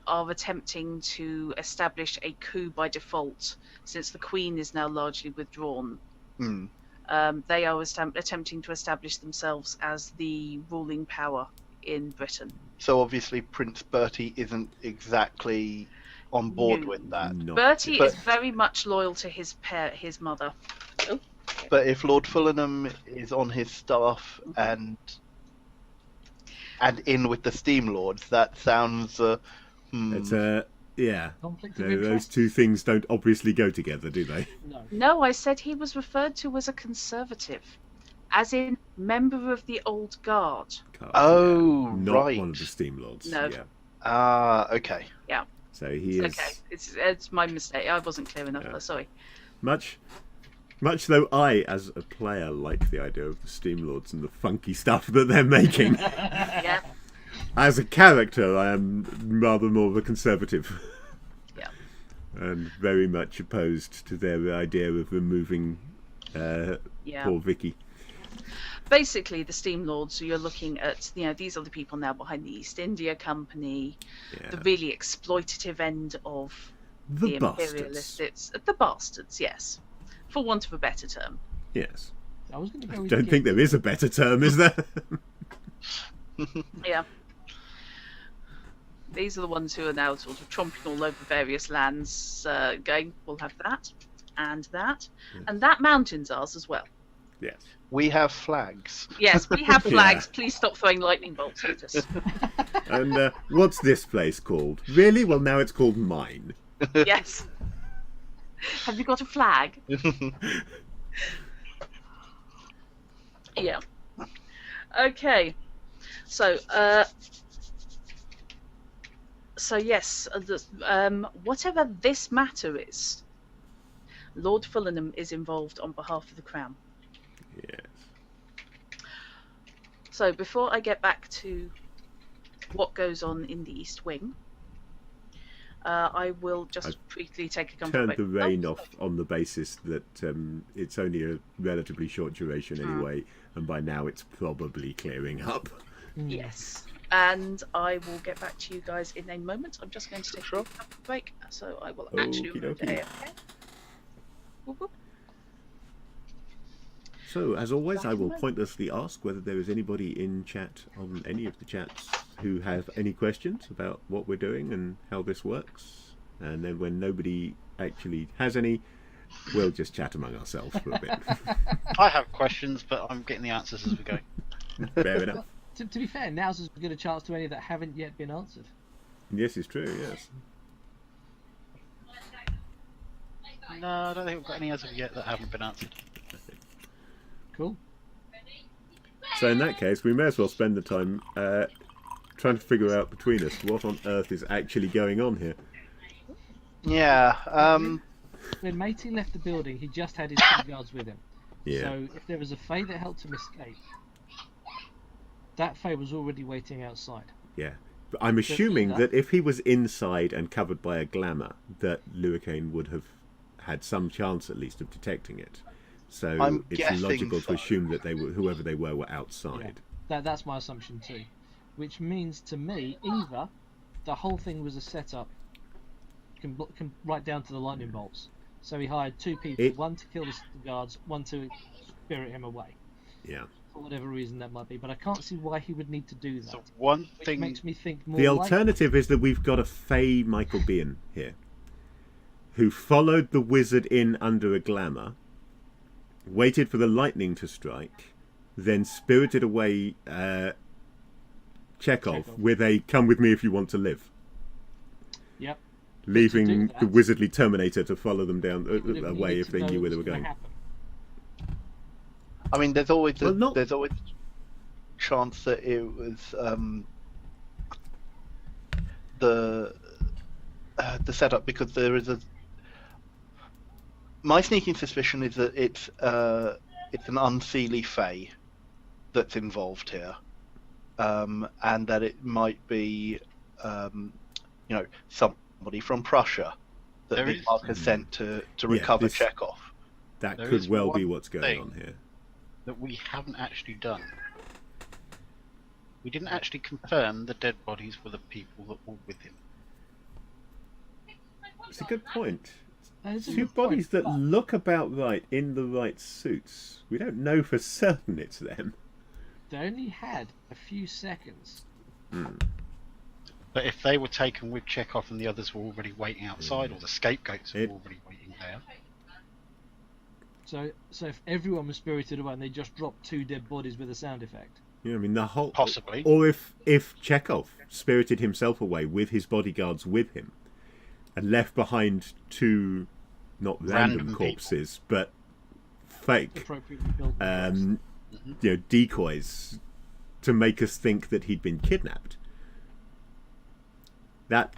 are attempting to establish a coup by default, since the Queen is now largely withdrawn. They are attempting to establish themselves as the ruling power in Britain. So obviously Prince Bertie isn't exactly on board with that. Bertie is very much loyal to his mother. Oh. But if Lord Fullenham is on his staff and in with the Steam Lords, that sounds... It's yeah. Conflict of Those interest? two things don't obviously go together, do they? No, I said he was referred to as a conservative, as in member of the old guard. Oh, not right. one of the Steam Lords. No. Yeah. Okay. Yeah. So he is... Okay, it's my mistake. I wasn't clear enough. Yeah. Sorry. Much though I, as a player, like the idea of the Steam Lords and the funky stuff that they're making. Yeah. As a character, I am rather more of a conservative. Yeah. And very much opposed to their idea of removing poor Vicky. Basically, the Steam Lords, you're looking at, these are the people now behind the East India Company, the really exploitative end of the imperialists. It's the bastards, yes, for want of a better term. Yes. I was going to go with don't think there is a better term, is there? Yeah. These are the ones who are now sort of tromping all over various lands, going, we'll have that, and that, and that mountain's ours as well. Yes. We have flags. Yes, we have flags. Please stop throwing lightning bolts at us. And what's this place called? Really? Well, now it's called mine. Yes. Have you got a flag? Yeah. Okay. So, yes, whatever this matter is, Lord Fullenham is involved on behalf of the Crown. Yes. So before I get back to what goes on in the East Wing, I will just briefly take a comfort break. Turn the rain off on the basis that it's only a relatively short duration anyway, and by now it's probably clearing up. Yes. And I will get back to you guys in a moment. I'm just going to take a comfort break, so I will actually remove AFK. Whoop, whoop. So, as always, I will pointlessly ask whether there is anybody in chat on any of the chats who have any questions about what we're doing and how this works. And then when nobody actually has any, we'll just chat among ourselves for a bit. I have questions, but I'm getting the answers as we go. Fair enough. To be fair, now's as good a chance to any that haven't yet been answered. Yes, it's true, yes. No, I don't think we've got any as of yet that haven't been answered. Cool. So in that case, we may as well spend the time trying to figure out between us what on earth is actually going on here. Yeah. When Matey left the building, he just had his 2 guards with him. Yeah. So if there was a Fae that helped him escape, that Fae was already waiting outside. Yeah. But I'm assuming that if he was inside and covered by a glamour, that Luakane would have had some chance at least of detecting it. So it's logical to assume that they were, whoever they were outside. Yeah, that's my assumption too. Which means to me, either the whole thing was a setup, right down to the lightning bolts. So he hired 2 people, one to kill the guards, one to spirit him away. Yeah. For whatever reason that might be, but I can't see why he would need to do that. So one thing makes me think more. The alternative is that we've got a Fae Michael Biehn here, who followed the wizard in under a glamour, waited for the lightning to strike, then spirited away Chekov with a "come with me if you want to live." Yep. Leaving the wizardly Terminator to follow them down away if they knew where they were going. I mean, there's always there's always chance that it was the setup, because there is a. My sneaking suspicion is that it's an unseelie Fae that's involved here, and that it might be somebody from Prussia that the Mark has sent to recover Chekov. That could well be what's going on here. That we haven't actually done. We didn't actually confirm the dead bodies were the people that were with him. It's a good point. 2 bodies that look about right in the right suits. We don't know for certain it's them. They only had a few seconds. But if they were taken with Chekov and the others were already waiting outside, or the scapegoats were already waiting there. So if everyone was spirited away and they just dropped 2 dead bodies with a sound effect. Yeah, I mean the whole possibly. Or if Chekov spirited himself away with his bodyguards with him, and left behind 2 not random corpses, but fake, decoys to make us think that he'd been kidnapped. That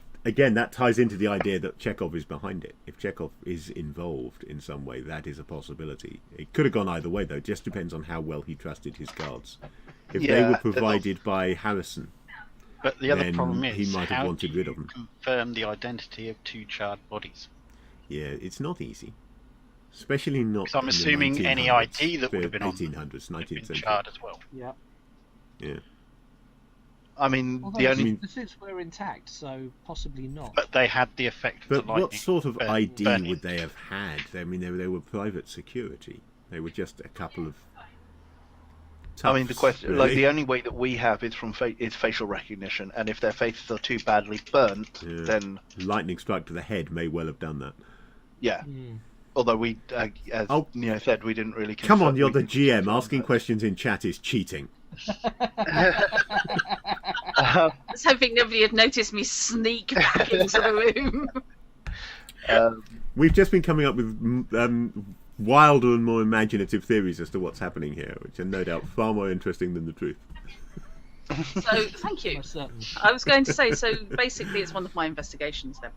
ties into the idea that Chekov is behind it. If Chekov is involved in some way, that is a possibility. It could have gone either way, though. It just depends on how well he trusted his guards. If they were provided by Harrison, but the other problem is, he might have wanted rid of them. Confirm the identity of 2 charred bodies. Yeah, it's not easy, especially not. Because I'm assuming any ID that would have been 1800s, 19th century, charred as well. Yeah. Yeah. I mean, the suits were intact, so possibly not. But they had the effect of the lightning. But what sort of ID would they have had? I mean, they were private security. They were just a couple of. I mean, the question, really. The only way that we have is is facial recognition, and if their faces are too badly burnt, then lightning struck to the head may well have done that. Yeah. Although we, as Neo said, we didn't really. Come on, you're the GM. Asking questions in chat is cheating. I was hoping nobody had noticed me sneak back into the room. We've just been coming up with wilder and more imaginative theories as to what's happening here, which are no doubt far more interesting than the truth. So, thank you. I was going to say, so basically it's one of my investigations then.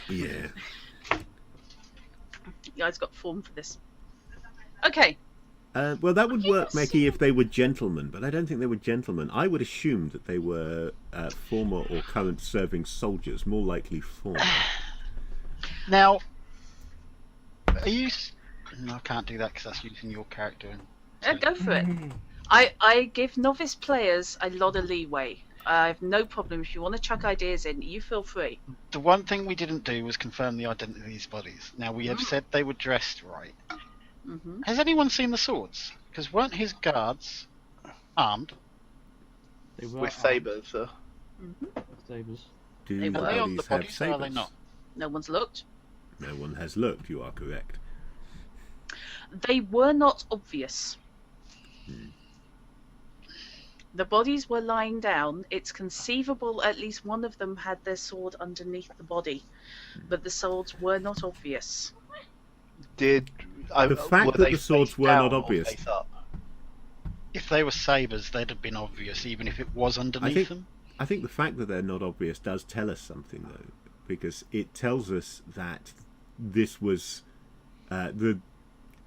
Yeah. You guys got form for this. Okay. Well, that would work, Meki, if they were gentlemen, but I don't think they were gentlemen. I would assume that they were former or current serving soldiers, more likely former. Now, are you... No, I can't do that because that's using your character. Yeah, go for it. I give novice players a lot of leeway. I have no problem. If you want to chuck ideas in, you feel free. The one thing we didn't do was confirm the identity of these bodies. Now, we have said they were dressed right. Mm-hmm. Has anyone seen the swords? Because weren't his guards armed? They were with sabres, sir. Mm-hmm. Sabres. Do They the were. Are they on the bodies have bodies or are they sabres? not? No one's looked. No one has looked, you are correct. They were not obvious. The bodies were lying down. It's conceivable at least one of them had their sword underneath the body, but the swords were not obvious. The fact that the swords were not obvious. If they were sabres, they'd have been obvious, even if it was underneath them. I think the fact that they're not obvious does tell us something, though, because it tells us that this was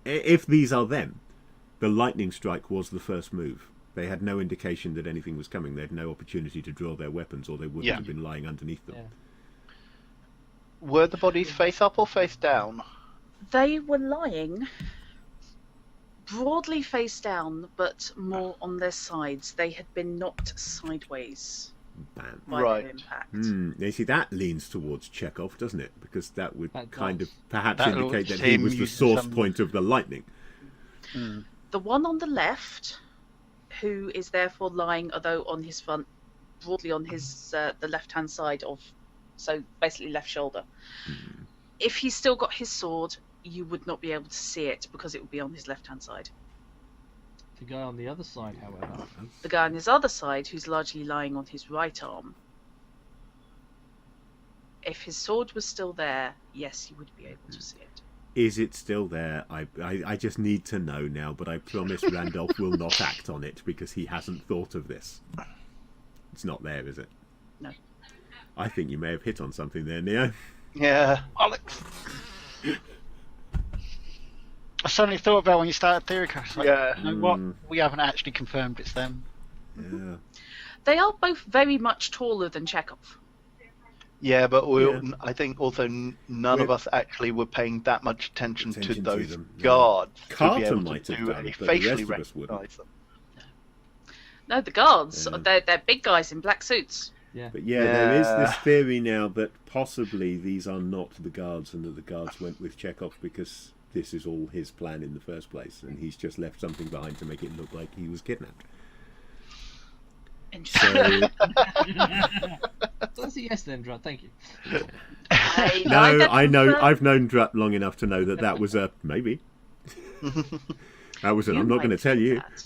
if these are them, the lightning strike was the first move. They had no indication that anything was coming. They had no opportunity to draw their weapons, or they wouldn't have been lying underneath them. Yeah. Were the bodies face up or face down? They were lying broadly face down, but more on their sides. They had been knocked sideways Bam. by the impact. You see, that leans towards Chekov, doesn't it? Because that would kind of perhaps That indicate that looks he him was the using source some- point of the lightning. The one on the left, who is therefore lying, although on his front, broadly on his the left-hand side of, so basically left shoulder. If he's still got his sword, you would not be able to see it because it would be on his left-hand side. The guy on the other side, however. The guy on his other side, who's largely lying on his right arm, if his sword was still there, yes, you would be able to see it. Is it still there? I just need to know now, but I promise Randolph will not act on it because he hasn't thought of this. It's not there, is it? No. I think you may have hit on something there, Neo. Yeah. Alex! I suddenly thought about when you started theory class. Like, Yeah. you know what? We haven't actually confirmed it's them. Yeah. They are both very much taller than Chekov. Yeah, but I think also none of us actually were paying that much attention to those them, guards to be Carter able might to have do done, a but the facially rest of us wouldn't. recognise them. No, the guards, Yeah. they're big guys in black suits. Yeah. But there is this theory now that possibly these are not the guards and that the guards went with Chekov because this is all his plan in the first place and he's just left something behind to make it look like he was kidnapped. Interesting. So, That's a yes then, Drut. Thank you. I know. I've known Drut long enough to know that was a maybe. That was an I'm not going to tell you. That.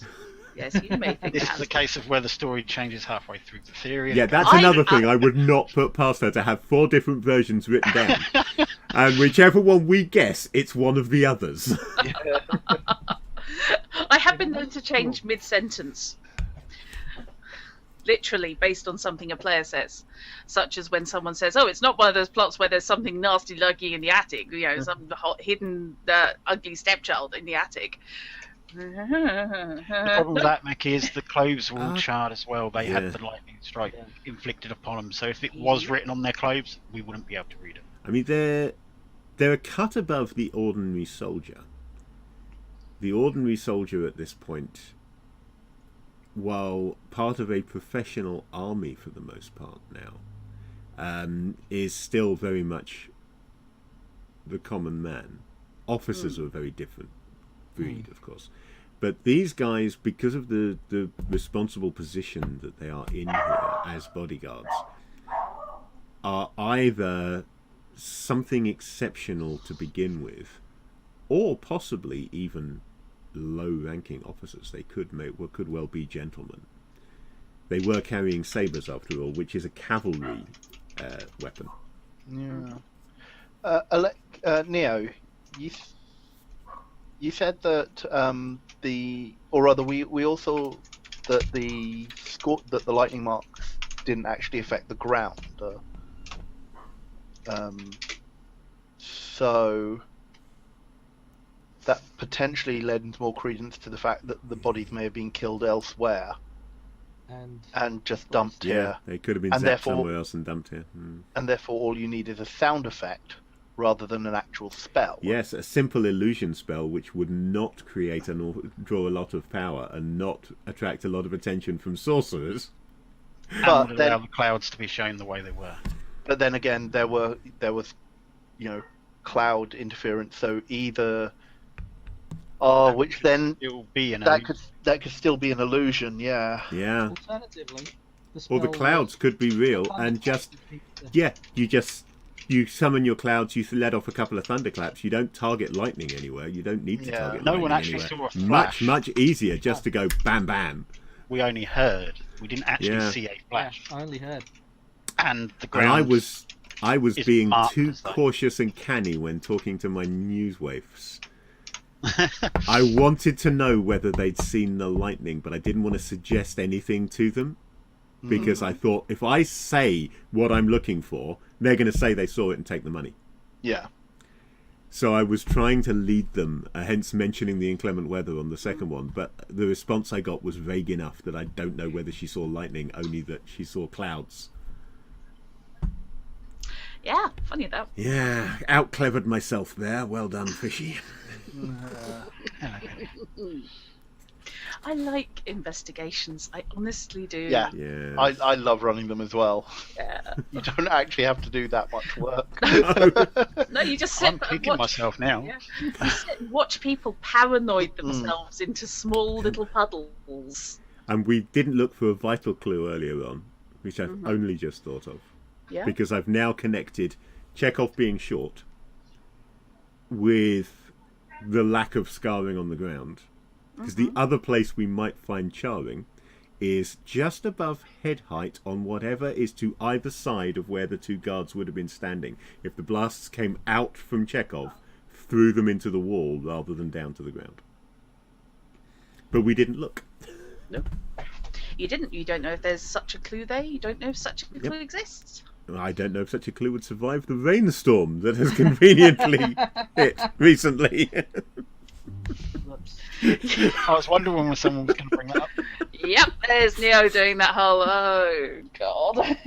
Yes, you may think This that. is a case of where the story changes halfway through the theory. Yeah, that's another thing I would not put past her to have 4 different versions written down. And whichever one we guess, it's one of the others. I have been known to change mid-sentence. Literally based on something a player says. Such as when someone says, oh, it's not one of those plots where there's something nasty lurking in the attic. You know, some hidden ugly stepchild in the attic. The problem with that, Mickey, is the clothes were all charred as well. They had the lightning strike inflicted upon them. So if it was written on their clothes, we wouldn't be able to read it. I mean, they're a cut above the ordinary soldier. The ordinary soldier at this point, while part of a professional army for the most part now, is still very much the common man. Officers are a very different breed, of course. But these guys, because of the responsible position that they are in here as bodyguards, are either something exceptional to begin with, or possibly even low-ranking officers. They could well be gentlemen. They were carrying sabres, after all, which is a cavalry weapon. Yeah. Neo, You said that we also that the lightning marks didn't actually affect the ground. So that potentially led into more credence to the fact that the bodies may have been killed elsewhere and just dumped here. They could have been zapped somewhere else and dumped here. And therefore all you need is a sound effect rather than an actual spell. Yes, a simple illusion spell which would not create draw a lot of power and not attract a lot of attention from sorcerers. But would allow the clouds to be shown the way they were. But then again, there was, cloud interference. So either, which then that could still be an illusion. Yeah. Yeah. Alternatively, the clouds could be real and you summon your clouds. You let off a couple of thunderclaps. You don't target lightning anywhere. You don't need to target. No lightning one actually anywhere. saw a flash. Much easier just to go bam bam. We only heard. We didn't actually see a flash. I only heard. And the ground. And I was being too cautious and canny when talking to my newswaifs. I wanted to know whether they'd seen the lightning, but I didn't want to suggest anything to them because I thought if I say what I'm looking for, they're going to say they saw it and take the money. Yeah. So I was trying to lead them, hence mentioning the inclement weather on the second one, but the response I got was vague enough that I don't know whether she saw lightning, only that she saw clouds. Yeah, funny that. Yeah, out-clevered myself there. Well done, Fishy. I like investigations. I honestly do. Yeah. I love running them as well. Yeah. You don't actually have to do that much work. No, you just sit I'm kicking myself now. Yeah. You sit and watch people paranoid themselves into small little puddles. And we didn't look for a vital clue earlier on, which I've only just thought of. Yeah. Because I've now connected Chekov being short with the lack of scarring on the ground. Because the other place we might find charring is just above head height on whatever is to either side of where the two guards would have been standing. If the blasts came out from Chekov, threw them into the wall rather than down to the ground. But we didn't look. Nope. You didn't. You don't know if there's such a clue there. You don't know if such a clue exists. I don't know if such a clue would survive the rainstorm that has conveniently hit recently. I was wondering when someone was going to bring that up. Yep, there's Neo doing that whole, oh god.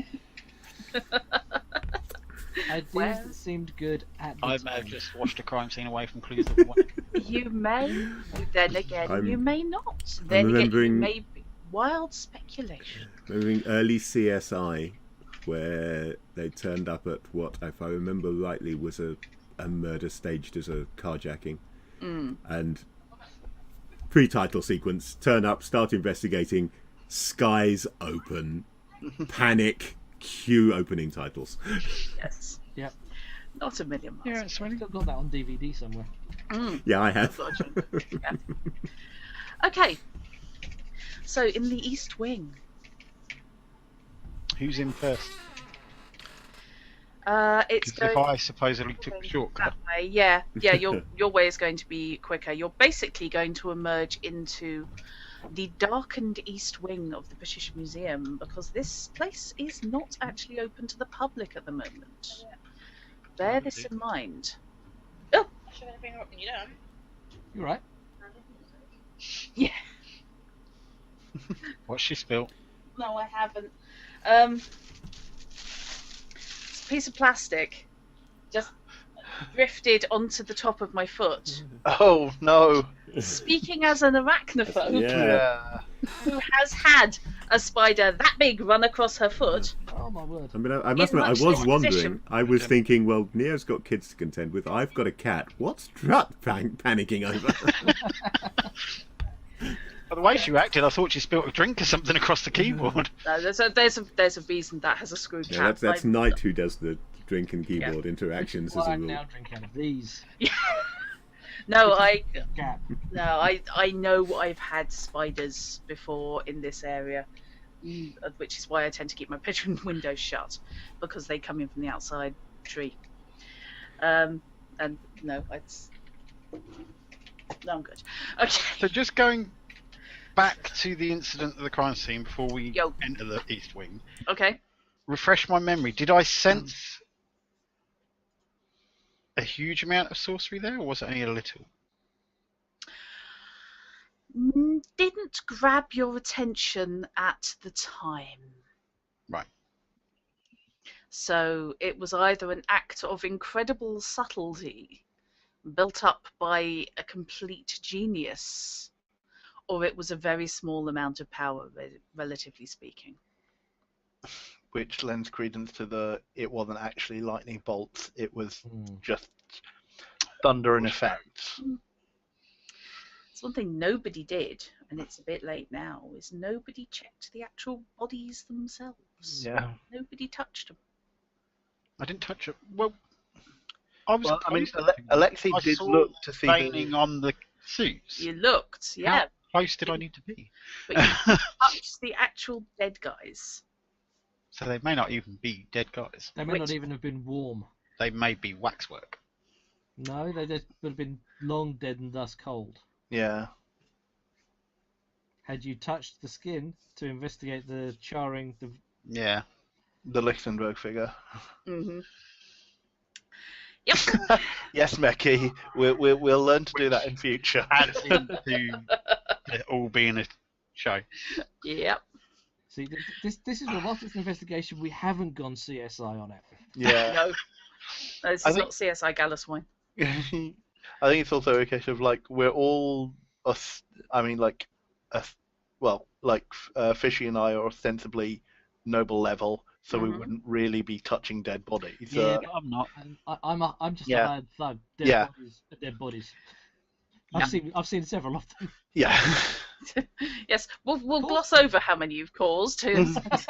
Ideas seemed good at the time. I may have just washed a crime scene away from clues that were You may, then again, you may not. Then again, you may be wild speculation. Remembering early CSI, where they turned up at what, if I remember rightly, was a murder staged as a carjacking. And pre-title sequence, turn up, start investigating, skies open, panic, cue opening titles. Yes. Yep. Not a million miles. Yeah, it's really got that on DVD somewhere. Yeah, I have. Yeah. Okay. So, in the East Wing. Who's in first? It's if I supposedly took the shortcut. That way, yeah, your way is going to be quicker. You're basically going to emerge into the darkened East Wing of the British Museum because this place is not actually open to the public at the moment. Bear this in mind. Oh, I should have been up you down. You right? Yeah. What's she spilled? No, I haven't. It's a piece of plastic just drifted onto the top of my foot. Oh no! Speaking as an arachnophobe who has had a spider that big run across her foot. Oh my word! I mean, I must admit, I was wondering. I was thinking, well, Neo's got kids to contend with. I've got a cat. What's Drut panicking over? By the way she acted, I thought she spilled a drink or something across the keyboard. No, there's a reason that has a screw cap. Yeah, that's Knight who does the drink and keyboard interactions as a rule. I'm now drinking these. No, I know I've had spiders before in this area, which is why I tend to keep my bedroom windows shut because they come in from the outside tree. And no, it's No, I'm good. Okay. So just going back to the incident of the crime scene before we enter the East Wing. Okay. Refresh my memory. Did I sense a huge amount of sorcery there, or was it only a little? Didn't grab your attention at the time. Right. So it was either an act of incredible subtlety built up by a complete genius, or it was a very small amount of power, relatively speaking. Which lends credence to it wasn't actually lightning bolts, it was just thunder and effects. It's one thing nobody did, and it's a bit late now, is nobody checked the actual bodies themselves. Yeah. Nobody touched them. I didn't touch it. Well, I was. Well, I mean, Alexei did look to see veining on the suits. You looked, yeah. How close did I need to be? But you touched the actual dead guys. So they may not even be dead guys. They may not even have been warm. They may be waxwork. No, they would have been long dead and thus cold. Yeah. Had you touched the skin to investigate the charring, Yeah. The Lichtenberg figure. Mm-hmm. Yep. Yes, Meki. We'll learn to do that in future. Adds into it all being a show. Yep. See, this is where, whilst it's an investigation, we haven't gone CSI on it. Yeah. No, this is not CSI Gallaswine. I think it's also a case of like we're all Fishy and I are ostensibly noble level, so we wouldn't really be touching dead bodies. Yeah, but I'm not. I'm just a bad thug. Dead bodies. I've seen several of them. Yeah. Yes, we'll gloss over how many you've caused. Yes,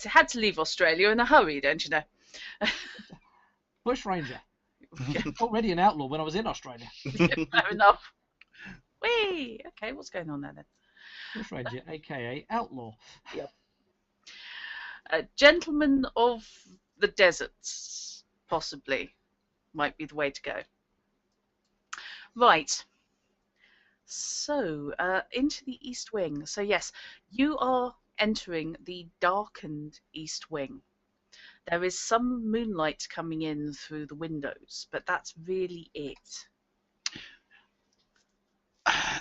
I had to leave Australia in a hurry, don't you know? Bushranger. Already an outlaw when I was in Australia. Fair enough. Whee! Okay, what's going on there then? Bushranger, aka outlaw. Yep. Gentleman of the deserts, possibly, might be the way to go. Right. So, into the East Wing. So yes, you are entering the darkened East Wing. There is some moonlight coming in through the windows, but that's really it.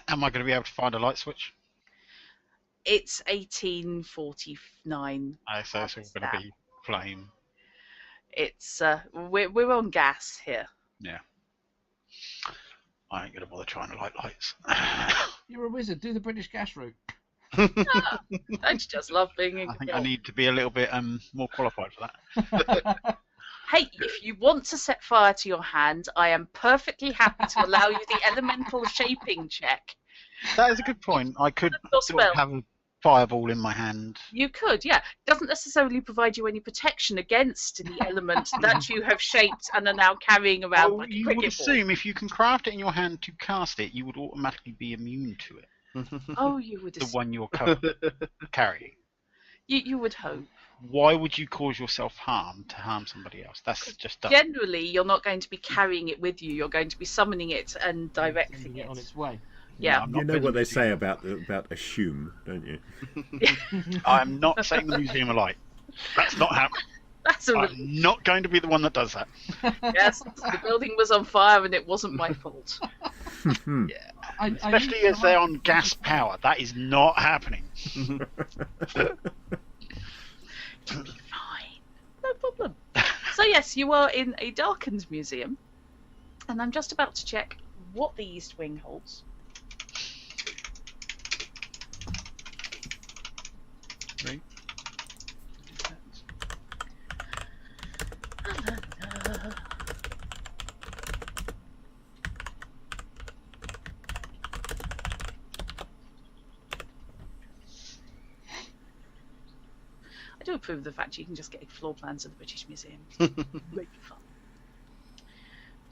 Am I going to be able to find a light switch? It's 1849. So it's all going to be flame. It's we're on gas here. Yeah. I ain't going to bother trying to light lights. You're a wizard. Do the British gas route. Don't you just love being in I think I need to be a little bit more qualified for that. Hey, if you want to set fire to your hand, I am perfectly happy to allow you the elemental shaping check. That is a good point. I could have a fireball in my hand. You could, yeah. It doesn't necessarily provide you any protection against the element that you have shaped and are now carrying around like a cricket ball. You would assume if you can craft it in your hand to cast it, you would automatically be immune to it. Oh, you would the one you're carrying. You would hope. Why would you cause yourself harm to harm somebody else? That's just dumb. Generally, you're not going to be carrying it with you. You're going to be summoning it and directing it on its way. Yeah. You know what they say about assume, don't you? I'm not setting the museum alight. That's not happening. I'm not going to be the one that does that. Yes, the building was on fire and it wasn't my fault. Yeah. Especially as they're on gas power. That is not happening. It'll be fine. No problem. So yes, you are in a darkened museum. And I'm just about to check what the East Wing holds. Right. I do approve of the fact you can just get floor plans of the British Museum. Great fun.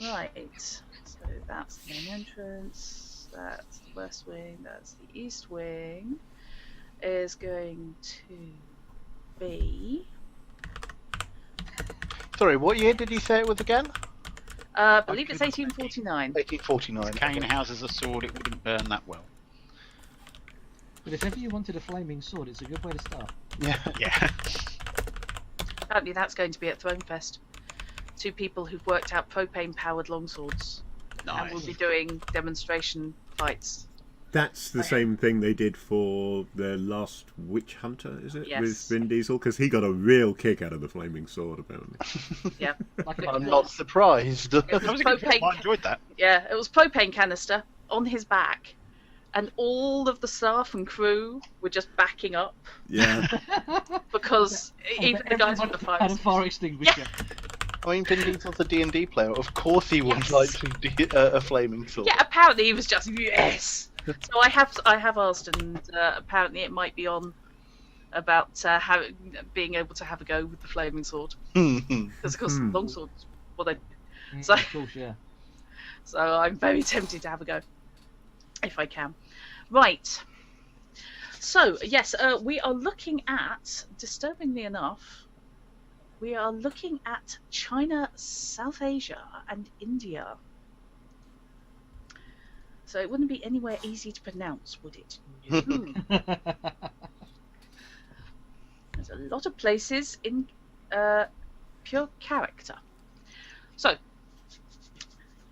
Right, so that's the main entrance, that's the West Wing, that's the East Wing. Is going to be... Sorry, what year did you say it was again? I believe it's 1849. 1849. Cane houses a sword, it wouldn't burn that well. But if ever you wanted a flaming sword, it's a good way to start. Yeah. Yeah. Apparently that's going to be at Thronefest. 2 people who've worked out propane-powered longswords. Nice. And will be doing demonstration fights. That's the same thing they did for the last Witch Hunter, is it? Yes. With Vin Diesel? Because he got a real kick out of the flaming sword, apparently. Yeah. I'm not surprised. That was a good film. I enjoyed that. Yeah, it was propane canister on his back. And all of the staff and crew were just backing up. Yeah. Because even the guys with the fire had a fire extinguisher. Yeah. I mean, Vin Diesel's a D&D player. Of course he would like a flaming sword. Yeah, apparently he was just, yes! So I have asked, and apparently it might be on about being able to have a go with the flaming sword. Because of course longswords, well they... So, Of course, yeah. So I'm very tempted to have a go, if I can. Right. So, yes, we are looking at, disturbingly enough, we are looking at China, South Asia, and India. So it wouldn't be anywhere easy to pronounce, would it? There's a lot of places in pure character. So,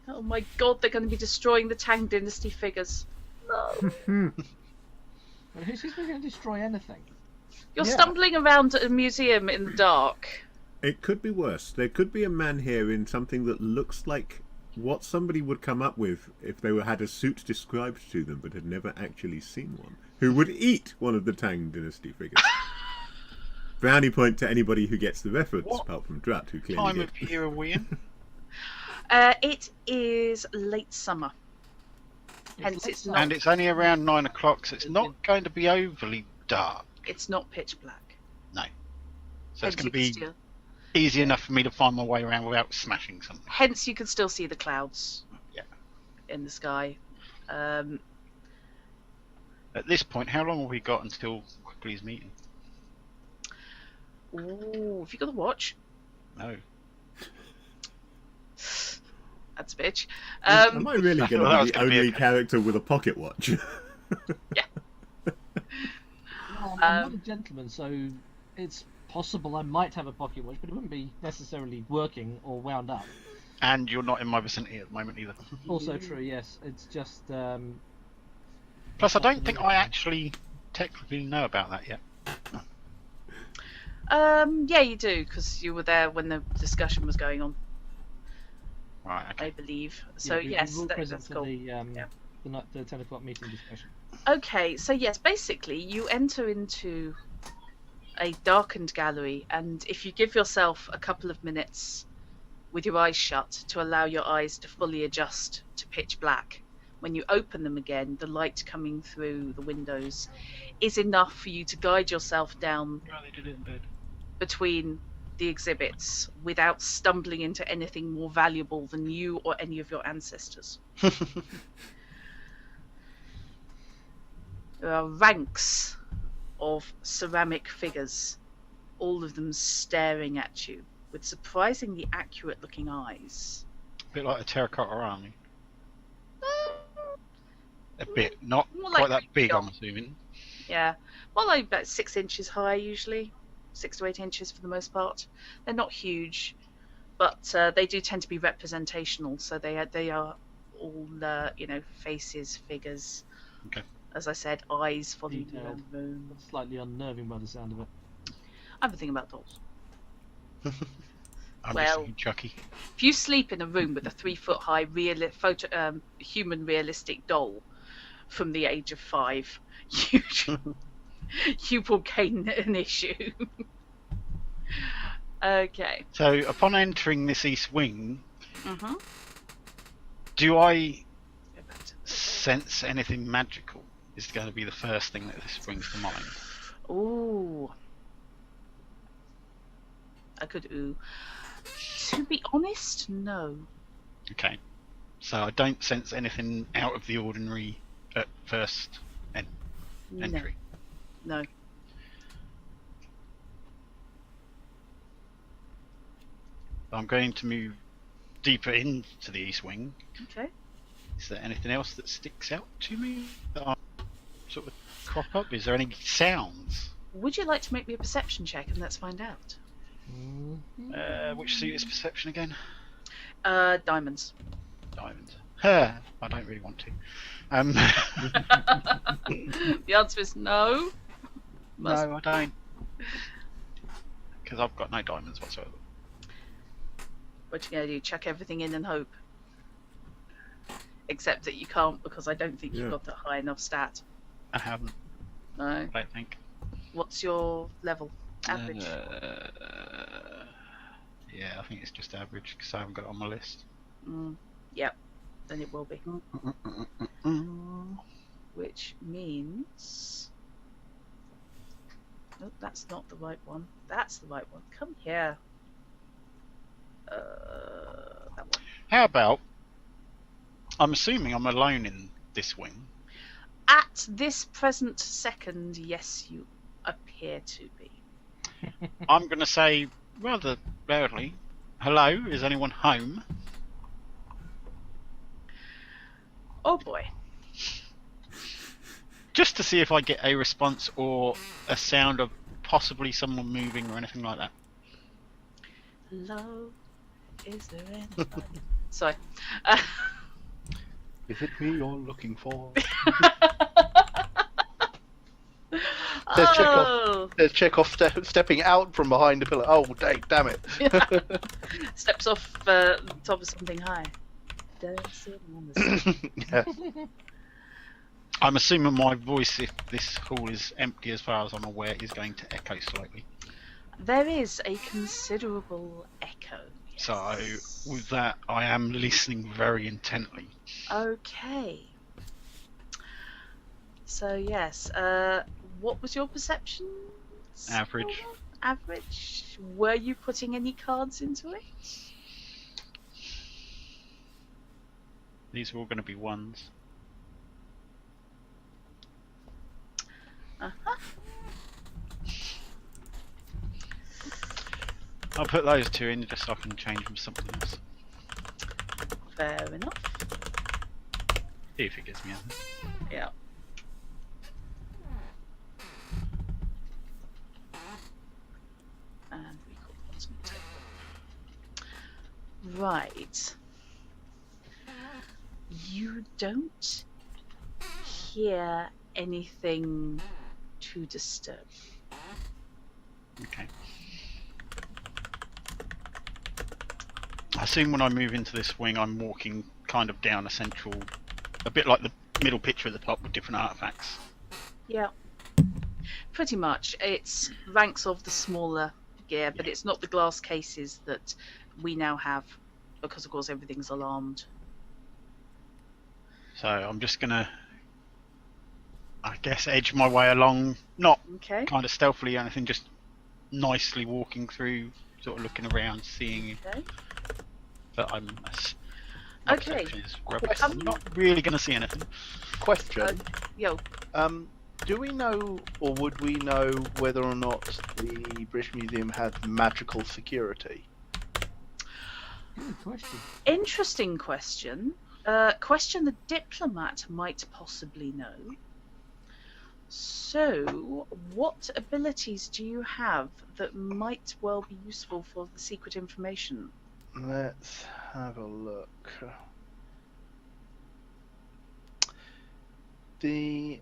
oh my god, they're going to be destroying the Tang Dynasty figures. No. Well, who's going to destroy anything? You're stumbling around a museum in the dark. It could be worse. There could be a man here in something that looks like what somebody would come up with if they had a suit described to them but had never actually seen one, who would eat one of the Tang Dynasty figures. Brownie point to anybody who gets the reference, apart from Drut, who clearly Time did. of year are we in? It is late summer. Hence it's not... And it's only around 9 o'clock, so it's not going to be overly dark. It's not pitch black. No. So it's Hence going to be still... easy enough for me to find my way around without smashing something. Hence you can still see the clouds in the sky. At this point, how long have we got until Quickly's meeting? Ooh, have you got a watch? No. That's a bitch. Am I really going to be the only character with a pocket watch? Yeah. Well, I'm not a gentleman, so it's possible I might have a pocket watch, but it wouldn't be necessarily working or wound up. And you're not in my vicinity at the moment either. Also true, yes. It's just... Plus, I don't think I actually technically know about that yet. Yeah, you do, because you were there when the discussion was going on. Right, okay. I believe. So yeah, yes, we were present that's for cool. the 10 o'clock meeting discussion. Okay, so yes, basically you enter into a darkened gallery, and if you give yourself a couple of minutes with your eyes shut to allow your eyes to fully adjust to pitch black, when you open them again, the light coming through the windows is enough for you to guide yourself down They did it in bed. between the exhibits without stumbling into anything more valuable than you or any of your ancestors. There are ranks of ceramic figures, all of them staring at you with surprisingly accurate looking eyes. A bit like a terracotta army. A bit, not More quite like that big, John. I'm assuming. Yeah, well, like about 6 inches high usually, 6 to 8 inches for the most part. They're not huge, but they do tend to be representational. So they are all faces, figures. Okay. As I said, eyes following you around the room. That's slightly unnerving by the sound of it. I have a thing about dolls. I'm Well- just thinking Chucky. If you sleep in a room with a 3 foot high human realistic doll from the age of 5, you will gain an issue. Okay. So, upon entering this east wing, Mm-hmm. do I sense anything magical? Is going to be the first thing that this brings to mind. Ooh. I could ooh. To be honest, no. Okay. So I don't sense anything out of the ordinary at first entry. No. I'm going to move deeper into the east wing. Okay. Is there anything else that sticks out to me that I sort of crop up? Is there any sounds? Would you like to make me a perception check and let's find out? Which suit is perception again? Diamonds. Diamonds. I don't really want to. The answer is no. No, I don't. Because I've got no diamonds whatsoever. What you gonna do? Chuck everything in and hope? Except that you can't, because I don't think you've got a high enough stat. I haven't. No. I don't think. What's your level? Average? Yeah, I think it's just average because I haven't got it on my list. Yep, then it will be. Which means... No, that's not the right one. That's the right one. Come here. That one. How about... I'm assuming I'm alone in this wing. At this present second, yes, you appear to be. I'm going to say rather loudly, hello, is anyone home? Oh boy. Just to see if I get a response or a sound of possibly someone moving or anything like that. Hello, is there anyone? Sorry. Is it me you're looking for? There's Chekov stepping out from behind a pillar. Oh, damn it. Steps off the top of something high. Yeah. I'm assuming my voice, if this hall is empty as far as I'm aware, is going to echo slightly. There is a considerable echo. Yes. So, with that, I am listening very intently. Okay. So, yes. What was your perception? Average. Average. Were you putting any cards into it? These are all going to be ones. I'll put those two in just so I can change them to something else. Fair enough. If it gets me out. Yeah. And we call what's on the table. Right. You don't hear anything to disturb. Okay. I assume when I move into this wing, I'm walking kind of down a central, a bit like the middle picture at the top with different artifacts. Yeah. Pretty much. It's ranks of the smaller gear, but it's not the glass cases that we now have, because of course everything's alarmed. So I'm just gonna, I guess, edge my way along, not kind of stealthily or anything, just nicely walking through, sort of looking around, seeing. Okay. But I'm not really going to see anything. Question. Yo. Do we know, or would we know, whether or not the British Museum had magical security? Good question. Interesting question. Question the diplomat might possibly know. So, what abilities do you have that might well be useful for the secret information? Let's have a look. The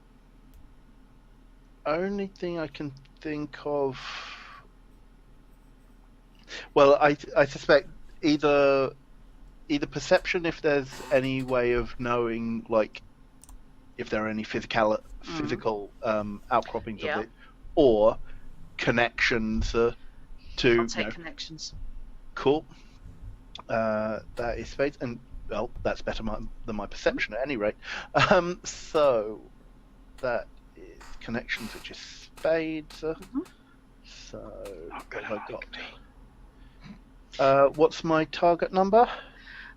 only thing I can think of... Well, I suspect either perception, if there's any way of knowing, like, if there are any physical outcroppings of it, or connections to... I'll take connections. Cool. That is spades, and well, that's better than my perception at any rate. So that is connections, which is spades. So what have I got? What's my target number?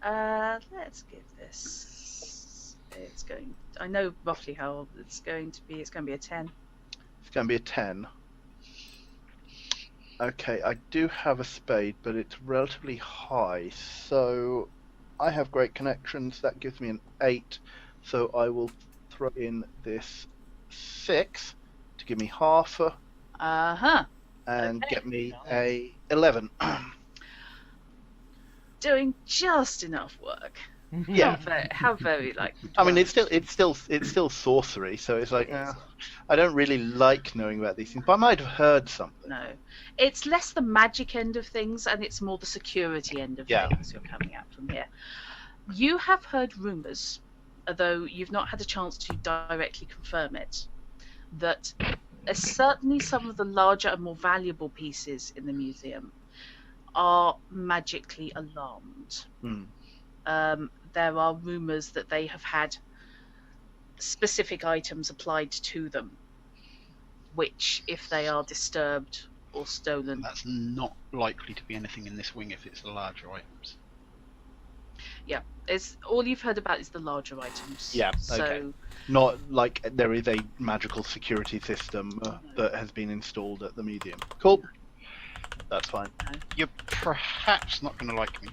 Let's give this. It's going. I know roughly how it's going to be. It's going to be a 10. It's going to be a 10. Okay, I do have a spade, but it's relatively high, so I have great connections. That gives me an 8, so I will throw in this 6 to give me half, and get me a 11. Doing just enough work. Yeah. How very like. I mean, it's still sorcery, so it's like I don't really like knowing about these things, but I might have heard something. No, it's less the magic end of things, and it's more the security end of things you're coming at from here. You have heard rumours, although you've not had a chance to directly confirm it, that certainly some of the larger and more valuable pieces in the museum are magically alarmed. There are rumours that they have had specific items applied to them, which, if they are disturbed or stolen... That's not likely to be anything in this wing if it's the larger items. Yeah, all you've heard about is the larger items. Yeah, so... okay. Not like there is a magical security system that has been installed at the museum. Cool. That's fine. You're perhaps not going to like me.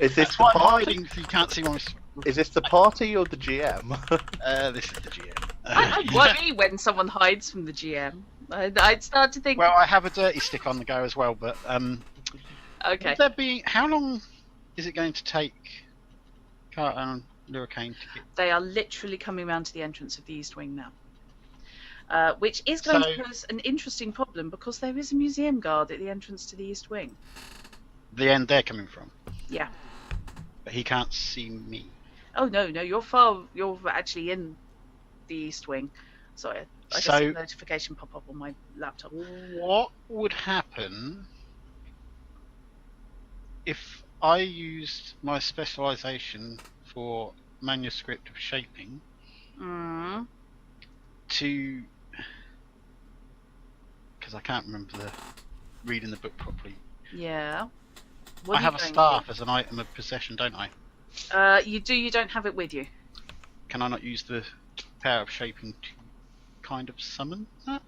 Is this the party? So you can't see my... Is this the party or the GM? This is the GM. I worry when someone hides from the GM. I'd start to think... Well, I have a dirty stick on the go as well, but... Okay. Would there be... How long is it going to take Carter and Luricane to get... They are literally coming around to the entrance of the East Wing now. Which is going to pose an interesting problem, because there is a museum guard at the entrance to the East Wing. The end they're coming from? Yeah. But he can't see me. Oh, no, you're actually in the East Wing. Sorry, I just saw a notification pop up on my laptop. What would happen if I used my specialisation for manuscript of shaping to... Because I can't remember reading the book properly. Yeah. I have a staff as an item of possession, don't I? You do. You don't have it with you. Can I not use the power of shaping to kind of summon that?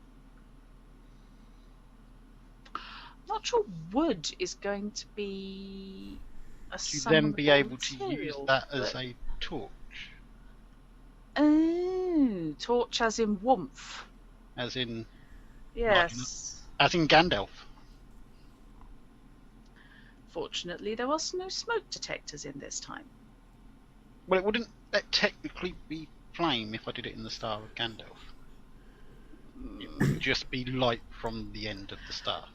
Not sure wood is going to be a to then be able to use that as a torch. Oh, torch as in warmth. As in... Yes. As in Gandalf. Fortunately, there was no smoke detectors in this time. Well, it wouldn't technically be flame if I did it in the Star of Gandalf. It would just be light from the end of the staff.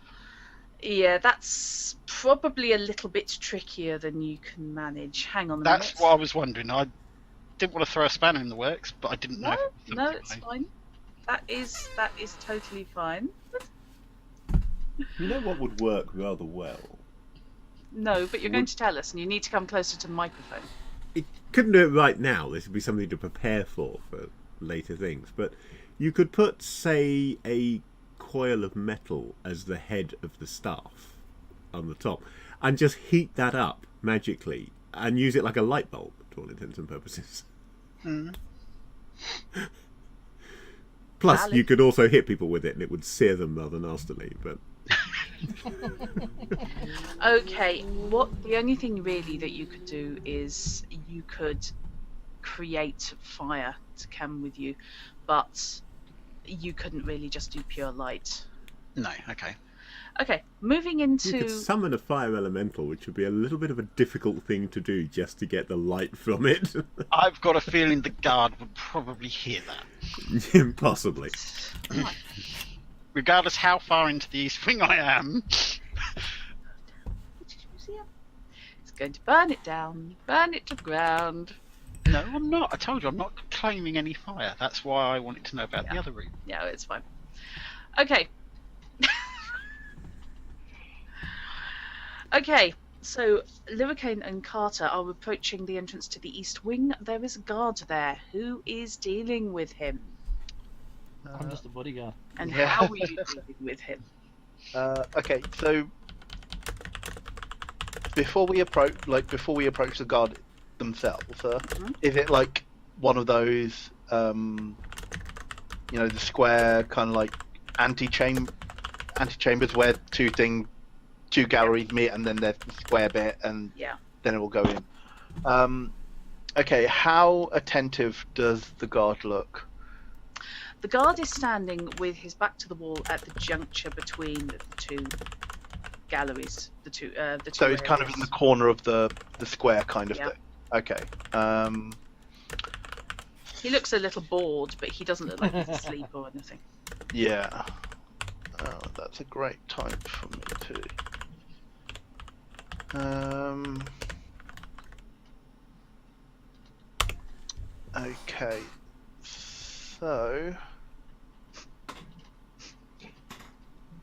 Yeah, that's probably a little bit trickier than you can manage. Hang on a minute. That's what I was wondering. I didn't want to throw a spanner in the works, but I didn't know. No, it's fine. That is totally fine. You know what would work rather well? No, but you're going to tell us, and you need to come closer to the microphone. It couldn't do it right now. This would be something to prepare for later things. But you could put, say, a coil of metal as the head of the staff on the top, and just heat that up magically, and use it like a light bulb to all intents and purposes. Plus, you could also hit people with it, and it would sear them rather nastily. But okay, the only thing really that you could do is you could create fire to come with you, but you couldn't really just do pure light. No, okay. Okay, moving into... You could summon a fire elemental, which would be a little bit of a difficult thing to do just to get the light from it. I've got a feeling the guard would probably hear that. Possibly. Regardless how far into the East Wing I am. It's going to burn it down, burn it to the ground. No, I'm not. I told you, I'm not claiming any fire. That's why I wanted to know about the other room. Yeah, it's fine. Okay. Okay, so Luricane and Carter are approaching the entrance to the East Wing. There is a guard there. Who is dealing with him? I'm just a bodyguard. And how are you dealing with him? Okay, so before we approach the guard themselves, is it like one of those, the square kind of like anti-chamber antechambers where two galleries meet, and then there's the square bit, and then it will go in. Okay, how attentive does the guard look? The guard is standing with his back to the wall at the juncture between the two galleries. The two so it's kind of in the corner of the square kind of thing. Okay. He looks a little bored, but he doesn't look like he's asleep or anything. Yeah. Oh, that's a great type for me too. Okay. So...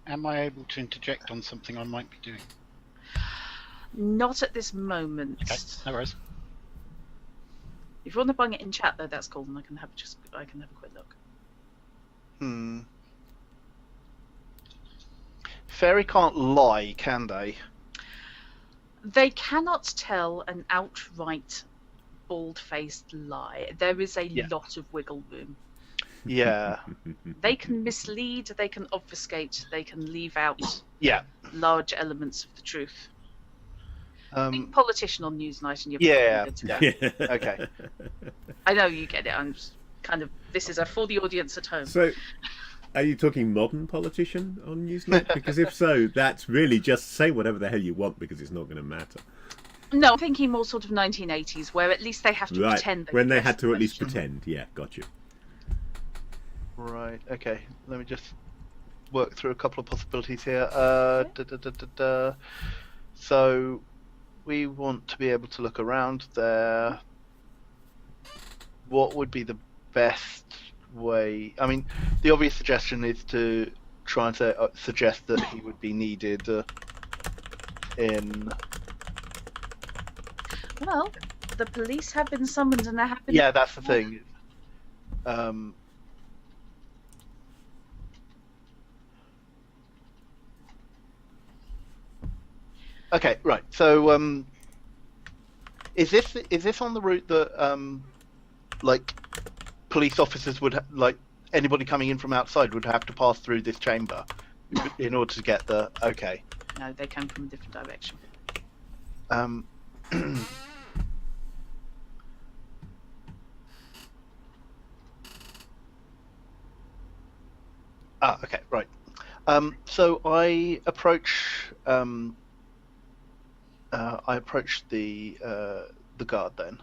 Am I able to interject on something I might be doing? Not at this moment. Okay, no worries. If you want to bung it in chat, though, that's cool, and I can have a quick look. Fairy can't lie, can they? They cannot tell an outright bald-faced lie. There is a lot of wiggle room. Yeah. They can mislead, they can obfuscate, they can leave out large elements of the truth. Being politician on Newsnight and you're Okay. I know you get it. I'm just kind of, this is for the audience at home. So, are you talking modern politician on Newsnight? Because if so, that's really just say whatever the hell you want because it's not going to matter. No, I'm thinking more sort of 1980s, where at least they have to pretend. When they had to at least pretend, got you. Right, okay. Let me just work through a couple of possibilities here. So, we want to be able to look around there. What would be the best way? I mean, the obvious suggestion is to try and suggest that he would be needed in... Well, the police have been summoned and there have been... Yeah, that's the thing. Okay, right. So, is this on the route that like police officers would anybody coming in from outside would have to pass through this chamber in order to get the? Okay. No, they came from a different direction. Okay, right. So I approach the guard then,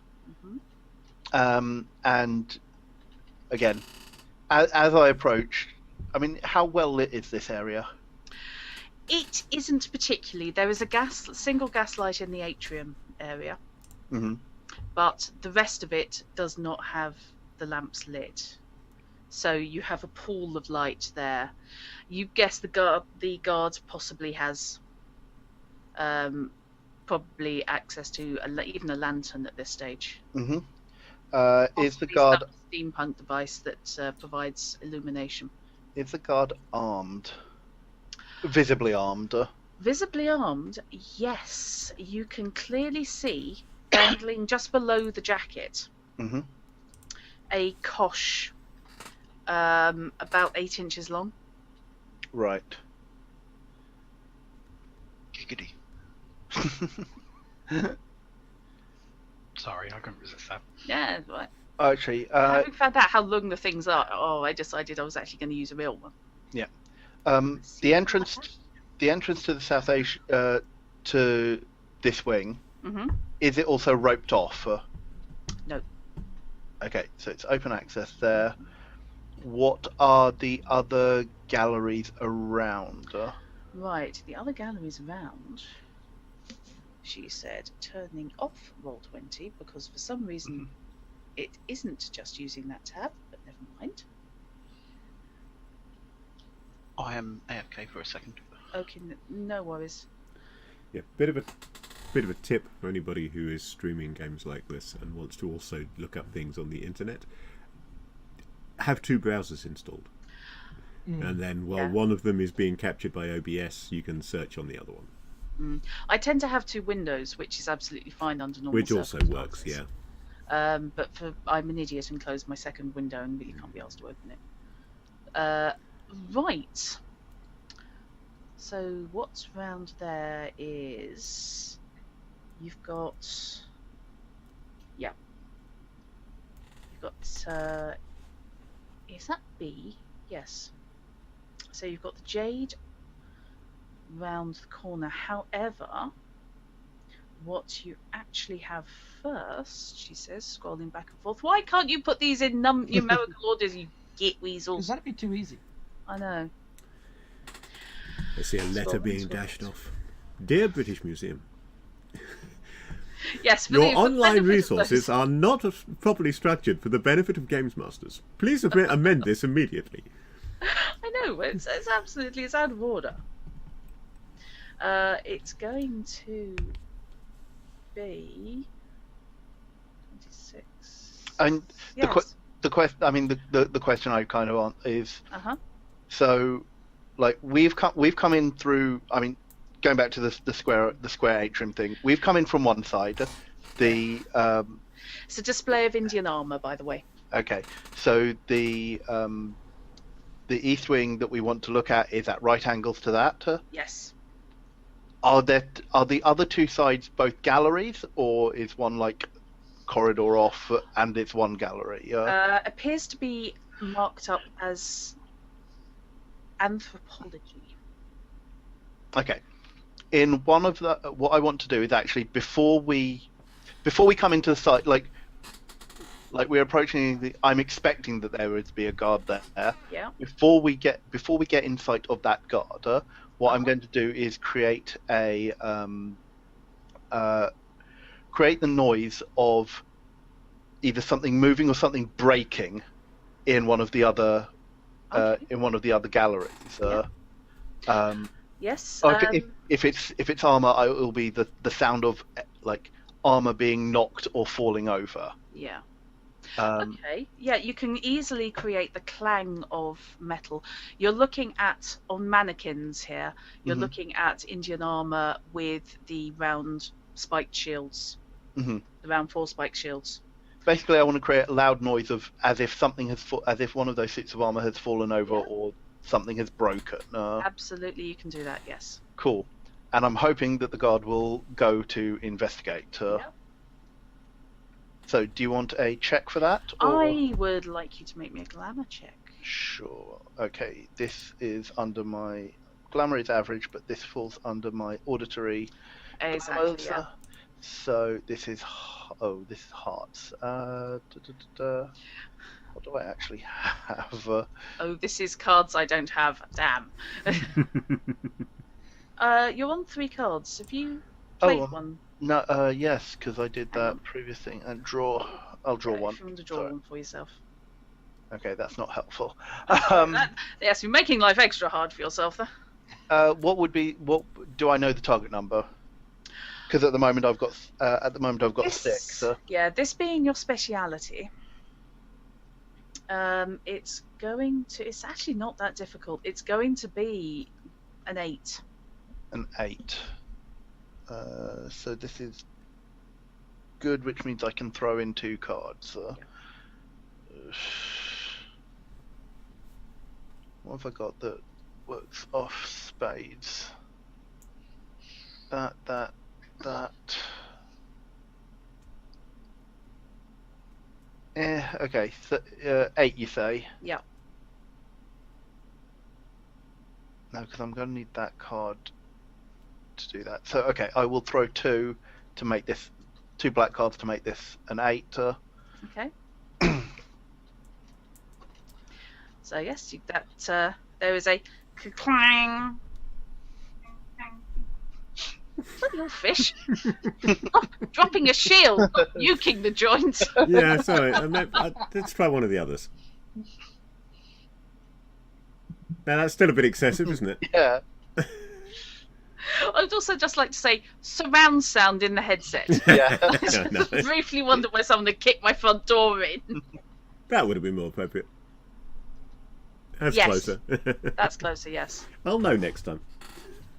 and again, as I approach, I mean, how well lit is this area? It isn't particularly. There is a single gas light in the atrium area, but the rest of it does not have the lamps lit. So you have a pool of light there. You guess the guard possibly has probably access to even a lantern at this stage. Is the guard a steampunk device that provides illumination? Is the guard armed? Visibly armed? Visibly armed, yes. You can clearly see, dangling just below the jacket, a kosh about 8 inches long. Right. Giggity. Sorry, I couldn't resist that. Yeah, right. Actually, having found out how long the things are, I decided I was actually going to use a real one. Yeah. The entrance to the South Asia, to this wing, is it also roped off? No. Okay, so it's open access there. What are the other galleries around? Right, the other galleries around, she said, turning off Roll20, because for some reason it isn't just using that tab, but never mind. I am AFK for a second. Okay, no worries. Yeah, bit of a tip for anybody who is streaming games like this and wants to also look up things on the internet. Have 2 browsers installed, and then while one of them is being captured by OBS, you can search on the other one. I tend to have 2 windows, which is absolutely fine under normal Which also works, yeah. But I'm an idiot and closed my second window and really can't be asked to open it. Right. So what's round there is you've got you've got is that B? Yes. So you've got the jade round the corner. However, what you actually have first, she says, scrolling back and forth. Why can't you put these in numerical orders, you git weasels? Because that'd be too easy. I know. I see a letter being dashed off. Dear British Museum. Yes, your online resources are not properly structured for the benefit of games masters. Please amend this immediately. I know, it's absolutely, it's out of order. It's going to be 26. And yes. the question I kind of want is, so, like, we've come in through. I mean, going back to the square atrium thing, we've come in from one side. It's a display of Indian armour, by the way. Okay, so the east wing that we want to look at is at right angles to that. Yes. Are the other two sides both galleries, or is one like corridor off and it's one gallery? Appears to be marked up as anthropology. Okay. In one of the, what I want to do is actually before we come into the site, like we're approaching I'm expecting that there would be a guard there. Yeah. Before we get in sight of that guard, what I'm going to do is create a create the noise of either something moving or something breaking in one of the other galleries. Yes. Okay, if it's armor, it will be the sound of like armor being knocked or falling over. Yeah. Okay. Yeah, you can easily create the clang of metal. You're looking at, on mannequins here, you're looking at Indian armor with the round spiked shields. The round 4 spiked shields. Basically, I want to create a loud noise of as if something as if one of those suits of armor has fallen over or something has broken. Absolutely, you can do that. Yes. Cool. And I'm hoping that the guard will go to investigate. So, do you want a check for that? Or? I would like you to make me a glamour check. Sure. Okay. This is under my glamour is average, but this falls under my auditory. Exactly. Yeah. So this is hearts. What do I actually have? This is cards I don't have. Damn. You're on 3 cards. Have you played one? No. Yes, because I did that previous thing. And draw. I'll draw one. If you want to draw one for yourself. Okay, that's not helpful. Yes, you're making life extra hard for yourself there. What do I know the target number? Because at the moment I've got 6. Yeah, this being your speciality, it's actually not that difficult. It's going to be an 8. An 8. So this is good, which means I can throw in 2 cards. What have I got that works off spades? That. Okay. So, 8, you say? Yeah. No, because I'm going to need that card to do that. So, okay, I will throw 2 to make this 2 black cards to make this an 8. Okay. So yes, there is a clang. Bloody old fish! Dropping a shield, nuking the joints. Yeah, sorry. Let's try one of the others. Now that's still a bit excessive, isn't it? Yeah. I'd also just like to say surround sound in the headset. Yeah. No. Briefly wondered why someone had kicked my front door in. That would have been more appropriate. That's yes. Closer. That's closer, yes. I'll know next time.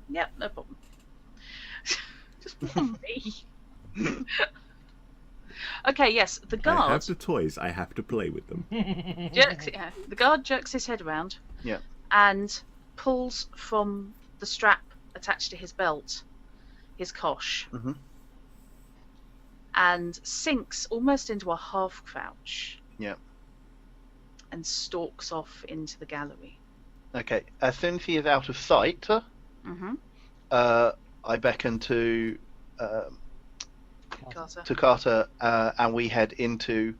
Yep, no problem. Just for me. Okay, yes, the guard. I have the toys. I have to play with them. The guard jerks his head around. Yeah. And pulls from the strap attached to his belt, his kosh, and sinks almost into a half crouch. Yeah. And stalks off into the gallery. Okay. As soon as he is out of sight, I beckon to Carter, and we head into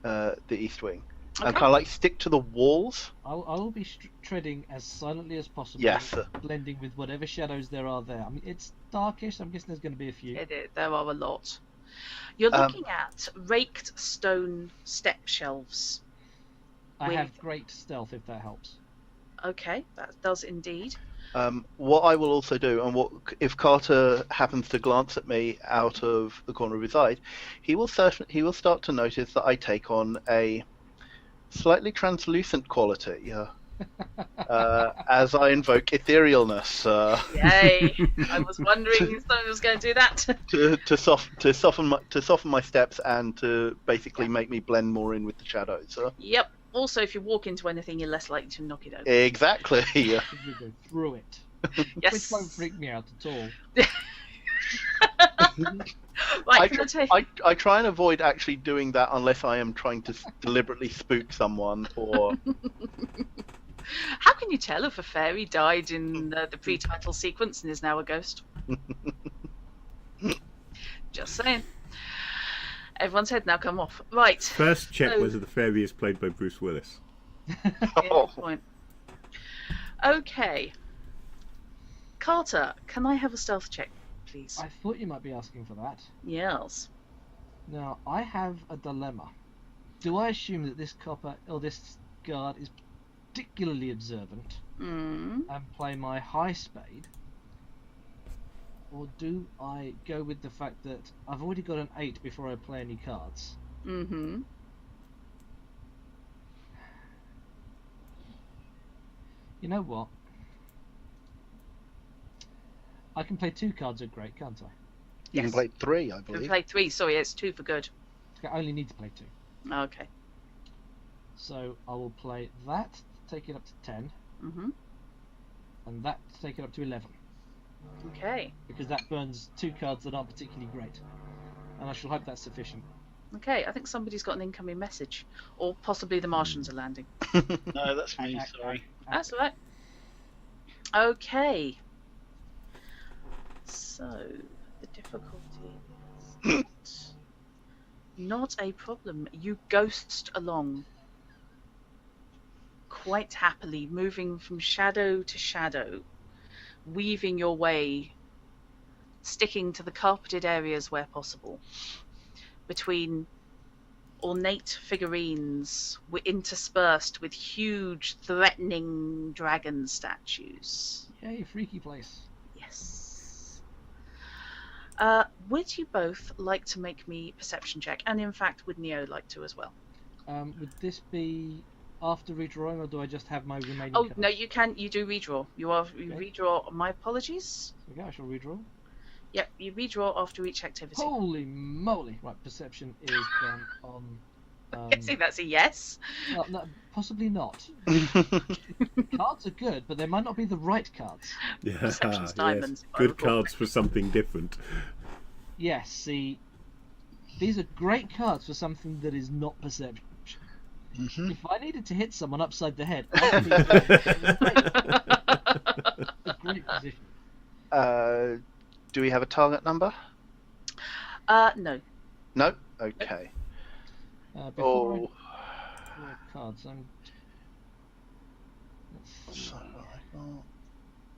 the East Wing. Okay. And kind of like stick to the walls. I will be treading as silently as possible. Yes. Blending with whatever shadows there are there. I mean, it's darkish. So I'm guessing there's going to be a few. There are a lot. You're looking at raked stone step shelves. I have great stealth, if that helps. Okay, that does indeed. What I will also do, and if Carter happens to glance at me out of the corner of his eye, he will start to notice that I take on a slightly translucent quality as I invoke etherealness. Yay! I was wondering if someone was going to do that. to soften my steps and to basically make me blend more in with the shadows. Yep. Also, if you walk into anything, you're less likely to knock it over. Exactly. You go through it. Yes. Which won't freak me out at all. Right, I try and avoid actually doing that unless I am trying to deliberately spook someone or... How can you tell if a fairy died in the pre-title sequence and is now a ghost? Just saying. Everyone's head now come off. Right. First check whether the fairy is played by Bruce Willis. Good point. Okay. Carter, can I have a stealth check, please? I thought you might be asking for that. Yes. Now, I have a dilemma. Do I assume that this copper or this guard is particularly observant and play my high spade? Or do I go with the fact that I've already got an 8 before I play any cards? You know what? I can play 2 cards at great, can't I? You can play 3, I believe. You can play 3, sorry, it's 2 for good. I only need to play 2. Okay. So I will play that to take it up to 10. And that to take it up to 11. Okay. Because that burns 2 cards that aren't particularly great. And I shall hope that's sufficient. Okay, I think somebody's got an incoming message. Or possibly the Martians are landing. No, that's me, sorry. That's alright. Okay. So, the difficulty is not a problem. You ghost along quite happily, moving from shadow to shadow, weaving your way, sticking to the carpeted areas where possible, between ornate figurines interspersed with huge, threatening dragon statues. Yay, freaky place. Yes. Would you both like to make me perception check? And in fact, would Neo like to as well? Would this be after redrawing, or do I just have my remaining Oh, cards? no, you can. You do redraw. You redraw. My apologies. Okay, I shall redraw. Yep, you redraw after each activity. Holy moly! Right, perception is done on... I see that's a yes. No, possibly not. Cards are good, but they might not be the right cards. Yeah, Perception's diamonds. Yes. Good cards for something different. Yes, see, these are great cards for something that is not perception. If I needed to hit someone upside the head, I'd be in a great position. Do we have a target number? No. No? Okay. Before I draw cards,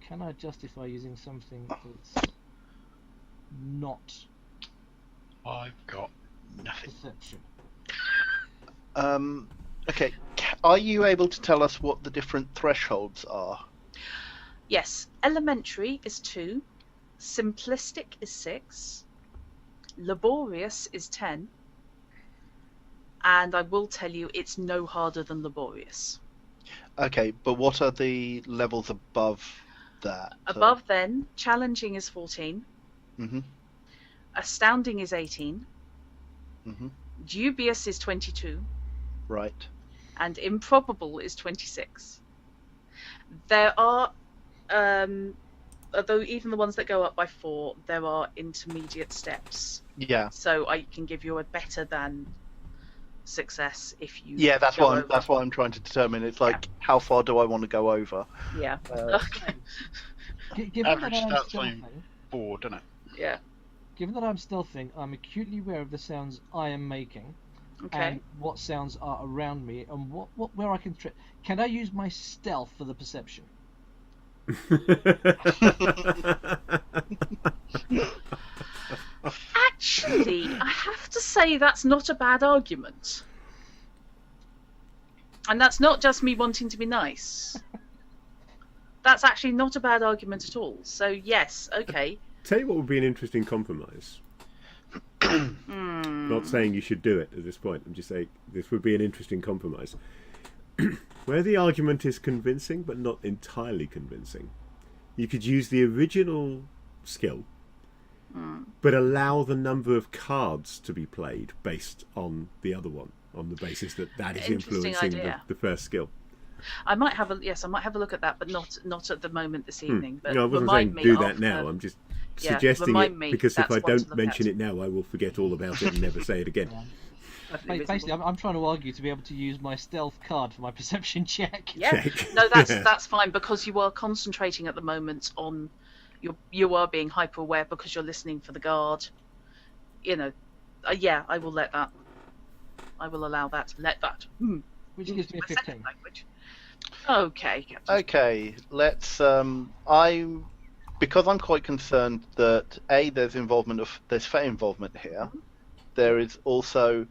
can I justify using something that's not I've got nothing. perception? Okay. Are you able to tell us what the different thresholds are? Yes. Elementary is 2. Simplistic is 6. Laborious is 10. And I will tell you, it's no harder than laborious. Okay, but what are the levels above that? Above then, challenging is 14. Astounding is 18. Dubious is 22. Right. And improbable is 26. There are although even the ones that go up by 4, there are intermediate steps. Yeah. So I can give you a better than success if you. Yeah, that's what I'm trying to determine. It's like, how far do I want to go over? Yeah. Okay. Given Average that I'm starts on stealthing, 4, doesn't it? Yeah. given that I'm stealthing, I'm acutely aware of the sounds I am making. Okay. And what sounds are around me, and where I can can I use my stealth for the perception? Actually, I have to say that's not a bad argument. And that's not just me wanting to be nice. That's actually not a bad argument at all. So yes, okay. Tell you what would be an interesting compromise. Not saying you should do it at this point. I'm just saying this would be an interesting compromise. Where the argument is convincing but not entirely convincing, you could use the original skill, but allow the number of cards to be played based on the other one, on the basis that that is influencing the first skill. I might have a look at that, but not at the moment this evening. But no, I wasn't saying do that now. I'm just suggesting it because if I don't mention it now, I will forget all about it and never say it again. Basically, I'm trying to argue to be able to use my stealth card for my perception check. Yeah, no, that's fine, because you are concentrating at the moment on you are being hyper aware because you're listening for the guard. You know, yeah, I will let that. I will allow that. Let that. Which gives me a 15. Okay. Captain. Okay, let's. Because I'm quite concerned that there's Fey involvement here. There is also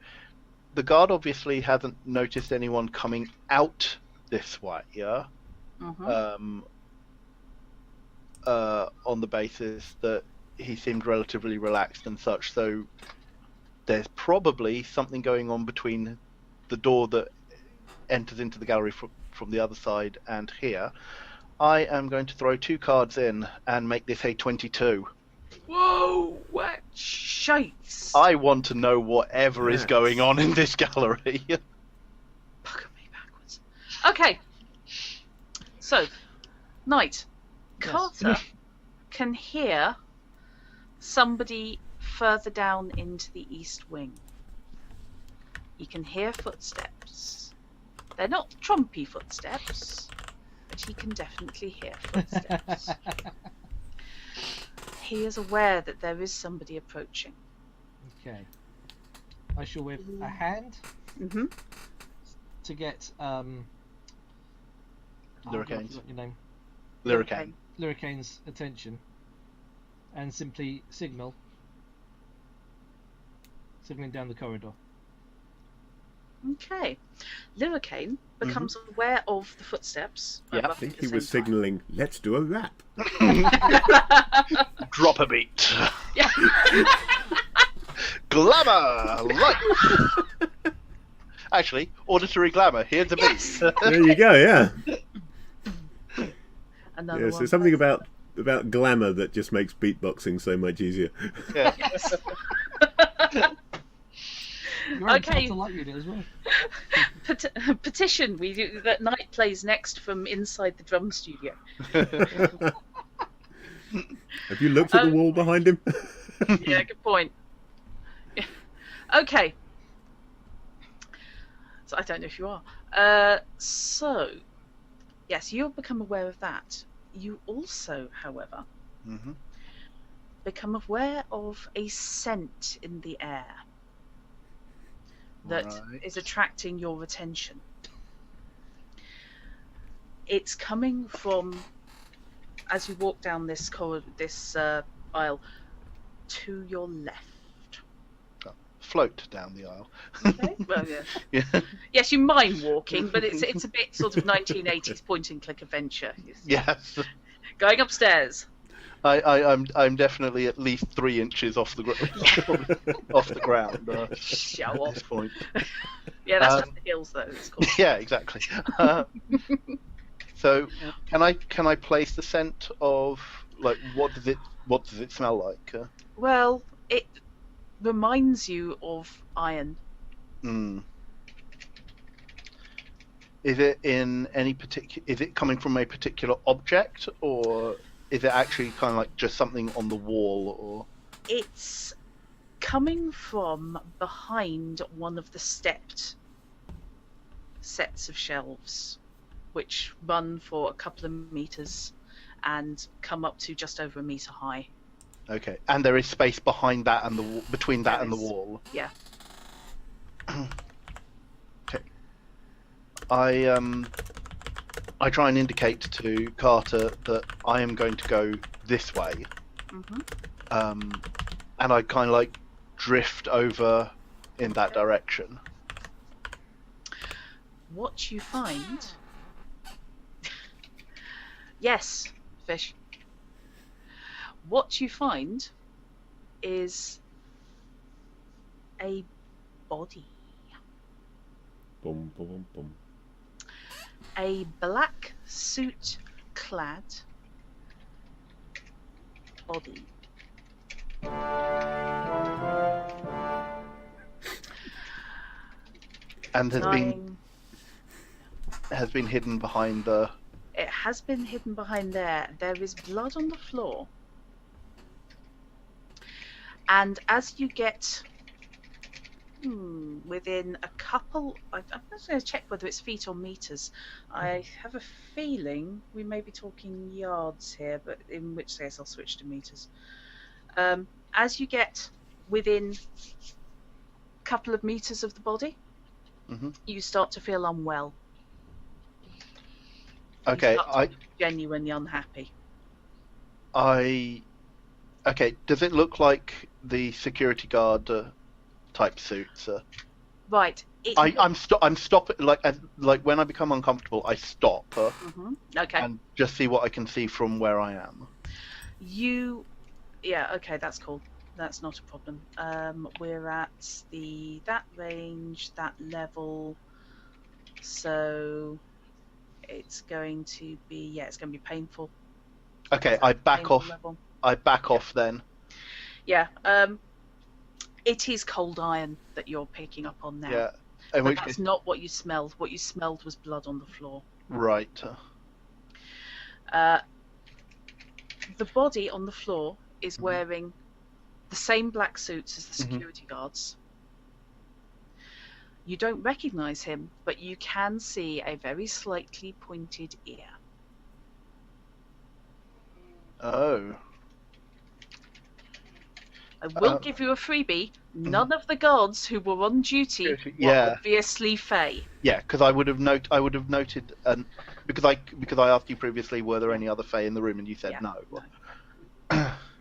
the guard obviously hasn't noticed anyone coming out this way. Yeah. On the basis that he seemed relatively relaxed and such, so there's probably something going on between the door that enters into the gallery from the other side and here. I am going to throw 2 cards in and make this a 22. Whoa! What shites! I want to know whatever is going on in this gallery. Pucker me backwards. Okay. So, Knight, Carter can hear somebody further down into the east wing. You can hear footsteps. They're not trumpy footsteps, but he can definitely hear footsteps. He is aware that there is somebody approaching. Okay. I shall wave a hand to get Lyricane's. Your name? Lyricane. Lyricane's attention, and simply signaling down the corridor. Okay. Lyricane becomes aware of the footsteps. Yeah, I think he was signalling, let's do a rap. Drop a beat. Yeah. Glamour! Right. Actually, auditory glamour. Here's the beat. There you go, yeah. Another one. So something about glamour that just makes beatboxing so much easier. Yeah. Yes. Okay. To like you as well. Petition that Knight plays next from inside the drum studio. Have you looked at the wall behind him? Yeah, good point. Yeah. Okay. So I don't know if you are. So, yes, you'll become aware of that. You also, however, become aware of a scent in the air that is attracting your attention. It's coming from, as you walk down this corridor, this aisle, to your left. Float down the aisle. Okay. Well, yeah. Yes, you mind walking, but it's a bit sort of 1980s point and click adventure. Yes. Going upstairs. I'm definitely at least 3 inches off the ground. Show at off. this point. Yeah, that's just the hills, though. It's called. Yeah, exactly. So, can I place the scent of, like, what does it smell like? Well, it reminds you of iron. Is it in any particular? Is it coming from a particular object, or? is it actually kind of like just something on the wall, or? It's coming from behind one of the stepped sets of shelves, which run for a couple of meters and come up to just over a meter high. Okay, and there is space behind that and between that and the wall. Yeah. Okay. I try and indicate to Carter that I am going to go this way. And I kind of like drift over in that direction. What you find? Yes, fish. What you find is a body. Boom, boom, boom. A black suit clad body. And has been hidden behind the... It has been hidden behind there. There is blood on the floor. And as you get within a couple... I'm just going to check whether it's feet or meters. I have a feeling we may be talking yards here, but in which case I'll switch to meters. As you get within a couple of meters of the body, you start to feel unwell. Okay, genuinely unhappy. Okay, does it look like the security guard type suits? Right. I'm stopping. Like when I become uncomfortable, I stop. Okay. And just see what I can see from where I am. Yeah. Okay, that's cool. That's not a problem. We're at that range, that level. So it's going to be it's going to be painful. Okay, I back off. Level. I back off then. Yeah. It is cold iron that you're picking up on now. Yeah. But that's not what you smelled. What you smelled was blood on the floor. Right. The body on the floor is wearing the same black suits as the security guards. You don't recognise him, but you can see a very slightly pointed ear. Oh. I will give you a freebie. None of the guards who were on duty were obviously Fae. Yeah, because I would have noted, because I asked you previously, were there any other Fae in the room, and you said no.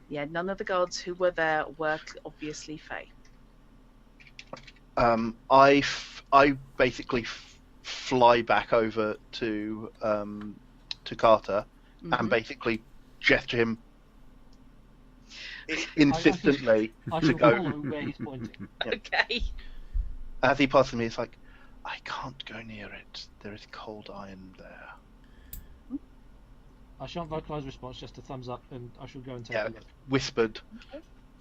Yeah, none of the guards who were there were obviously Fae. I basically fly back over to Carter and basically gesture him insistently to go where he's pointing. Yeah. Okay. As he passes me, it's like, I can't go near it. There is cold iron there. I shan't vocalise response, just a thumbs up, and I shall go and take a look. Whispered.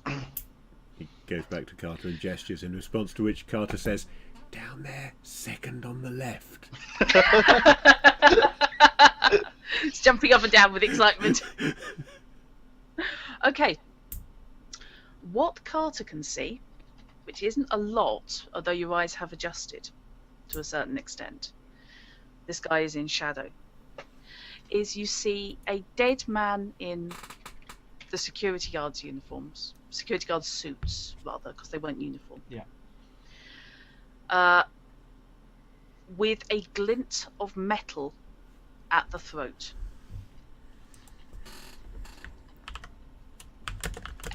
He goes back to Carter and gestures, in response to which Carter says, "Down there, second on the left." It's jumping up and down with excitement. Okay. What Carter can see, which isn't a lot, although your eyes have adjusted to a certain extent, this guy is in shadow, is you see a dead man in the security guards' uniforms. Security guards' suits, rather, because they weren't uniform. Yeah. With a glint of metal at the throat.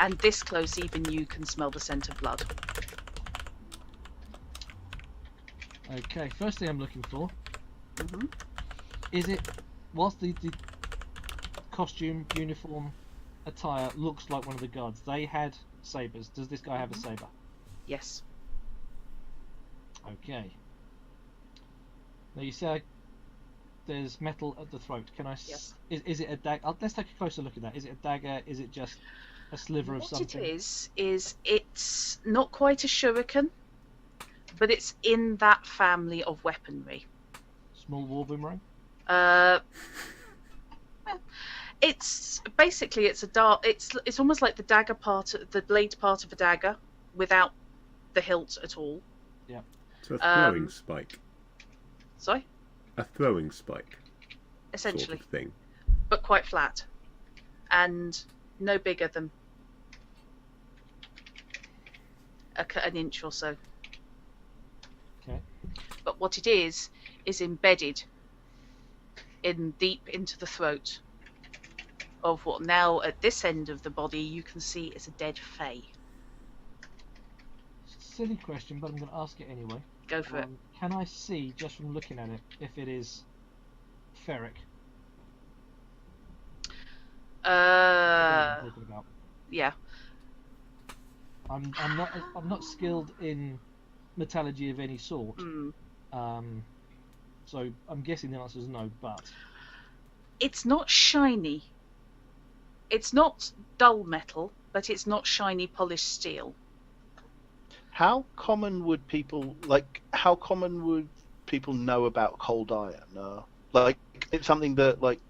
And this close, even you can smell the scent of blood. Okay, first thing I'm looking for is it, whilst the costume, uniform, attire looks like one of the guards, they had sabres. Does this guy have a sabre? Yes. Okay. Now you say there's metal at the throat. Can I? Yes. Is it a dagger? Let's take a closer look at that. Is it a dagger? Is it just a sliver of something? What it is it's not quite a shuriken, but it's in that family of weaponry. Small war boomerang? It's basically it's a dart. It's almost like the dagger part, the blade part of a dagger, without the hilt at all. Yeah. So a throwing spike. Sorry. A throwing spike. Essentially. Sort of thing. But quite flat, and no bigger than an inch or so. Okay. But what it is embedded deep into the throat of what now at this end of the body you can see is a dead fae. Silly question, but I'm going to ask it anyway. Go for it. Can I see, just from looking at it, if it is ferric? I'm talking about. Yeah. I'm not skilled in metallurgy of any sort. So I'm guessing the answer is no, but it's not shiny. It's not dull metal, but it's not shiny polished steel. How common would people know about cold iron? Like, it's something that like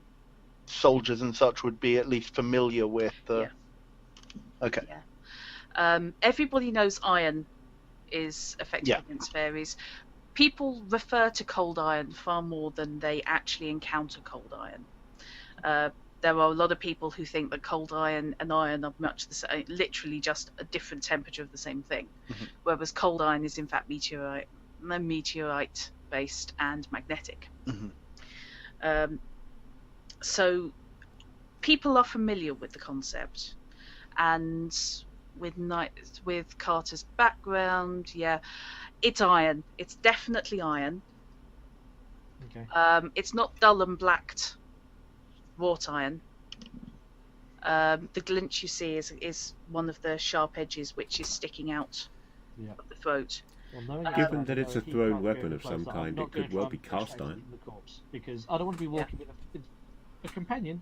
soldiers and such would be at least familiar with. Yeah. Okay. Yeah. Everybody knows iron is effective against fairies. People refer to cold iron far more than they actually encounter cold iron. There are a lot of people who think that cold iron and iron are much the same, literally just a different temperature of the same thing. Mm-hmm. Whereas cold iron is in fact meteorite based and magnetic. Mm-hmm. So people are familiar with the concept, and with Carter's background, it's iron. It's definitely iron. Okay. It's not dull and blacked wrought iron. The glint you see is one of the sharp edges which is sticking out of the throat. Well, given that it's a thrown weapon of some kind, it could well be cast iron. Because I don't want to be walking with a companion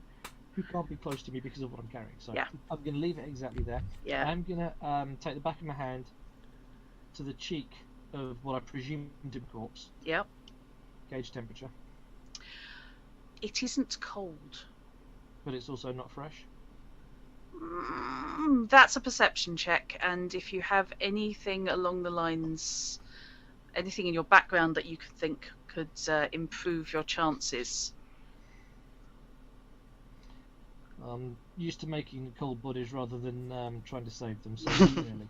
who can't be close to me because of what I'm carrying. So I'm going to leave it exactly there. Yeah. I'm going to take the back of my hand to the cheek of what I presume to be a corpse. Yep. Gauge temperature. It isn't cold. But it's also not fresh? That's a perception check, and if you have anything along the lines, anything in your background that you could think could improve your chances. I'm used to making cold bodies rather than trying to save them, so really.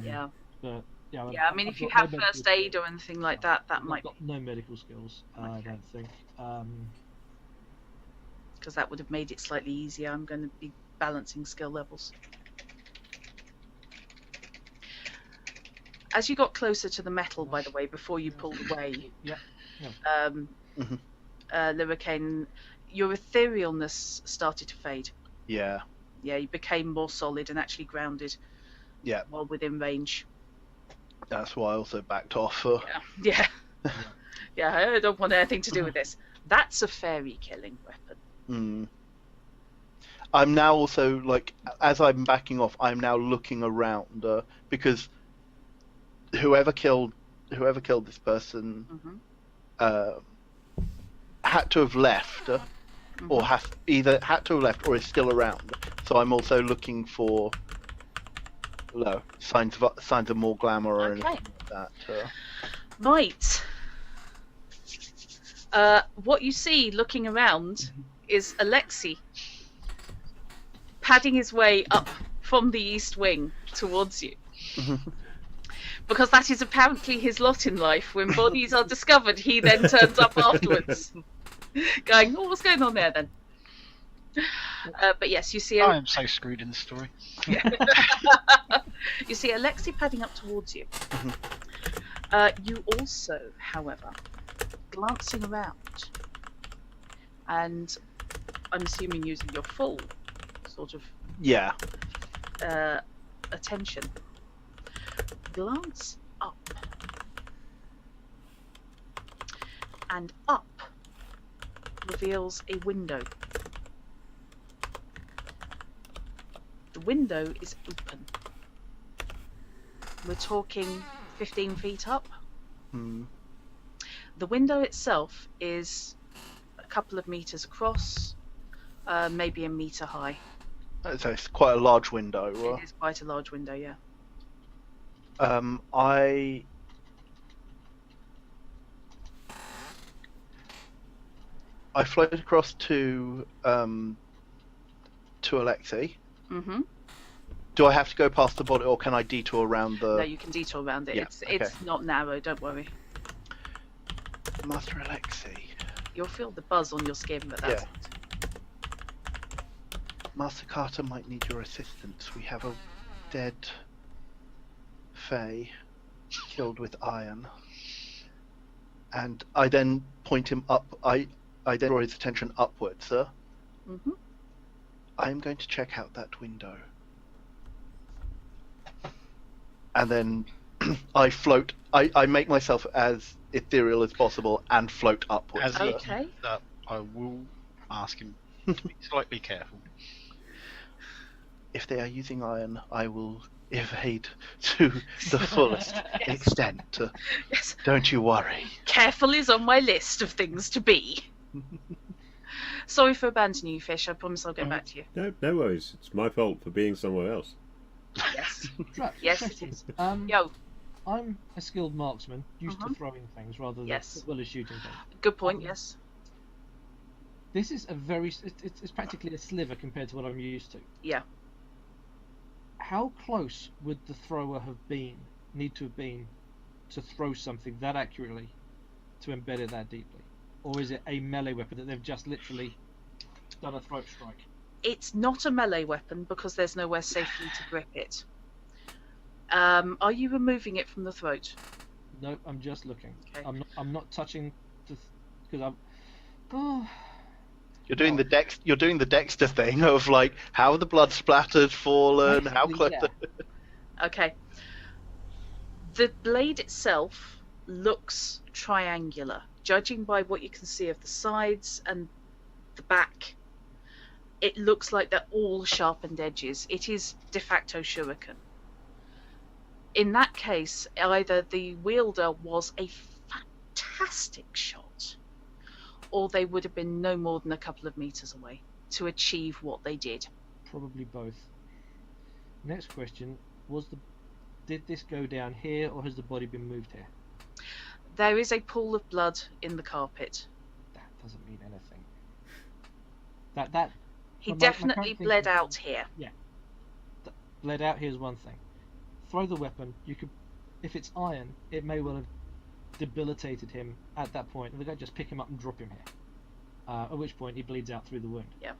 Yeah. But I mean, if you have first aid or anything like that, might got no medical skills, I don't think. Because that would have made it slightly easier. I'm going to be balancing skill levels. As you got closer to the metal, by the way, before you pulled away, Lyricane, your etherealness started to fade. Yeah. Yeah, you became more solid and actually grounded. Yeah. While within range. That's why I also backed off. Yeah. I don't want anything to do with this. That's a fairy killing weapon. I'm now also, like, as I'm backing off, I'm now looking around because whoever killed this person had to have left, or either had to have left or is still around. So I'm also looking for signs of more glamour or anything like that. Right. What you see looking around is Alexei padding his way up from the east wing towards you. Because that is apparently his lot in life. When bodies are discovered, he then turns up afterwards. Going, what's going on there then? But yes, you see... I am so screwed in the story. You see Alexei padding up towards you. You also, however, glancing around, and I'm assuming using your full sort of attention, glance up, and up reveals a window. The window is open. We're talking 15 feet up. The window itself is a couple of meters across Maybe a metre high. So it's quite a large window. It is quite a large window, yeah. I float across to Alexei. Mm-hmm. Do I have to go past the body, or can I detour around the... No, you can detour around it. Yeah, it's not narrow, don't worry. Master Alexei. You'll feel the buzz on your skin, but that's it. Master Carter might need your assistance. We have a dead Fae killed with iron. And I then point him up. I then draw his attention upwards, sir. Mm-hmm. I am going to check out that window. And then I float. I make myself as ethereal as possible and float upwards. As he comes up, I will ask him to be slightly careful. If they are using iron, I will evade to the fullest extent. Yes. Don't you worry. Careful is on my list of things to be. Sorry for abandoning you, Fish. I promise I'll get back to you. No worries. It's my fault for being somewhere else. Yes. Yes, it is. Yo. I'm a skilled marksman, used to throwing things rather than as shooting things. Good point, yes. This is a very... It's practically a sliver compared to what I'm used to. Yeah. How close would the thrower need to have been to throw something that accurately to embed it that deeply? Or is it a melee weapon that they've just literally done a throat strike? It's not a melee weapon because there's nowhere safely to grip it. Are you removing it from the throat? No, I'm just looking. Okay. I'm not touching because I'm. Oh. You're doing the Dexter thing of like how the blood splattered, fallen, how close. Yeah. Okay. The blade itself looks triangular, judging by what you can see of the sides and the back. It looks like they're all sharpened edges. It is de facto shuriken. In that case, either the wielder was a fantastic shot, or they would have been no more than a couple of meters away to achieve what they did. Probably both. Next question, did this go down here, or has the body been moved here? There is a pool of blood in the carpet. That doesn't mean anything. That he definitely bled out here. Yeah. Bled out here is one thing. Throw the weapon. You could, if it's iron, it may well have debilitated him at that point. And the guy just pick him up and drop him here. At which point he bleeds out through the wound. Yeah.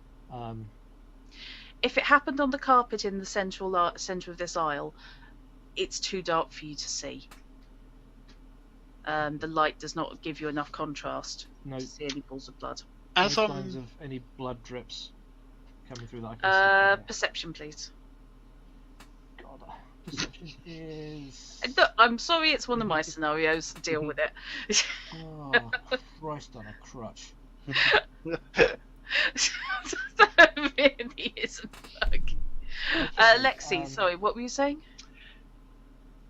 If it happened on the carpet in the centre of this aisle, it's too dark for you to see. The light does not give you enough contrast to see any pools of blood. No signs of any blood drips coming through that I can see. Perception, please. God, perception is... Look, I'm sorry it's one of my scenarios. Deal with it. Oh, Christ on a crutch. That really isn't working. Lexi, sorry, what were you saying?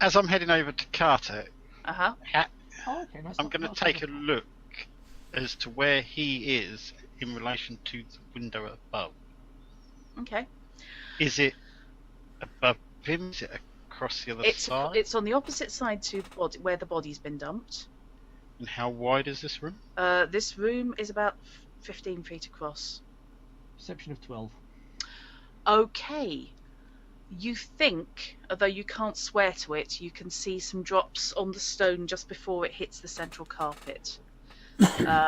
As I'm heading over to Carter, okay, nice. I'm going to take a look as to where he is in relation to the window above. Okay. Is it above him? Is it across the other side? It's on the opposite side to where the body's been dumped. And how wide is this room? This room is about 15 feet across. Perception of 12. Okay. You think, although you can't swear to it, you can see some drops on the stone just before it hits the central carpet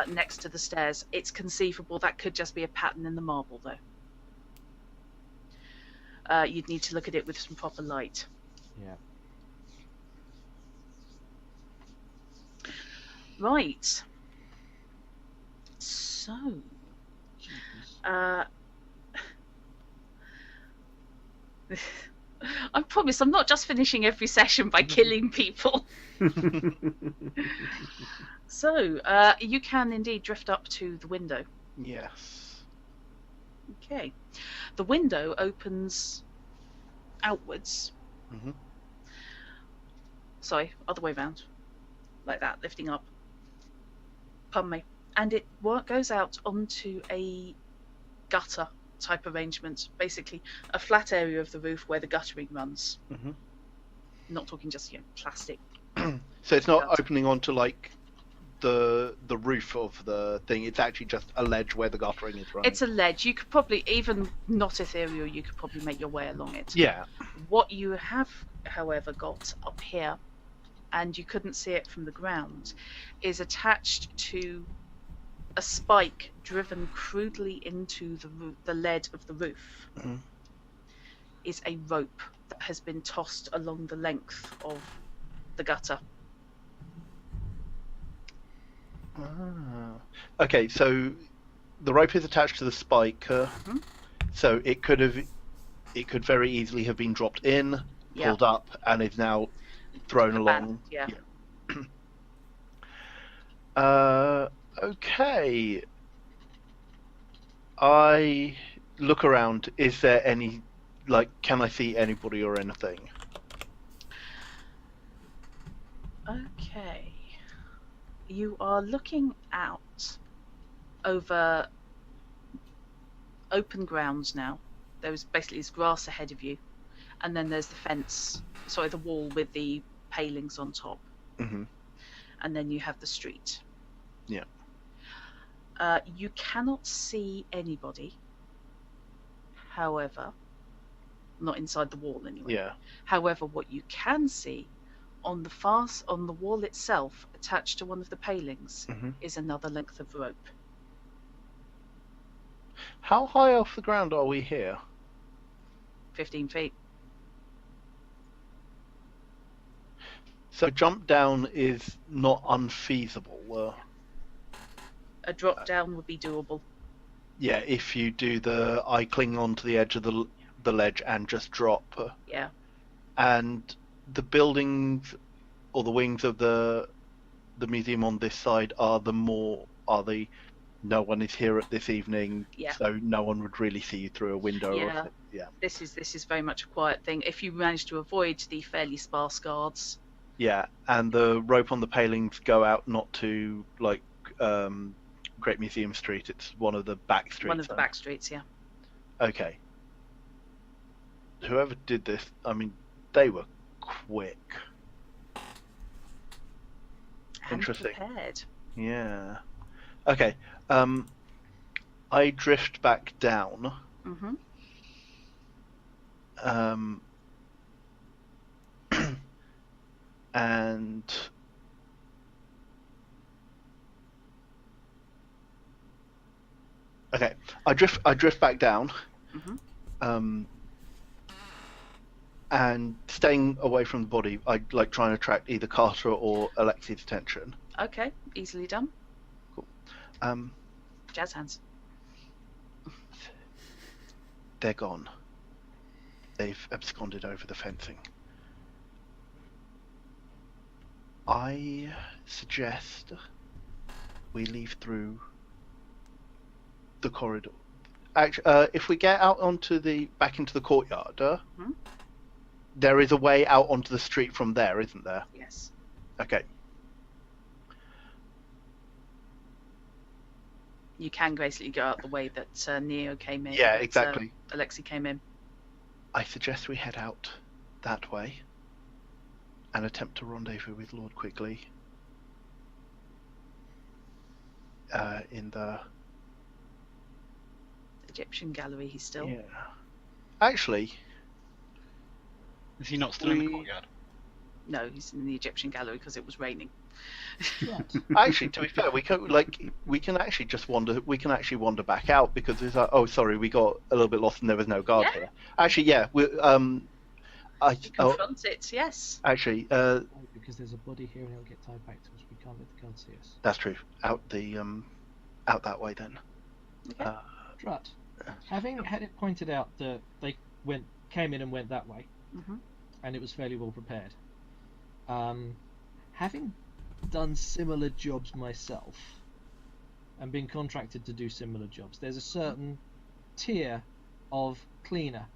next to the stairs. It's conceivable that could just be a pattern in the marble, though. You'd need to look at it with some proper light. Yeah. Right. So, I promise I'm not just finishing every session by killing people. So, you can indeed drift up to the window. Yes. Okay. The window opens outwards. Mm-hmm. Sorry, other way round. Like that, lifting up. Pardon me. And it goes out onto a gutter type arrangement, basically a flat area of the roof where the guttering runs. Mm-hmm. Not talking just plastic. So it's not opening onto like the roof of the thing. It's actually just a ledge where the guttering is running. It's a ledge. You could probably, even not ethereal, you could probably make your way along it. Yeah. What you have, however, got up here, and you couldn't see it from the ground, is attached to a spike driven crudely into the lead of the roof. Mm-hmm. Is a rope that has been tossed along the length of the gutter. Okay, so the rope is attached to the spike, so it could very easily have been dropped in, pulled up, and is now thrown along. Yeah. Okay. I look around. Is there any, can I see anybody or anything? Okay. You are looking out over open grounds now. There's grass ahead of you, and then there's the wall with the palings on top. Mm-hmm. And then you have the street. Yeah. You cannot see anybody, however, not inside the wall anyway. Yeah. However, what you can see on the wall itself, attached to one of the palings, is another length of rope. How high off the ground are we here? 15 feet. So jump down is not unfeasible. A drop down would be doable. Yeah, if you do I cling onto the edge of the ledge and just drop. Yeah. And the buildings or the wings of the museum on this side are no one is here at this evening, so no one would really see you through a window. Yeah. This is very much a quiet thing. If you manage to avoid the fairly sparse guards. Yeah, and the rope on the palings go out not to Great Museum Street. It's one of the back streets. One of the back streets, yeah. Okay. Whoever did this, they were quick. And interesting. Prepared. Yeah. Okay. I drift back down. Mm-hmm. And okay, I drift back down. Mm-hmm. And staying away from the body, I trying to attract either Carter or Alexi's attention. Okay, easily done. Cool. Jazz hands. They're gone. They've absconded over the fencing. I suggest we leave through the corridor. Actually, if we get out back into the courtyard, there is a way out onto the street from there, isn't there? Yes. Okay. You can basically go out the way that Neo came in. Yeah, exactly. Alexi came in. I suggest we head out that way and attempt to rendezvous with Lord Quigley in the Egyptian gallery. He's still. Yeah. Actually, is he not still in the courtyard? No, he's in the Egyptian gallery because it was raining. Actually, to be fair, we can actually just wander. We can actually wander back out because it's like, oh, sorry, we got a little bit lost and there was no guard here. Actually, yeah, we confront it. Yes. Actually, because there's a body here and it'll get tied back to us. We can't let the guard see us. That's true. Out that way then. Okay. Drut, having had it pointed out that they came in and went that way, and it was fairly well prepared. Having done similar jobs myself and been contracted to do similar jobs, there's a certain tier of cleaner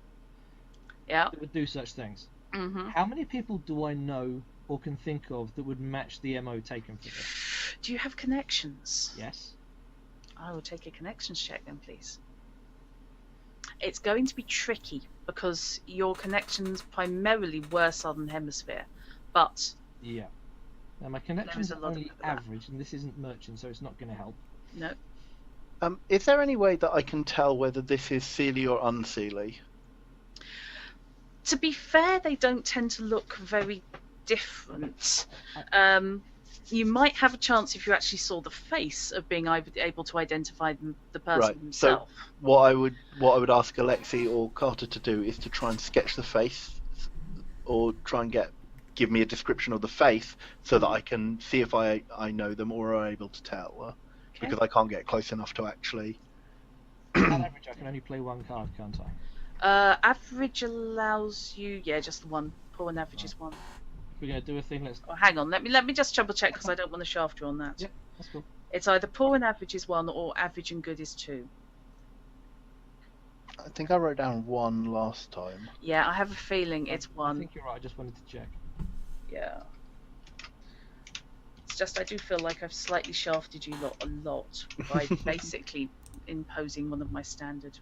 that would do such things. How many people do I know or can think of that would match the MO taken for this? Do you have connections? Yes. I will take a connections check then, please. It's going to be tricky because your connections primarily were Southern Hemisphere, but yeah. Now my connections are only average, and this isn't merchant, so it's not going to help. No. Is there any way that I can tell whether this is Seelie or unseelie? To be fair, they don't tend to look very different. You might have a chance if you actually saw the face of being able to identify the person himself. So what I would ask Alexei or Carter to do is to try and sketch the face, or try and give me a description of the face so that I can see if I know them or are able to tell. Because I can't get close enough to actually. On average, I can only play one card, can't I? Average allows you, just the one. Poor and average is one. We're going to do a thing. Let's. Oh, hang on. Let me just double check because I don't want to shaft you on that. Yeah, that's cool. It's either poor and average is 1 or average and good is 2. I think I wrote down 1 last time. Yeah, I have a feeling it's 1. I think you're right. I just wanted to check. Yeah. It's just I do feel like I've slightly shafted you lot a lot by basically imposing one of my standard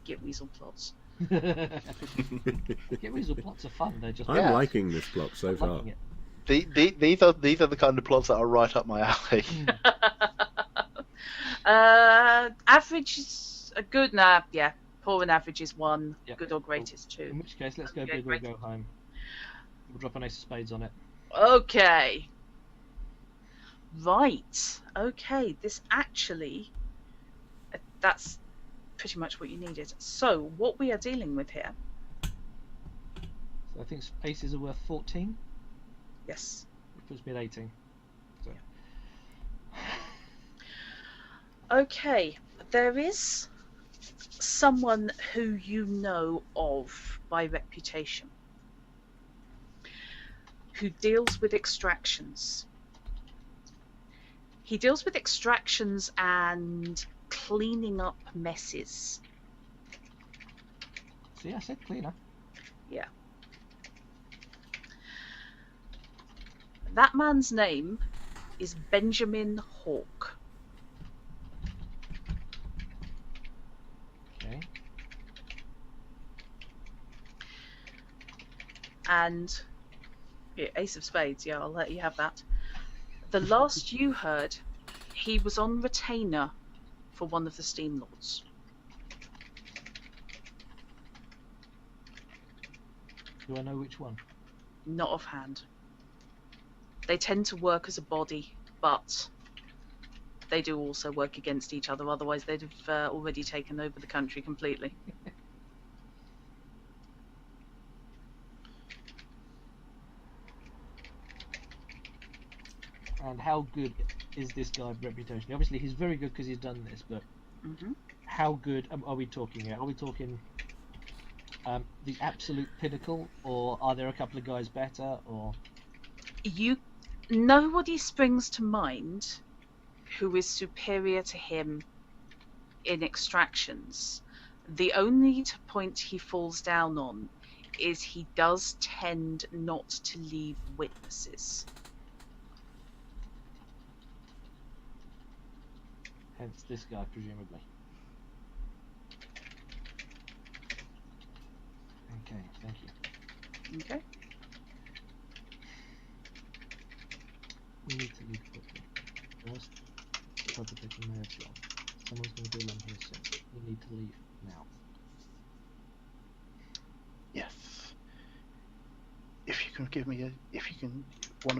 Gitweasel plots. Gitweasel plots are fun. They're just. I'm liking this plot so far. These are the kind of plots that are right up my alley. Average is a good. Poor and average is 1. Yeah. Good or great is 2. In which case, let's go big or go home. We'll drop an ace of spades on it. Okay. Right. Okay. This actually, that's pretty much what you needed. So, what we are dealing with here. So I think aces are worth 14. Yes. Which puts me at 18. So. Okay. There is someone who you know of by reputation who deals with extractions. He deals with extractions and cleaning up messes. See, I said cleaner. Yeah. That man's name is Benjamin Hawke. Okay. And ace of spades, I'll let you have that. The last you heard, he was on retainer for one of the Steam Lords. Do I know which one? Not offhand. They tend to work as a body, but they do also work against each other, otherwise they'd have already taken over the country completely. And how good is this guy's reputation? Obviously, he's very good because he's done this, but how good are we talking here? Are we talking the absolute pinnacle, or are there a couple of guys better? Or nobody springs to mind who is superior to him in extractions. The only point he falls down on is he does tend not to leave witnesses. Hence this guy, presumably. Okay, thank you. Okay. We need to leave quickly. First, try to take a merge on. Someone's going to do along here soon. We need to leave now. Yes. If you can give me if one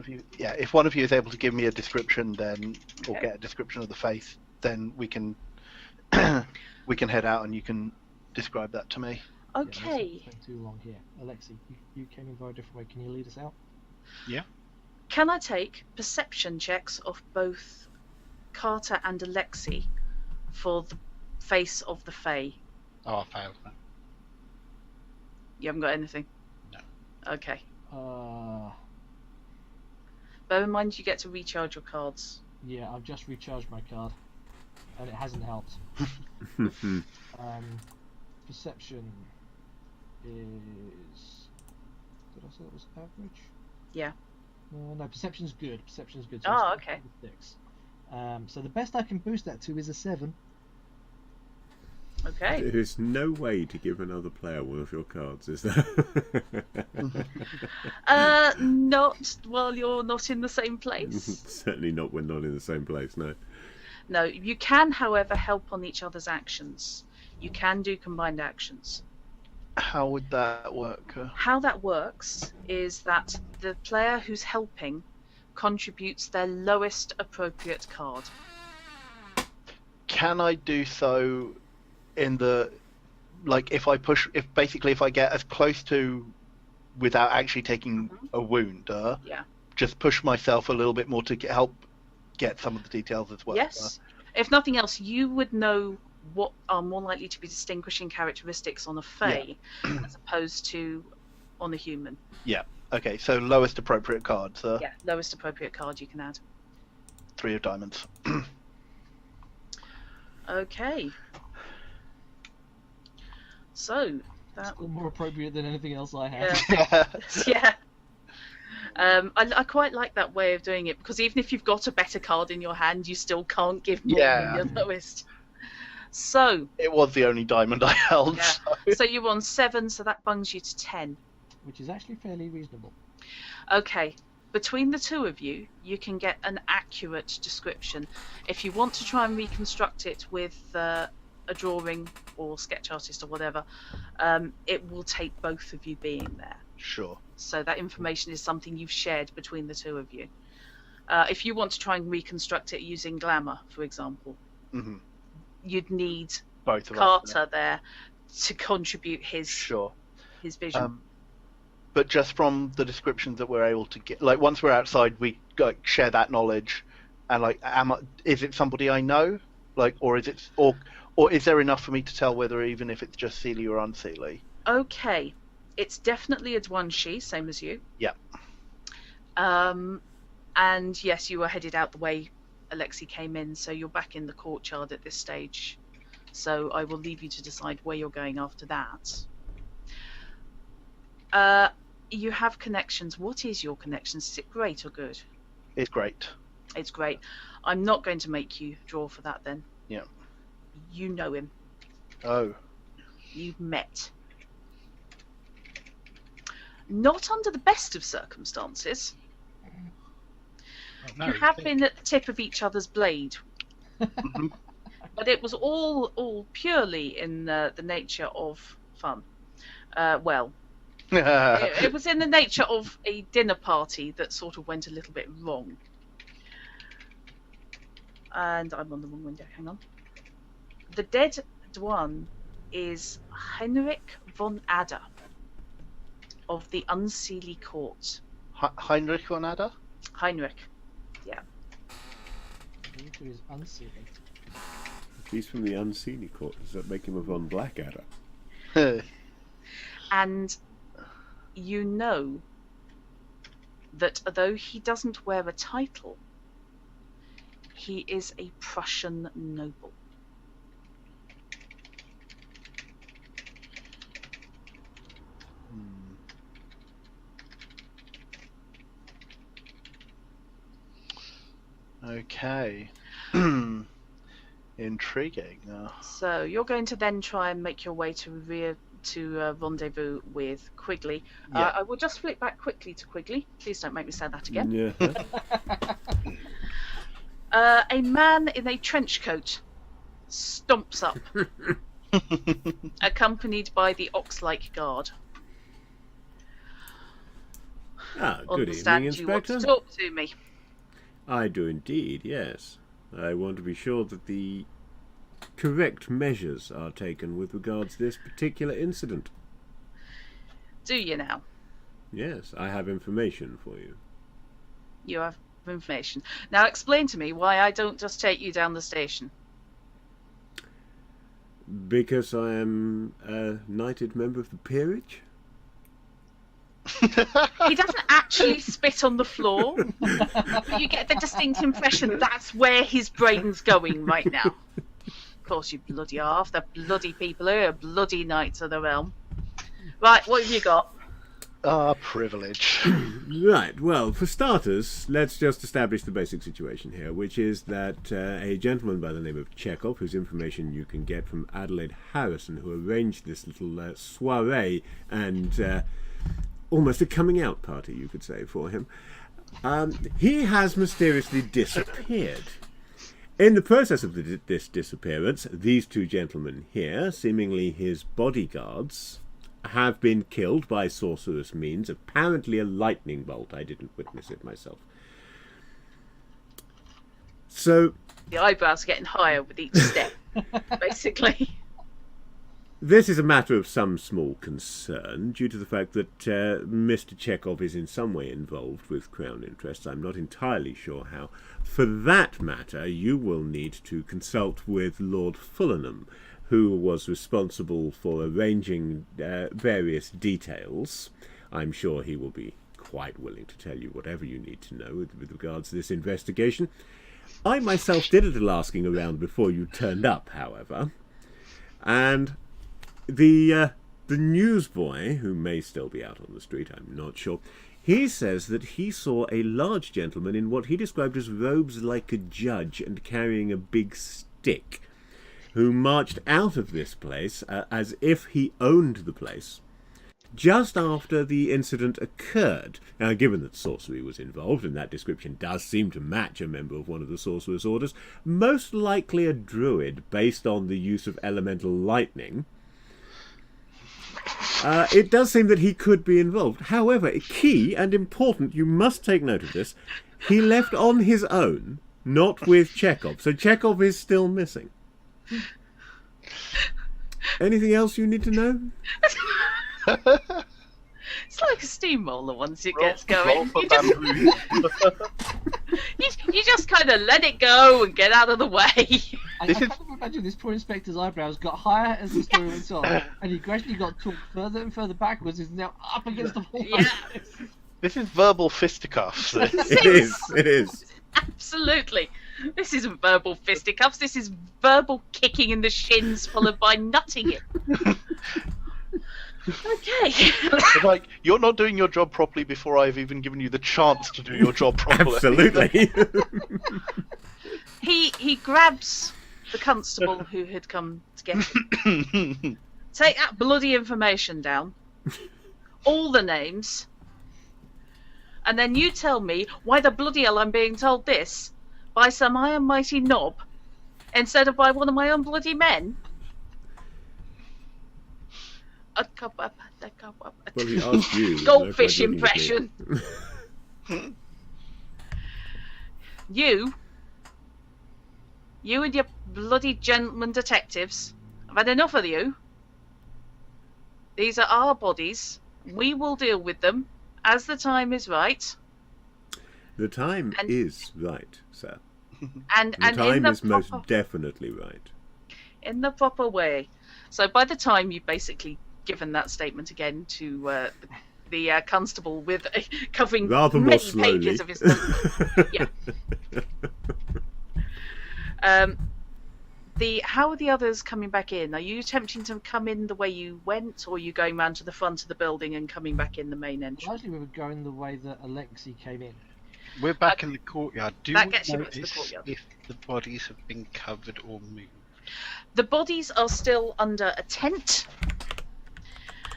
of you is able to give me a description, then or get a description of the face, then we can head out and you can describe that to me. Okay. Yeah, too long here. Alexei, you came in a very different way. Can you lead us out? Yeah. Can I take perception checks of both Carter and Alexei for the face of the Fae? Oh, I failed that. You haven't got anything? No. Okay. Bear in mind you get to recharge your cards. Yeah, I've just recharged my card, and it hasn't helped. Perception is... Did I say it was average? Yeah. No, perception's good. Perception's good. So okay. 6. So the best I can boost that to is a 7. Okay. There is no way to give another player one of your cards, is there? Not while you're not in the same place. Certainly not when not in the same place, no. No, you can, however, help on each other's actions. You can do combined actions. How would that work? How that works is that the player who's helping contributes their lowest appropriate card. Can I do so in the, like, if I get as close to without actually taking a wound, just push myself a little bit more to help get some of the details as well? Yes. If nothing else, you would know what are more likely to be distinguishing characteristics on a Fae as opposed to on a human. Yeah. Okay, so lowest appropriate card, Yeah, lowest appropriate card you can add. 3 of diamonds. Okay. So that's still more appropriate than anything else I have. Yeah. I quite like that way of doing it, because even if you've got a better card in your hand, you still can't give more than your lowest. So it was the only diamond I held. Yeah. So you're on 7, so that brings you to 10. Which is actually fairly reasonable. Okay. Between the two of you, you can get an accurate description. If you want to try and reconstruct it with a drawing or sketch artist or whatever, it will take both of you being there. Sure. So that information is something you've shared between the two of you. If you want to try and reconstruct it using glamour, for example, you'd need both of Carter us there to contribute his vision. But just from the descriptions that we're able to get, like once we're outside, we share that knowledge, and like, is it somebody I know, like, or is it, or is there enough for me to tell whether even if it's just Seelie or unseelie? Okay, it's definitely a Dwanshi, same as you. Yeah. And yes, you were headed out the way Alexei came in, so you're back in the courtyard at this stage. So I will leave you to decide where you're going after that. You have connections. What is your connections? Is it great or good? It's great. It's great. I'm not going to make you draw for that then. Yeah. You know him. Oh. You've met. Not under the best of circumstances. Oh, no, you have been at the tip of each other's blade. But it was all purely in the nature of fun. It was in the nature of a dinner party that sort of went a little bit wrong. And I'm on the wrong window, hang on. The dead Dwan is Heinrich von Adder of the Unseelie Court. Heinrich von Adder? Heinrich, yeah. He is unseelie. If he's from the Unseelie Court, does that make him a von Blackadder? And you know that though he doesn't wear a title, he is a Prussian noble. Okay. Intriguing. So you're going to then try and make your way to rendezvous with Quigley. Yeah. I will just flip back quickly to Quigley. Please don't make me say that again. Yeah. A man in a trench coat stomps up, accompanied by the ox-like guard. Good evening, Inspector. You want to talk to me? I do indeed, yes. I want to be sure that the correct measures are taken with regards to this particular incident. Do you now? Yes, I have information for you. You have information. Now explain to me why I don't just take you down the station. Because I am a knighted member of the peerage? He doesn't actually spit on the floor, but you get the distinct impression that's where his brain's going right now. Of course you bloody half, the bloody people here are bloody knights of the realm. Right, what have you got? Ah, privilege. Right, well, for starters, let's just establish the basic situation here, which is that a gentleman by the name of Chekov, whose information you can get from Adelaide Harrison, who arranged this little soiree and almost a coming out party, you could say, for him, he has mysteriously disappeared. In the process of this disappearance, these two gentlemen here, seemingly his bodyguards, have been killed by sorcerous means, apparently a lightning bolt. I didn't witness it myself. So the eyebrows are getting higher with each step, basically. This is a matter of some small concern, due to the fact that Mr. Chekov is in some way involved with Crown interests. I'm not entirely sure how. For that matter, you will need to consult with Lord Fullenham, who was responsible for arranging various details. I'm sure he will be quite willing to tell you whatever you need to know with regards to this investigation. I myself did a little asking around before you turned up, however, and the newsboy, who may still be out on the street, I'm not sure, he says that he saw a large gentleman in what he described as robes like a judge and carrying a big stick, who marched out of this place as if he owned the place, just after the incident occurred. Now, given that sorcery was involved, and that description does seem to match a member of one of the sorcerer's orders, most likely a druid based on the use of elemental lightning, it does seem that he could be involved. However, key and important, you must take note of this, he left on his own, not with Chekov, so Chekov is still missing. Anything else you need to know? It's like a steamroller once it gets going. You just kind of let it go and get out of the way. I can't imagine this poor inspector's eyebrows got higher as the story went on, and he gradually got talked further and further backwards. He's now up against the wall. Yeah. This is verbal fisticuffs. It is. Absolutely. This isn't verbal fisticuffs. This is verbal kicking in the shins followed by nutting it. Okay. It's like, you're not doing your job properly before I've even given you the chance to do your job properly. Absolutely. He grabs the constable who had come to get him. Take that bloody information down. All the names. And then you tell me why the bloody hell I'm being told this by some high and mighty knob instead of by one of my own bloody men. Well, he asked you. Goldfish impression. You and your bloody gentleman detectives, I've had enough of you. These are our bodies. We will deal with them as the time is right. The time is right, sir. And the time is most definitely right. In the proper way. So by the time you've basically given that statement again to the constable with covering rather many more pages of his yeah. How are the others coming back in? Are you attempting to come in the way you went, or are you going round to the front of the building and coming back in the main entrance? Actually, we were going the way that Alexei came in. We're back in the courtyard. Do that we gets you back to the notice courtyard. if the bodies have been covered or moved? The bodies are still under a tent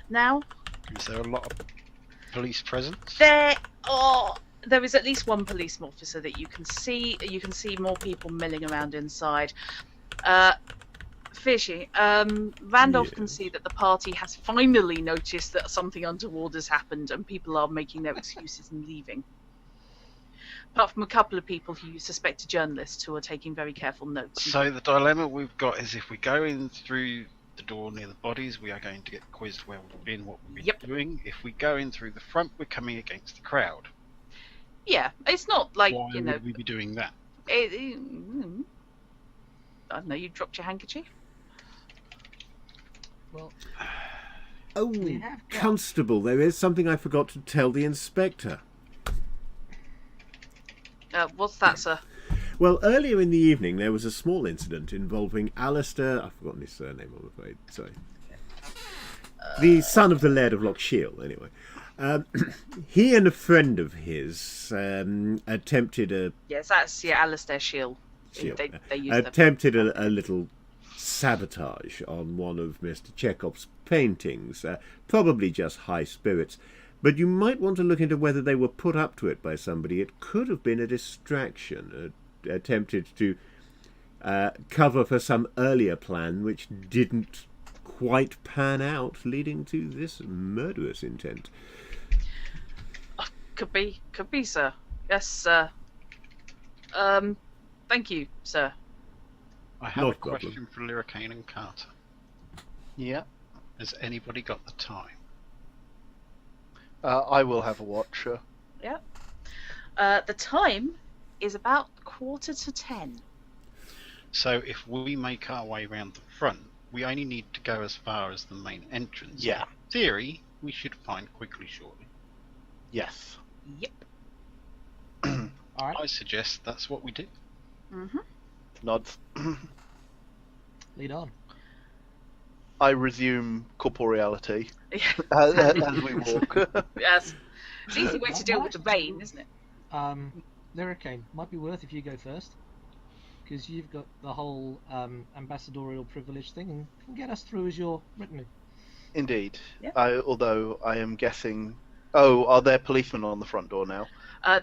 now. Is there a lot of police presence? There is at least one police officer that you can see. You can see more people milling around inside. Fishy, Randolph can see that the party has finally noticed that something untoward has happened and people are making their excuses and leaving. Apart from a couple of people who you suspect are journalists who are taking very careful notes. So the dilemma we've got is if we go in through the door near the bodies, we are going to get quizzed where we've been, what we've been doing. If we go in through the front, we're coming against the crowd. Yeah, it's not like, Why would we be doing that? I don't know, you dropped your handkerchief? Well, oh, Constable, there is something I forgot to tell the inspector. What's that, sir? Well, earlier in the evening there was a small incident involving Alistair... I've forgotten his surname, I'm afraid. Sorry. The son of the Laird of Lochshiel, anyway. He and a friend of his attempted a... Yes, that's Alistair Shield. They attempted a little sabotage on one of Mr. Chekov's paintings. Probably just high spirits. But you might want to look into whether they were put up to it by somebody. It could have been a distraction, attempted to cover for some earlier plan which didn't quite pan out, leading to this murderous intent. Could be, sir. Yes, sir. Thank you, sir. I have a question for Lyricane and Carter. Yeah. Has anybody got the time? I will have a watch, sure. Yeah. The time is about 10:15. So if we make our way around the front, we only need to go as far as the main entrance. Yeah. In theory, we should find quickly shortly. Yes. Yep. All right. I suggest that's what we do. Mm-hmm. Nods. Lead on. I resume corporeality Yeah. as we walk. Yes. It's an easy way to deal with the rain, isn't it? Lyricane, might be worth if you go first, because you've got the whole ambassadorial privilege thing and can get us through as your retinue. Indeed. Yeah. Although I am guessing... Oh, are there policemen on the front door now?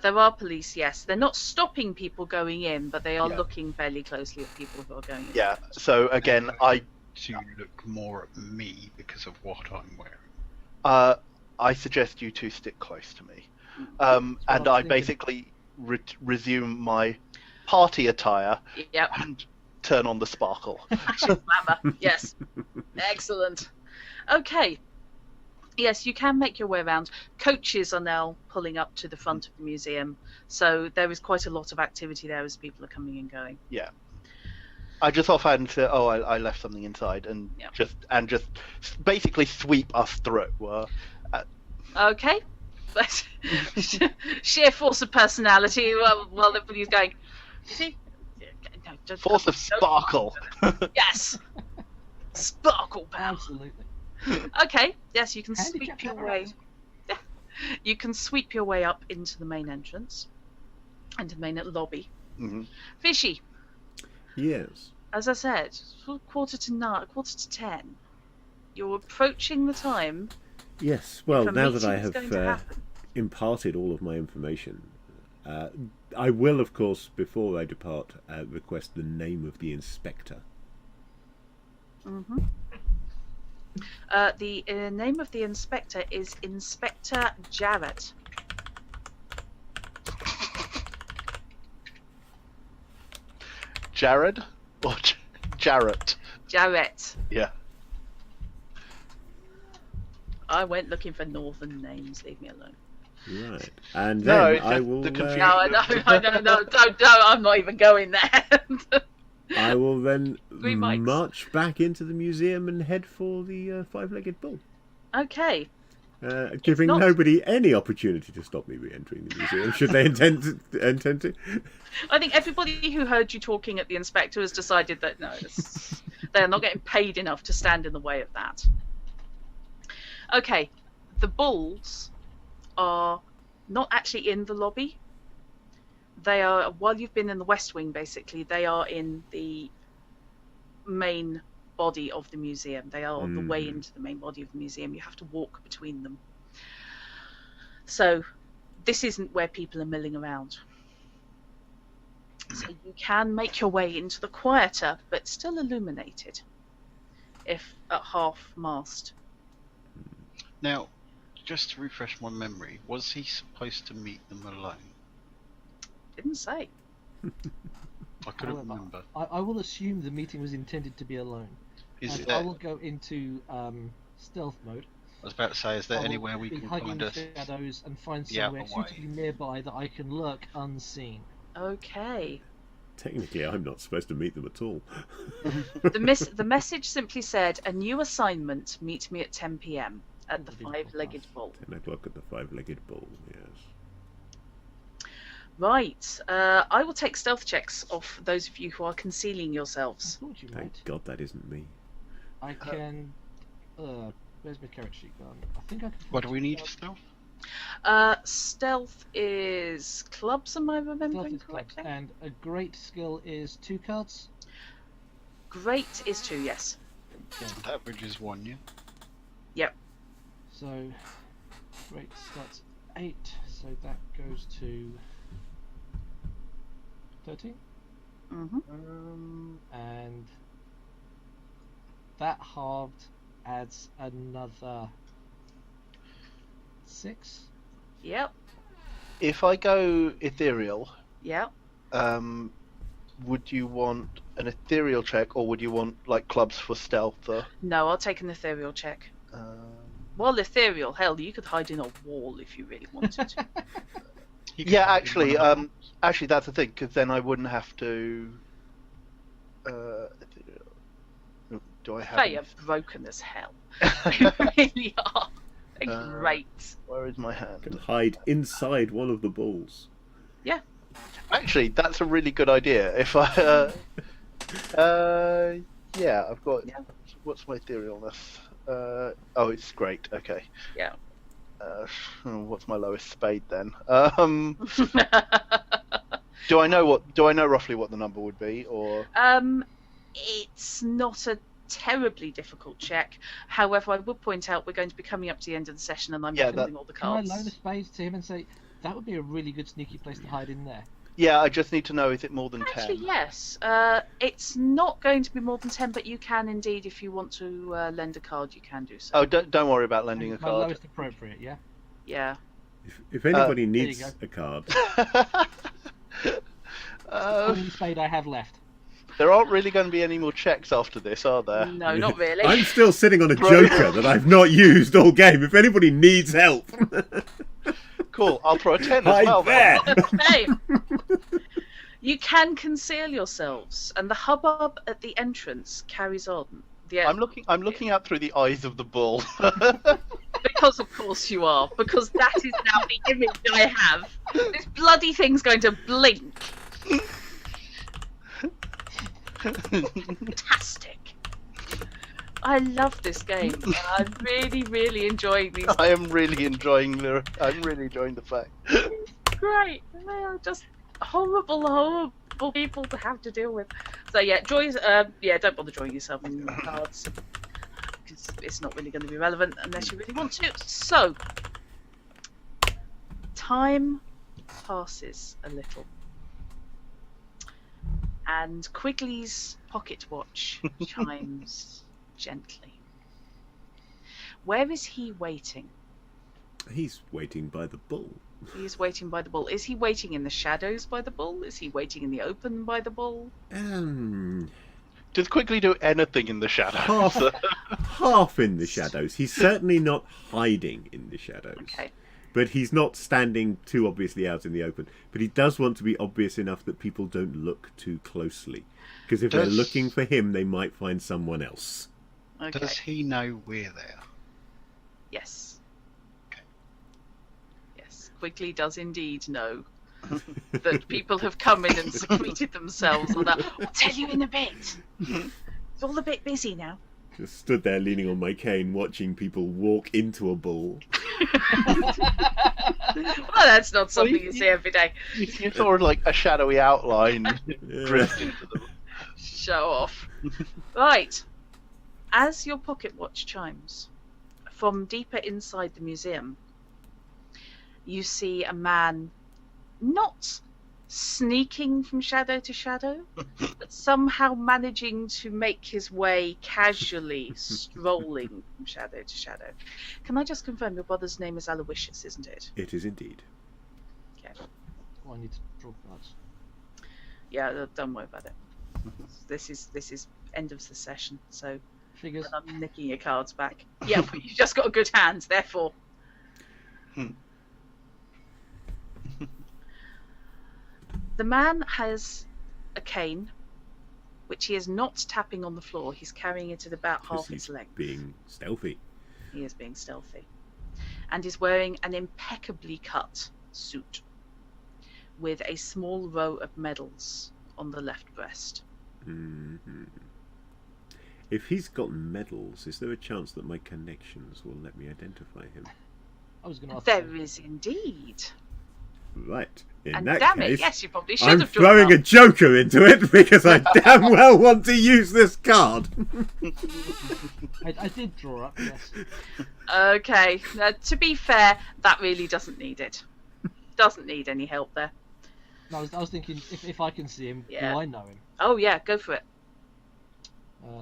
There are police, yes. They're not stopping people going in, but they are Yeah. looking fairly closely at people who are going in. Yeah, so again, To look more at me because of what I'm wearing. I suggest you two stick close to me. And I basically resume my party attire Yep. and turn on the sparkle. Glamour. Yes. Excellent. Okay. Yes, you can make your way around. Coaches are now pulling up to the front of the museum, so there is quite a lot of activity there as people are coming and going. Yeah. I just offhand say, "Oh, I left something inside," and Yep. just basically sweep us through. Okay. But sheer force of personality while everybody's going, see? No, Force of sparkle. Yes. Sparkle power. Absolutely. Okay. Yes, you can Handicap sweep your power. way. You can sweep your way up into the main entrance, into the main lobby. Mm-hmm. Fishy, Yes. as I said, 10. You're approaching the time. Yes. Well, if a now that meeting I is going have to happen. imparted all of my information, I will, of course, before I depart, request the name of the inspector. Mm-hmm. The name of the inspector is Inspector Jarrett. Jared or Jarrett? Jarrett. Yeah. I went looking for northern names. Leave me alone. Right. And No, then it's I just will. the confusion. No, I know. No, don't. I'm not even going there. I will then Green mics. march back into the museum and head for the five-legged bull, Okay. giving not- nobody any opportunity to stop me re-entering the museum should they intend to. I think everybody who heard you talking at the inspector has decided that no, they're not getting paid enough to stand in the way of that. Okay, the bulls are not actually in the lobby. They are, while you've been in the West Wing, basically, they are in the main body of the museum. They are on the way into the main body of the museum. You have to walk between them. So this isn't where people are milling around. So you can make your way into the quieter, but still illuminated, if at half mast. Now, just to refresh my memory, was he supposed to meet them alone? Didn't say. I couldn't However, remember. I will assume the meeting was intended to be alone. Is And there, I will go into stealth mode. I was about to say, is there I will anywhere we be can hugging find the us? shadows and find Yeah, somewhere away. suitably nearby that I can lurk unseen. Okay. Technically, I'm not supposed to meet them at all. The message simply said, "A new assignment. Meet me at 10 p.m. at the Within five-legged podcast. bull." 10 o'clock at the five-legged bull. Yes. Right. I will take stealth checks off those of you who are concealing I yourselves. thought you Thank might. God that isn't me. I can. Where's my carrot sheet gone? I think I can. What do we need for stealth? Stealth is clubs, am I remembering correctly? Clubs, and a great skill is 2 cards. Great is 2, yes. Okay. That average is 1, yeah? Yep. So, great starts 8, so that goes to 13. And that halved adds another 6. Yep. If I go ethereal, Yep. Would you want an ethereal check, or would you want like clubs for stealth? No, I'll take an ethereal check. Well, ethereal, hell, you could hide in a wall if you really wanted to. Yeah, actually, that's the thing, because then I wouldn't have to. Do I have? They are broken as hell. They really are. They're great. Where is my hand? Can hide inside one of the balls. Yeah. Actually, that's a really good idea. If I, yeah, I've got. Yeah. What's my etherealness? Oh, it's great. Okay. Yeah. What's my lowest spade then? Do I know roughly what the number would be, or? It's not a terribly difficult check. However, I would point out we're going to be coming up to the end of the session, and I'm filling all the cards. Can I loan a spade to him and say that would be a really good sneaky place to hide in there? Yeah, I just need to know, is it more than 10? Actually, yes. It's not going to be more than 10, but you can indeed, if you want to lend a card, you can do so. Oh, don't worry about lending a card. My lowest appropriate, yeah? Yeah. If anybody needs a card... the only spade I have left. There aren't really going to be any more checks after this, are there? No, not really. I'm still sitting on a joker that I've not used all game. If anybody needs help... Cool, I'll throw a 10 as well. There. Okay. You can conceal yourselves, and the hubbub at the entrance carries on. I'm looking out through the eyes of the bull. Because of course you are. Because that is now the image I have. This bloody thing's going to blink. Fantastic. I love this game. I'm really, really enjoying these. I'm really enjoying the fact. Great. They are just horrible people to have to deal with. So yeah, don't bother drawing yourself in cards, because it's not really going to be relevant unless you really want to. So, time passes a little, and Quigley's pocket watch chimes gently. Where is he waiting? He's waiting by the bull. He's waiting by the bull. Is he waiting in the shadows by the bull? Is he waiting in the open by the bull? Does Quigley do anything in the shadows? Half in the shadows. He's certainly not hiding in the shadows. Okay. But he's not standing too obviously out in the open. But he does want to be obvious enough that people don't look too closely. Because if they're looking for him, they might find someone else. Okay. Does he know we're there? Yes. Okay. Yes, Quigley does indeed know that people have come in and secreted themselves. I'll tell you in a bit. It's all a bit busy now. Just stood there leaning on my cane watching people walk into a bull. Well, that's not something you see every day. You saw like a shadowy outline drift into them. Show off. Right. As your pocket watch chimes, from deeper inside the museum, you see a man not sneaking from shadow to shadow, but somehow managing to make his way casually strolling from shadow to shadow. Can I just confirm your brother's name is Aloysius, isn't it? It is indeed. Okay. Oh, I need to draw cards. Yeah, don't worry about it. This is end of the session, so Figures. I'm nicking your cards back. Yeah, but you've just got a good hand, therefore. The man has a cane, which he is not tapping on the floor. He's carrying it at about half its length. Being stealthy. He is being stealthy. And is wearing an impeccably cut suit with a small row of medals on the left breast. Mm-hmm. If he's got medals, is there a chance that my connections will let me identify him? I was going to ask. There is indeed. Right. In And that damn case, it, yes, you probably should I'm have drawn throwing a up. joker into it because I damn well want to use this card. I did draw up, yes. Okay, to be fair, that really doesn't need it. Doesn't need any help there. No, I was thinking, if I can see him, Yeah. do I know him? Oh yeah, go for it.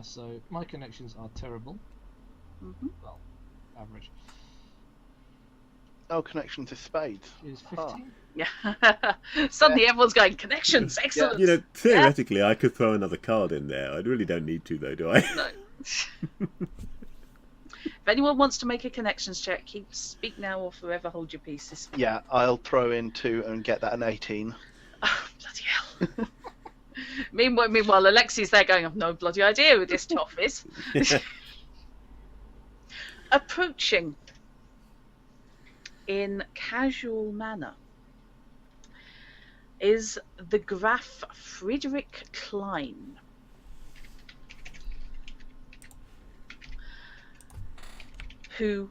So my connections are terrible. Mm-hmm. Well, average. Oh, connections to spades. Is 15? Yeah. Suddenly everyone's going, connections, excellent. You know, theoretically, I could throw another card in there. I really don't need to, though, do I? No. If anyone wants to make a connections check, speak now or forever hold your peace. Yeah, I'll throw in 2 and get that an 18. Oh, bloody hell. Meanwhile, Alexi's there going, I've no bloody idea who this toff is. Approaching in casual manner is the Graf Friedrich Klein. Who,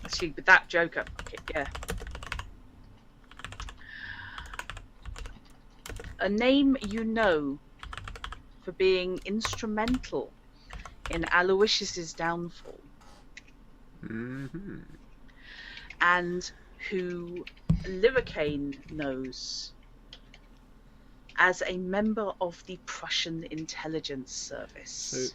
actually, with that joker, okay, yeah. A name you know for being instrumental in Aloysius's downfall. Mm-hmm. And who Lyricane knows as a member of the Prussian intelligence service. So,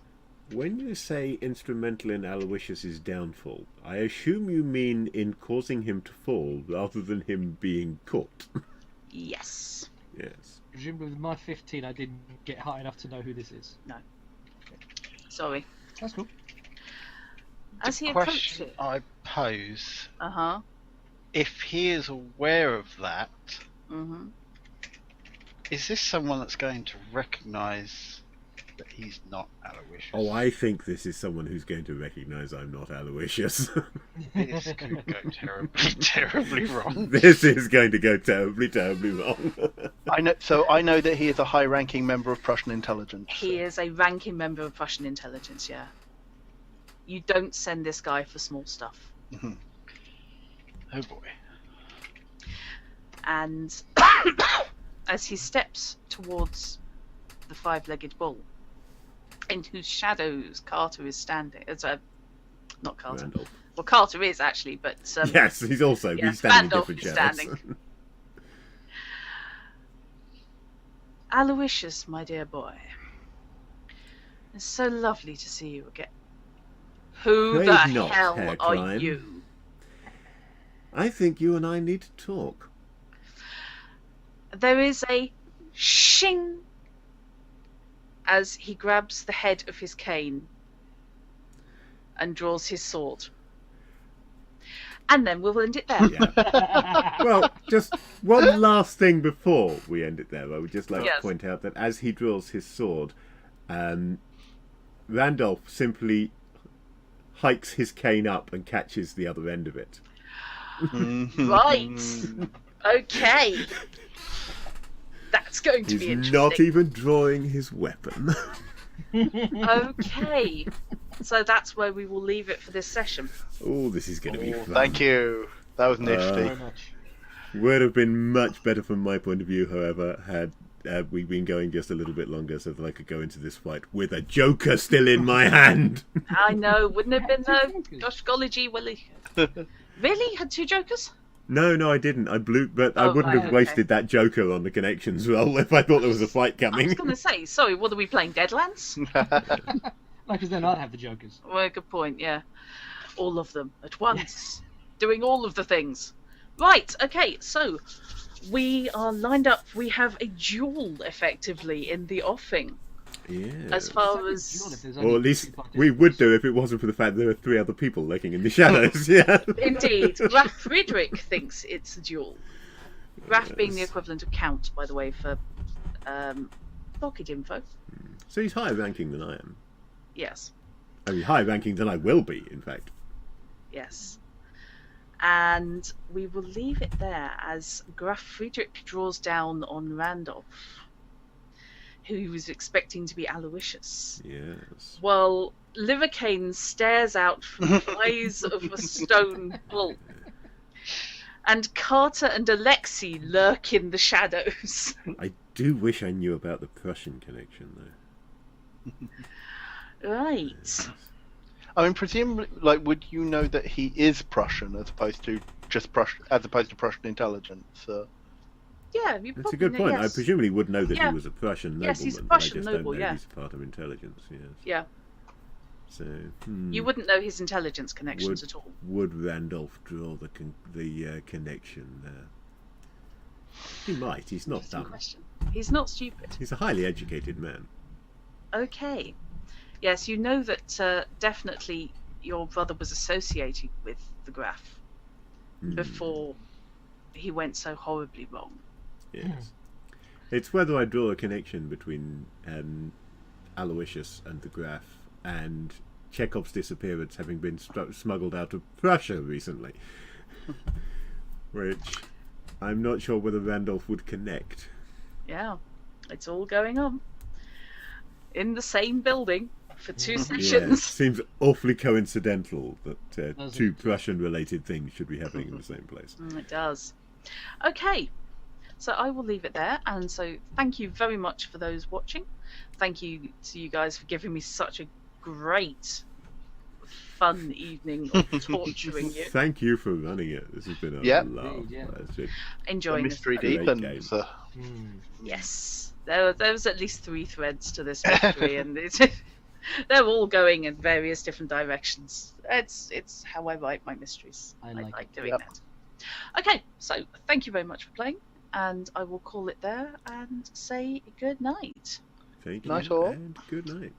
when you say instrumental in Aloysius's downfall, I assume you mean in causing him to fall rather than him being caught. Yes. Yes. Presumably with my 15, I didn't get high enough to know who this is. No. Sorry. That's cool. As he The approaches question it. I pose, Uh-huh. if he is aware of that, Mm-hmm. is this someone that's going to recognise that he's not Aloysius? Oh, I think this is someone who's going to recognise I'm not Aloysius. This could go terribly, terribly wrong. This is going to go terribly, terribly wrong. I know that he is a high-ranking member of Prussian intelligence. He is a ranking member of Prussian intelligence, yeah. You don't send this guy for small stuff. Mm-hmm. Oh boy. And as he steps towards the five-legged bull, in whose shadows Carter is standing, not Carter. Randolph. Well, Carter is actually, but Yes, he's also yeah, he's standing Randolph in different is shadows. standing. Aloysius, my dear boy, it's so lovely to see you again. Who Pray the not, hell Herr are Klein. you? I think you and I need to talk. There is a shing as he grabs the head of his cane and draws his sword. And then we'll end it there. Yeah. Well, just one last thing before we end it there. I would just like Yes. to point out that as he draws his sword, Randolph simply hikes his cane up and catches the other end of it. Right. Okay. That's going to be He's interesting. not even drawing his weapon. Okay. So that's where we will leave it for this session. Oh, this is going to be fun. Thank you. That was nifty. Very much. Would have been much better from my point of view, however, had we been going just a little bit longer so that I could go into this fight with a joker still in my hand. I know, wouldn't it have been though? Jokers. Gosh golly gee willy. Really? Had 2 jokers? No, I didn't. I blew, but I Oh, wouldn't right, have okay. wasted that joker on the connections roll if I thought there was a fight I coming. was going to say, sorry, what are we playing, Deadlands? No, because then I'd have the jokers. Well, good point, yeah. All of them at once. Doing all of the things. Right, okay, so we are lined up. We have a duel, effectively, in the offing. Yeah. As far Duel as... if there's Or only at least 2 we would participants. do if it wasn't for the fact there are 3 other people lurking in the shadows. Yeah. Indeed. Graf Friedrich thinks it's a duel. Graf being the Yes. equivalent of Count, by the way, for pocket info. So he's higher ranking than I am. Yes. I mean, higher ranking than I will be, in fact. Yes. And we will leave it there as Graf Friedrich draws down on Randolph, who he was expecting to be Aloysius. Yes. Well, Livercane stares out from the eyes of a stone bull. And Carter and Alexei lurk in the shadows. I do wish I knew about the Prussian connection, though. Right. Yes. I mean, presumably, like, would you know that he is Prussian as opposed to just Prussian intelligence? Yeah, you That's a good point. Yes. I presumably would know that he was a Prussian nobleman. Yes, he's a Prussian I just noble, don't know yeah. he's part of intelligence. Yes. Yeah. So you wouldn't know his intelligence connections at all. Would Randolph draw the connection there? He might. He's not dumb. Question. He's not stupid. He's a highly educated man. Okay. Yes, you know that definitely your brother was associated with the Graf before he went so horribly wrong. Yes. It's whether I draw a connection between Aloysius and the Graf and Chekov's disappearance having been smuggled out of Prussia recently. Which I'm not sure whether Randolph would connect. Yeah, it's all going on. In the same building for 2 sessions. Yeah, it seems awfully coincidental that two Prussian-related things should be happening in the same place. It does. Okay, so I will leave it there. And so thank you very much for those watching. Thank you to you guys for giving me such a great, fun evening of torturing you. Thank you for running it. This has been a laugh. Yeah. Enjoying the mystery this. deepens. Yes, there was at least 3 threads to this mystery, and they're all going in various different directions. It's how I write my mysteries. I like doing that. Okay, so thank you very much for playing, and I will call it there and say good night. Thank you, Night all. and good night.